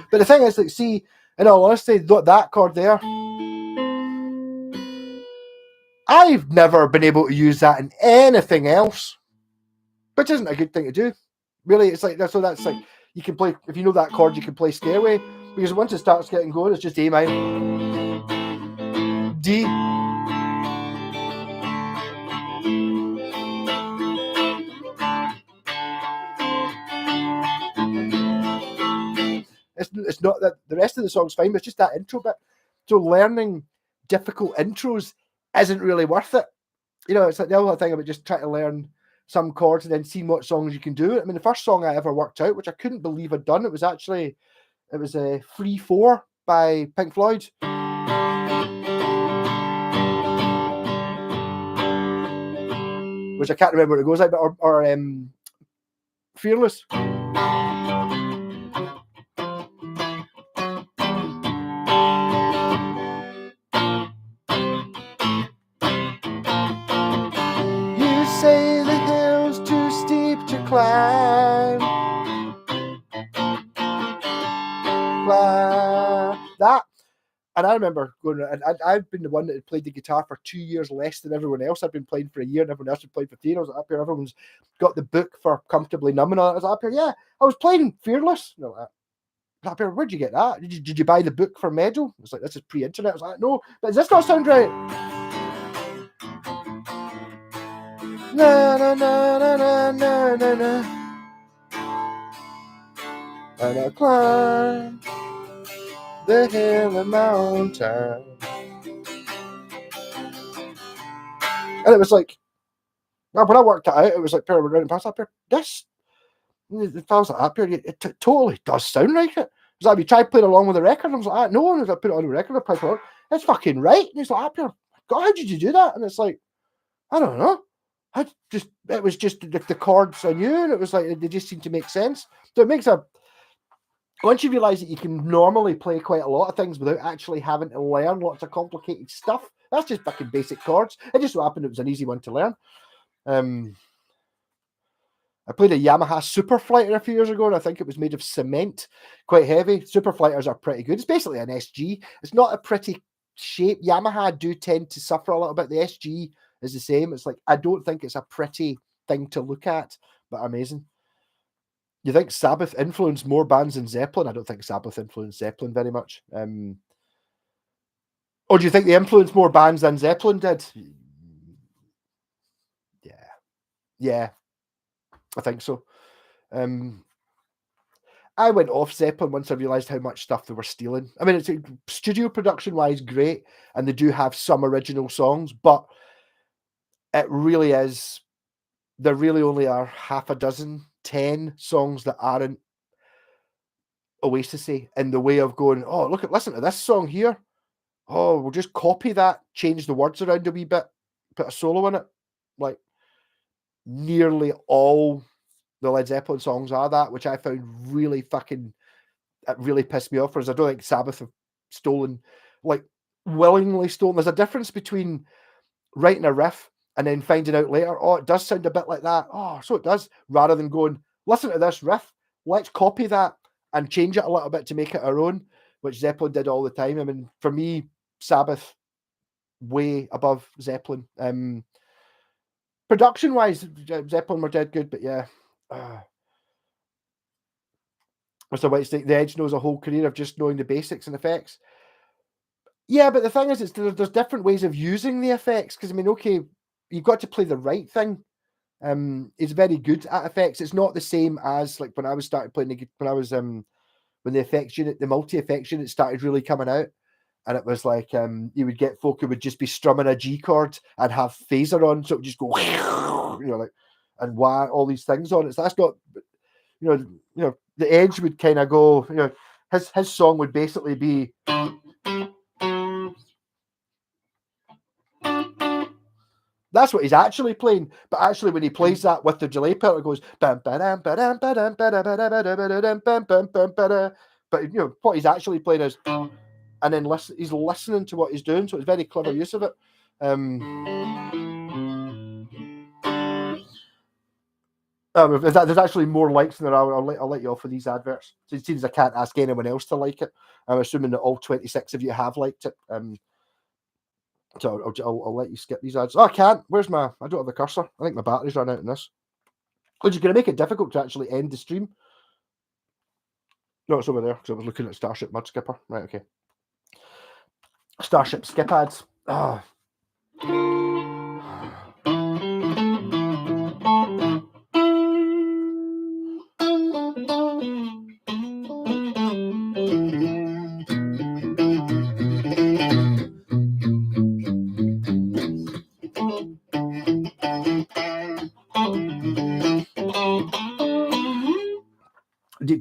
S1: But the thing is, like, see, in all honesty, that chord there, I've never been able to use that in anything else, which isn't a good thing to do. Really, it's like, so that's like, you can play, if you know that chord, you can play Stairway, because once it starts getting going, it's just A minor, D, It's not that the rest of the song's fine, but it's just that intro bit. So learning difficult intros isn't really worth it. You know, it's like the other thing about just trying to learn some chords and then seeing what songs you can do. I mean, the first song I ever worked out, which I couldn't believe I'd done, it was a 3/4 by Pink Floyd. Which I can't remember what it goes like, but or Fearless. You say the hill's too steep to climb. That. And I remember going, and I've been the one that had played the guitar for 2 years less than everyone else. I'd been playing for a year, and everyone else had played for 3. And I was up here, everyone's got the book for Comfortably Numb, and I was up here, yeah, I was playing Fearless. And I was like, up here, where'd you get that? Did you buy the book for Medal? I was like, this is pre-internet. I was like, no, but does this not sound right? Na na na na na na na na. And I climb the hill and mountain. And it was like, when I worked it out, it was like, we're running past up here. This, if I was like up here, it totally does sound like it. It was like, you try playing along with the record. I was like, no one. I put it on the record. I played it. It's fucking right. And he's like, up here, God, how did you do that? And it's like, I don't know. It was just the chords I knew, and it was like they just seemed to make sense. So it makes once you realise that you can normally play quite a lot of things without actually having to learn lots of complicated stuff, that's just fucking basic chords. It just so happened it was an easy one to learn. I played a Yamaha Superflighter a few years ago, and I think it was made of cement, quite heavy. Superflighters are pretty good. It's basically an SG. It's not a pretty shape. Yamaha do tend to suffer a little bit. The SG is the same. It's like, I don't think it's a pretty thing to look at, but amazing. You think Sabbath influenced more bands than Zeppelin? I don't think Sabbath influenced Zeppelin very much. Or do you think they influenced more bands than Zeppelin did? Yeah, I think so. I went off Zeppelin once I realised how much stuff they were stealing. I mean, it's studio production-wise great, and they do have some original songs, but it really is, there really only are half a dozen, 10 songs that aren't Oasis-y in the way of going, oh, listen to this song here. Oh, we'll just copy that, change the words around a wee bit, put a solo in it. Like, nearly all the Led Zeppelin songs are that, which I found really it really pissed me off, whereas I don't think Sabbath have stolen, like, willingly stolen. There's a difference between writing a riff and then finding out later, oh, it does sound a bit like that. Oh, so it does, rather than going, listen to this riff, let's copy that and change it a little bit to make it our own, which Zeppelin did all the time. I mean, for me, Sabbath, way above Zeppelin. Production-wise, Zeppelin were dead good, but yeah. Mr. Whitesnake, the Edge knows a whole career of just knowing the basics and effects. Yeah, but the thing is, there's different ways of using the effects, because, I mean, okay, you've got to play the right thing. He's very good at effects. It's not the same as, like, when I was started playing when the effects unit, the multi-effects unit started really coming out, and it was like, you would get folk who would just be strumming a G chord and have phaser on, so it would just go, you know, like, and wah, all these things on it. So that's not, you know, the Edge would kind of go, you know, his song would basically be, that's what he's actually playing. But actually, when he plays that with the delay pedal, it goes bam ba-dam, ba-dam, ba-dam, ba-da, ba-da, ba-da, bam, bam, bam, ba-da. But you know what he's actually playing is, and then he's listening to what he's doing, so it's very clever use of it. There's actually more likes than there are. I'll let you off for these adverts. So it seems I can't ask anyone else to like it. I'm assuming that all 26 of you have liked it. So I'll let you skip these ads. Oh, I can't. I don't have the cursor. I think my battery's run out in this. Which is going to make it difficult to actually end the stream. No, it's over there, because I was looking at Starship Mud Skipper. Right, okay. Starship skip ads. Ah.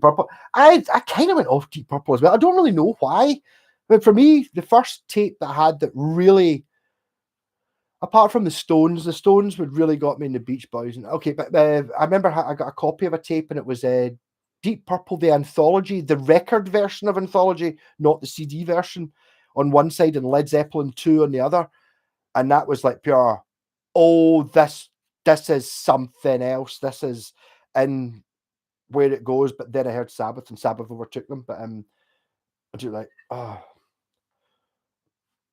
S1: Purple. I kind of went off Deep Purple as well. I don't really know why, but for me, the first tape that I had that really, apart from the Stones would really got me in the Beach Boys. And okay, but I remember I got a copy of a tape, and it was Deep Purple, the anthology, the record version of Anthology, not the CD version, on one side, and Led Zeppelin 2 on the other. And that was like pure, oh, this is something else. This is in where it goes. But then I heard Sabbath, and Sabbath overtook them. But I do like, oh,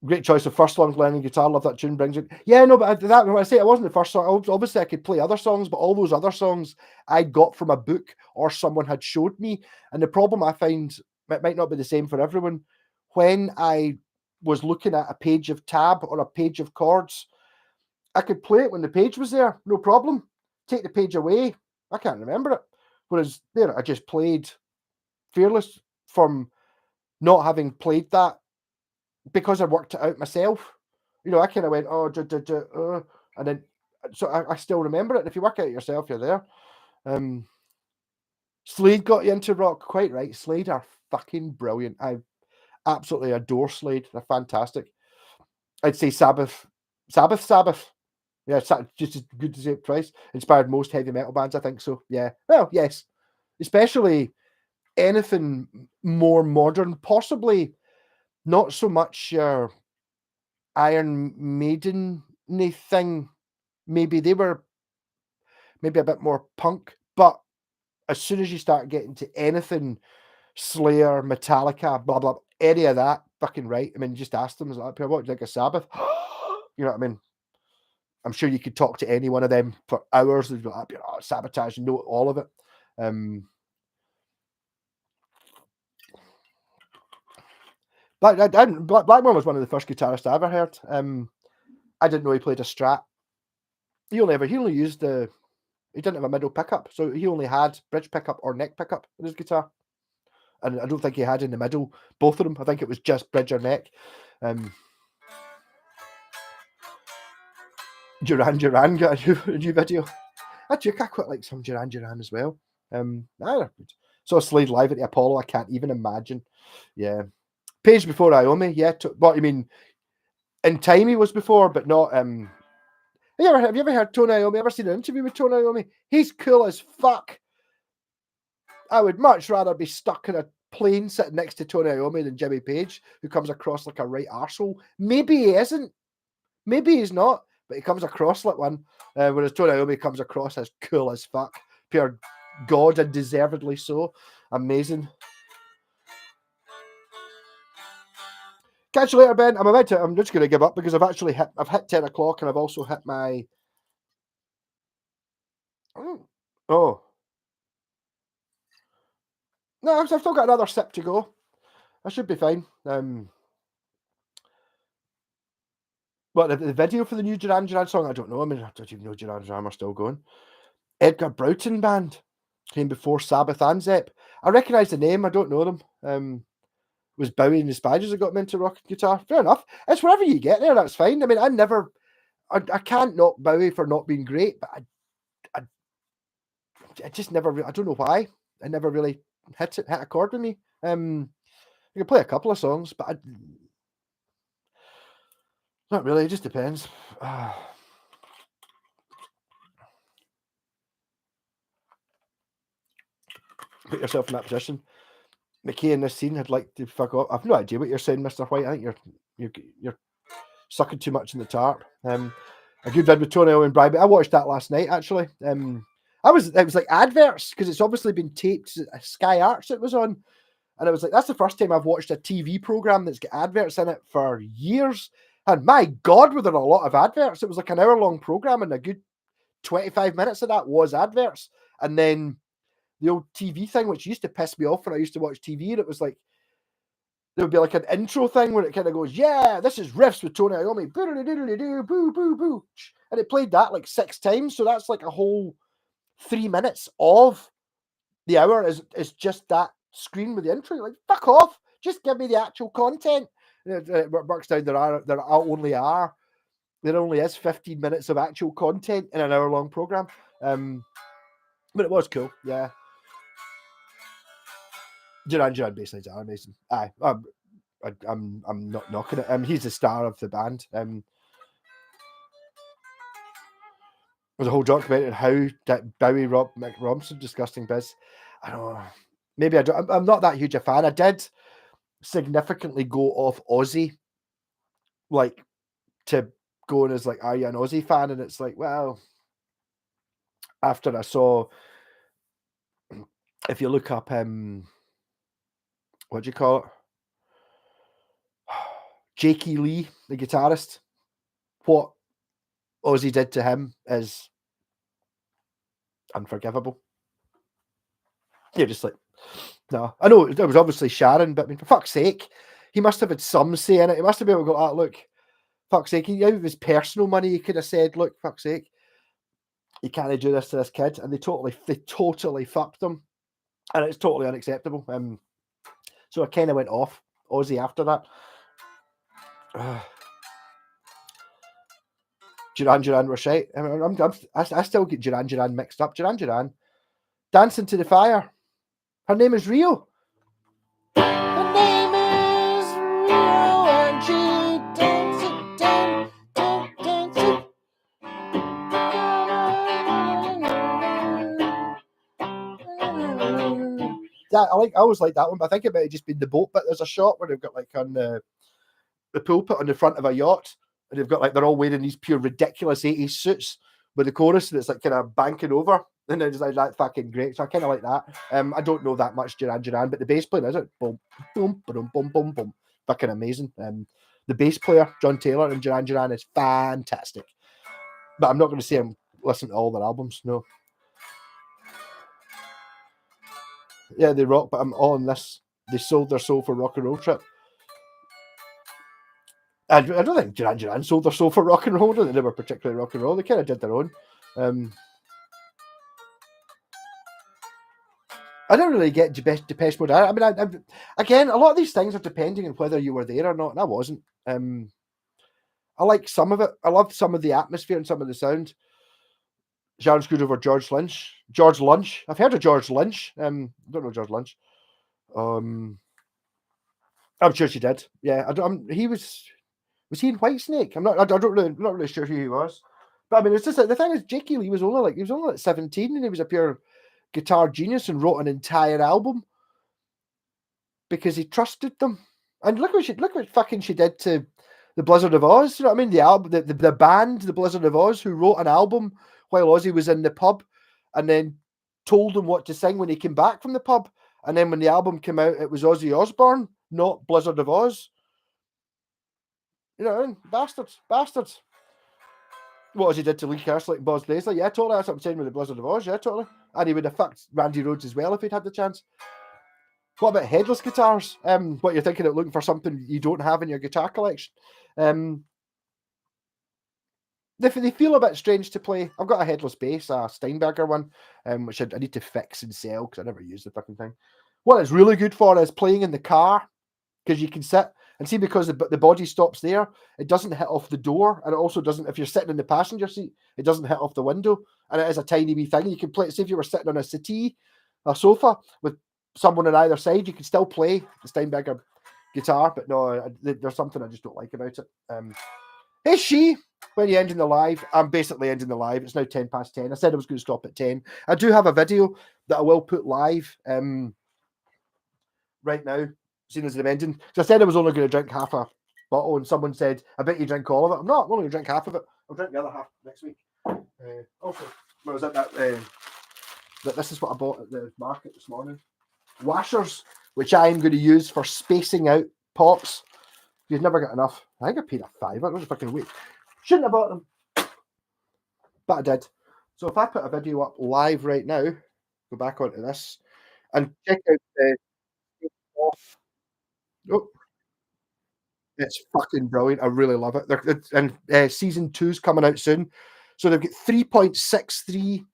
S1: great choice of first song, learning guitar. Love that tune. Brings it. Yeah, no, but that when I say it wasn't the first song, obviously I could play other songs, but all those other songs I got from a book or someone had showed me. And the problem I find, it might not be the same for everyone, when I was looking at a page of tab or a page of chords, I could play it when the page was there, no problem. Take the page away, I can't remember it. Whereas there, I just played Fearless from not having played that, because I worked it out myself. You know, I kind of went, oh, and then, so I still remember it. And if you work it out yourself, you're there. Slade got you into rock, quite right. Slade are fucking brilliant. I absolutely adore Slade. They're fantastic. I'd say Sabbath. Yeah, just as good as it price. Inspired most heavy metal bands, I think so. Yeah. Well, yes. Especially anything more modern, possibly not so much Iron Maiden thing. Maybe they were maybe a bit more punk, but as soon as you start getting to anything Slayer, Metallica, blah blah, any of that, fucking right. I mean, just ask them, is like, what, like a Sabbath? You know what I mean? I'm sure you could talk to any one of them for hours. They'd be like, oh, Sabotage, know all of it. Blackmore was one of the first guitarists I ever heard. I didn't know he played a Strat. He only used he didn't have a middle pickup, so he only had bridge pickup or neck pickup in his guitar. And I don't think he had in the middle both of them. I think it was just bridge or neck. Duran Duran got a new video. I quite like some Duran Duran as well. I saw Slade live at the Apollo. I can't even imagine. Yeah. Page Before Iommi. Yeah. What you mean? In time he was before, but not. Have you ever heard Tony Iommi? Ever seen an interview with Tony Iommi? He's cool as fuck. I would much rather be stuck in a plane sitting next to Tony Iommi than Jimmy Page, who comes across like a right arsehole. Maybe he isn't. Maybe he's not, but he comes across like one. Whereas Tony Iommi comes across as cool as fuck. Pure god, and deservedly so. Amazing. Catch you later, Ben. I'm just going to give up because I've hit 10 o'clock, and I've also hit my. Oh. No, I've still got another sip to go. I should be fine. But the video for the new Duran Duran song, I don't know. I mean, I don't even know Duran Duran are still going. Edgar Broughton Band came before Sabbath and Zepp. I recognise the name. I don't know them. Was Bowie and the Spiders that got me into rock guitar? Fair enough. It's wherever you get there. That's fine. I mean, I can't knock Bowie for not being great, but I just never. I don't know why. I never really hit a chord with me. I can play a couple of songs, but not really. It just depends. Put yourself in that position. McKay in this scene had like to fuck off. I've no idea what you're saying, Mr. White. I think you're sucking too much in the tarp. A good vid with Tony Owen Bribey. I watched that last night actually. It was like adverts because it's obviously been taped. Sky Arts it was on, and it was like that's the first time I've watched a TV program that's got adverts in it for years. And my God, were there a lot of adverts? It was like an hour-long program, and a good 25 minutes of that was adverts. And then the old TV thing, which used to piss me off when I used to watch TV, and it was like there would be like an intro thing where it kind of goes, yeah, this is riffs with Tony Iommi, boo, boo, boo, and it played that like 6 times, so that's like a whole 3 minutes of the hour is just that screen with the intro. Like, fuck off, just give me the actual content. It works down there only is 15 minutes of actual content in an hour-long program. But it was cool, yeah. Duran Duran basically is amazing. Aye, I'm not knocking it. He's the star of the band. There's a whole documentary on how that Bowie robbed Mick Ronson, disgusting biz. I don't know. Maybe I don't. I'm not that huge a fan. I did significantly go off Ozzy, like to going as like, are you an Ozzy fan? And it's like, well, after I saw, if you look up, what do you call it? Jakey Lee, the guitarist, what Ozzy did to him is unforgivable. You're just like, no. I know it was obviously Sharon, but I mean, for fuck's sake, he must have had some say in it. He must have been able to go, look, fuck's sake, out of his personal money, he could have said, look, fuck's sake, you can't do this to this kid. And they totally fucked them. And it's totally unacceptable. So I kind of went off Ozzy after that. Duran Duran were shite. I mean, I still get Duran Duran mixed up. Duran Duran, Dancing to the Fire. Her name is Rio. Her name is Rio, and she dances, dances. Yeah, I always like that one, but I think it might have just been the boat bit. There's a shot where they've got like on the pulpit on the front of a yacht, and they've got like they're all wearing these pure ridiculous 80s suits with the chorus, and it's like kind of banking over, and then it's like that fucking great. So I kind of like that. I don't know that much Duran Duran, but the bass player is it? Boom, boom, boom, boom, boom, boom. Fucking amazing. The bass player John Taylor in Duran Duran is fantastic, but I'm not going to say I'm listening to all their albums. No. Yeah, they rock, but I'm on this. They sold their soul for Rock and Roll Trip. I don't think Duran Duran sold their soul for rock and roll. They were particularly rock and roll. They kind of did their own. I don't really get Depeche Mode. I mean, again, a lot of these things are depending on whether you were there or not, and I wasn't. I like some of it. I loved some of the atmosphere and some of the sound. Sharon screwed over George Lynch. George Lunch. I've heard of George Lynch. I don't know George Lynch. I'm sure she did. Yeah, he was. Was he in Whitesnake? I'm not. not really sure who he was. But I mean, it's just like, the thing is, Jakey Lee was only like 17, and he was a pure guitar genius and wrote an entire album because he trusted them. And look what fucking she did to the Blizzard of Oz. You know what I mean? The album, the band, the Blizzard of Oz, who wrote an album while Ozzy was in the pub, and then told him what to sing when he came back from the pub. And then when the album came out, it was Ozzy Osbourne, not Blizzard of Oz. You know what I mean? Bastards. What as he did to Lee Kerslake and Boz Daisley. Yeah, totally. That's what I'm saying with the Blizzard of Oz. Yeah, totally. And he would have fucked Randy Rhoads as well if he'd had the chance. What about headless guitars? What you're thinking of looking for something you don't have in your guitar collection? They feel a bit strange to play. I've got a headless bass, a Steinberger one, which I need to fix and sell because I never use the fucking thing. What it's really good for is playing in the car, because you can sit and see, because the body stops there, it doesn't hit off the door, and it also doesn't, if you're sitting in the passenger seat, it doesn't hit off the window, and it is a tiny wee thing. You can play it. See, if you were sitting on a settee, a sofa with someone on either side, you can still play the Steinberger guitar, but no, there's something I just don't like about it. Is she? When you ending the live, I'm basically ending the live. It's now 10 past 10. I said I was going to stop at 10. I do have a video that I will put live right now, seeing as I'm ending. So I said I was only going to drink half a bottle, and someone said, I bet you drink all of it. I'm not. I'm only going to drink half of it. I'll drink the other half next week. Also, when I was at that, this is what I bought at the market this morning. Washers, which I am going to use for spacing out pops. You've never got enough. I think I paid a $5. I was fucking wait. Shouldn't have bought them, but I did. So if I put a video up live right now, go back onto this and check out the. Oh, it's fucking brilliant. I really love it. And season 2's coming out soon, so they've got 3.63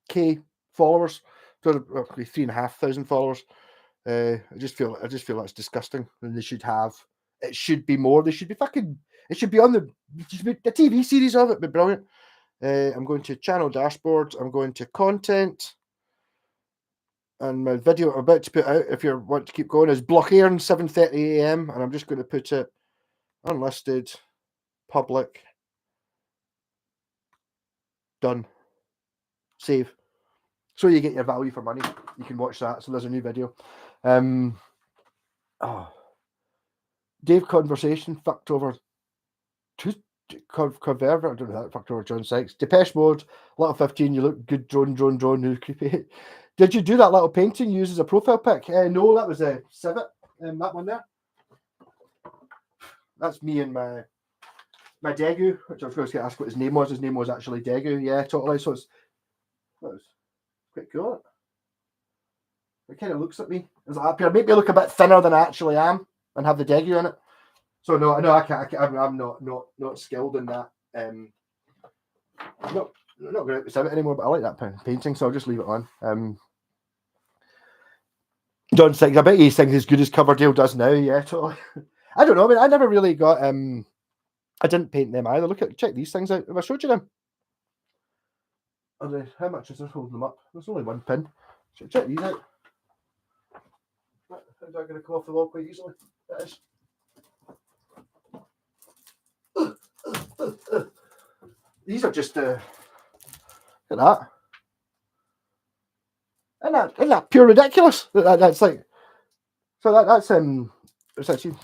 S1: K followers, so 3,500 followers. I just feel that's disgusting, and they should have. It should be more. They should be fucking. It should be on the. The TV series of it, but brilliant. I'm going to channel dashboards. I'm going to content. And my video I'm about to put out, if you want to keep going, is Blockhairn 7:30 a.m. And I'm just going to put it unlisted, public, done, save. So you get your value for money. You can watch that. So there's a new video. Dave Conversation fucked over Converver. I don't know that fucked over John Sykes. Depeche Mode, Little 15. You look good. Drone. Who's creepy? Did you do that little painting you used as a profile pic? No, that was a Civet. That one there. That's me and my Degu, which I was going to ask what his name was. His name was actually Degu. Yeah, totally. So that was quite cool. It kind of looks at me. It's like up here. Make me look a bit thinner than I actually am, and have the Degu in it. So no, I can't. I'm not skilled in that. Not going to Civet anymore, but I like that painting, so I'll just leave it on. John Sykes, I bet he thinks as good as Coverdale does now. Yeah, totally. I don't know. I mean, I never really got. I didn't paint them either. Check these things out. Have I showed you them? How much is this holding them up? There's only one pin. Check these out. How's that going to come off the wall quite easily? That is. These are just look at that. Isn't that pure ridiculous? That's like, so that's it's actually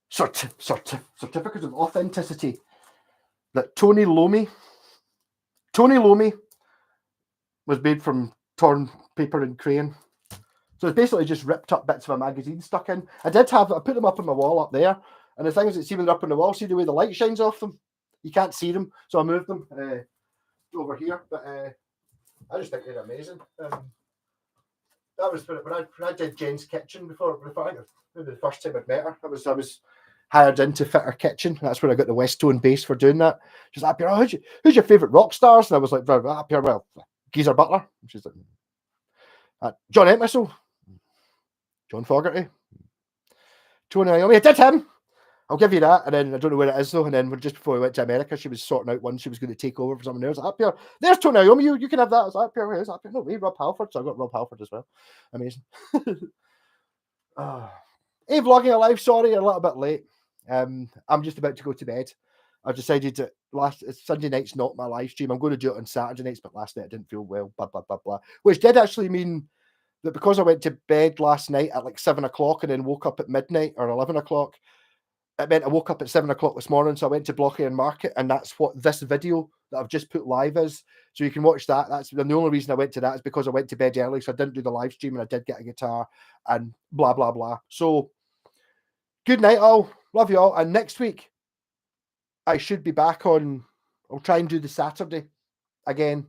S1: certificate of authenticity that Tony Lomi was made from torn paper and crayon. So it's basically just ripped up bits of a magazine stuck in. I put them up on my wall up there, and the thing is, see when they're up on the wall, see the way the light shines off them? You can't see them, so I moved them over here. But I just think they're amazing. That was when I did Jen's kitchen before. Maybe the first time I'd met her, I was hired in to fit her kitchen. That's where I got the West Tone bass for doing that. She's like, oh, who's your favourite rock stars? And I was like, well, Geezer Butler. And she's like, John Entwistle, John Fogerty, Tony Iommi. I did him. I'll give you that. And then I don't know where it is though. And then just before we went to America, she was sorting out one she was going to take over for someone else. Up here, there's Tony Iommi. You can have that. I was like, up here, where's up here? No way, Rob Halford. So I got Rob Halford as well. Amazing. Hey, vlogging alive. Sorry, a little bit late. I'm just about to go to bed. I decided that Sunday night's not my live stream. I'm going to do it on Saturday nights, but last night I didn't feel well. Blah blah blah blah. Which did actually mean that because I went to bed last night at like 7 o'clock and then woke up at midnight or 11 o'clock. It meant I woke up at 7 o'clock this morning, so I went to Blockhairn Market, and that's what this video that I've just put live is. So you can watch that. That's the only reason I went to that is because I went to bed early, so I didn't do the live stream, and I did get a guitar and blah blah blah. So good night, all. Love you all. And next week I should be back on. I'll try and do the Saturday again.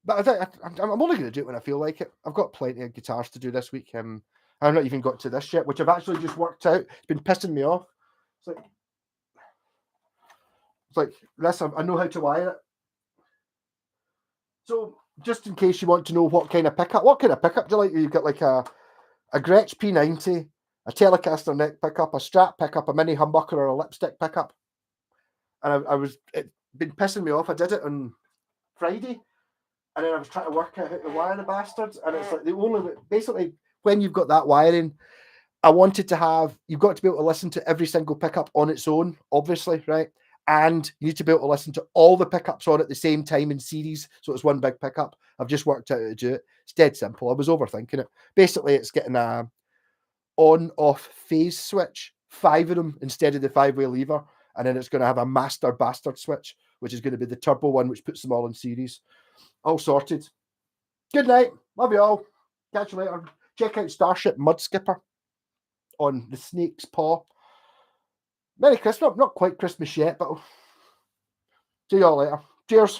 S1: But I think I'm only going to do it when I feel like it. I've got plenty of guitars to do this week. I've not even got to this yet, which I've actually just worked out. It's been pissing me off. It's like this. I know how to wire it. So just in case you want to know what kind of pickup do you like? You've got like a Gretsch P90, a Telecaster neck pickup, a Strat pickup, a mini humbucker, or a lipstick pickup. And it's been pissing me off. I did it on Friday, and then I was trying to work out how to wire the bastards, and it's like basically when you've got that wiring, I wanted to have, you've got to be able to listen to every single pickup on its own, obviously, right? And you need to be able to listen to all the pickups on at the same time in series, so it's one big pickup. I've just worked out how to do it. It's dead simple. I was overthinking it. Basically, it's getting a on-off phase switch, 5 of them instead of the 5-way lever, and then it's going to have a master bastard switch, which is going to be the turbo one, which puts them all in series. All sorted. Good night. Love you all. Catch you later. Check out Starship Mud Skipper on the Snake's Paw. Merry Christmas. Not quite Christmas yet, but see you all later. Cheers.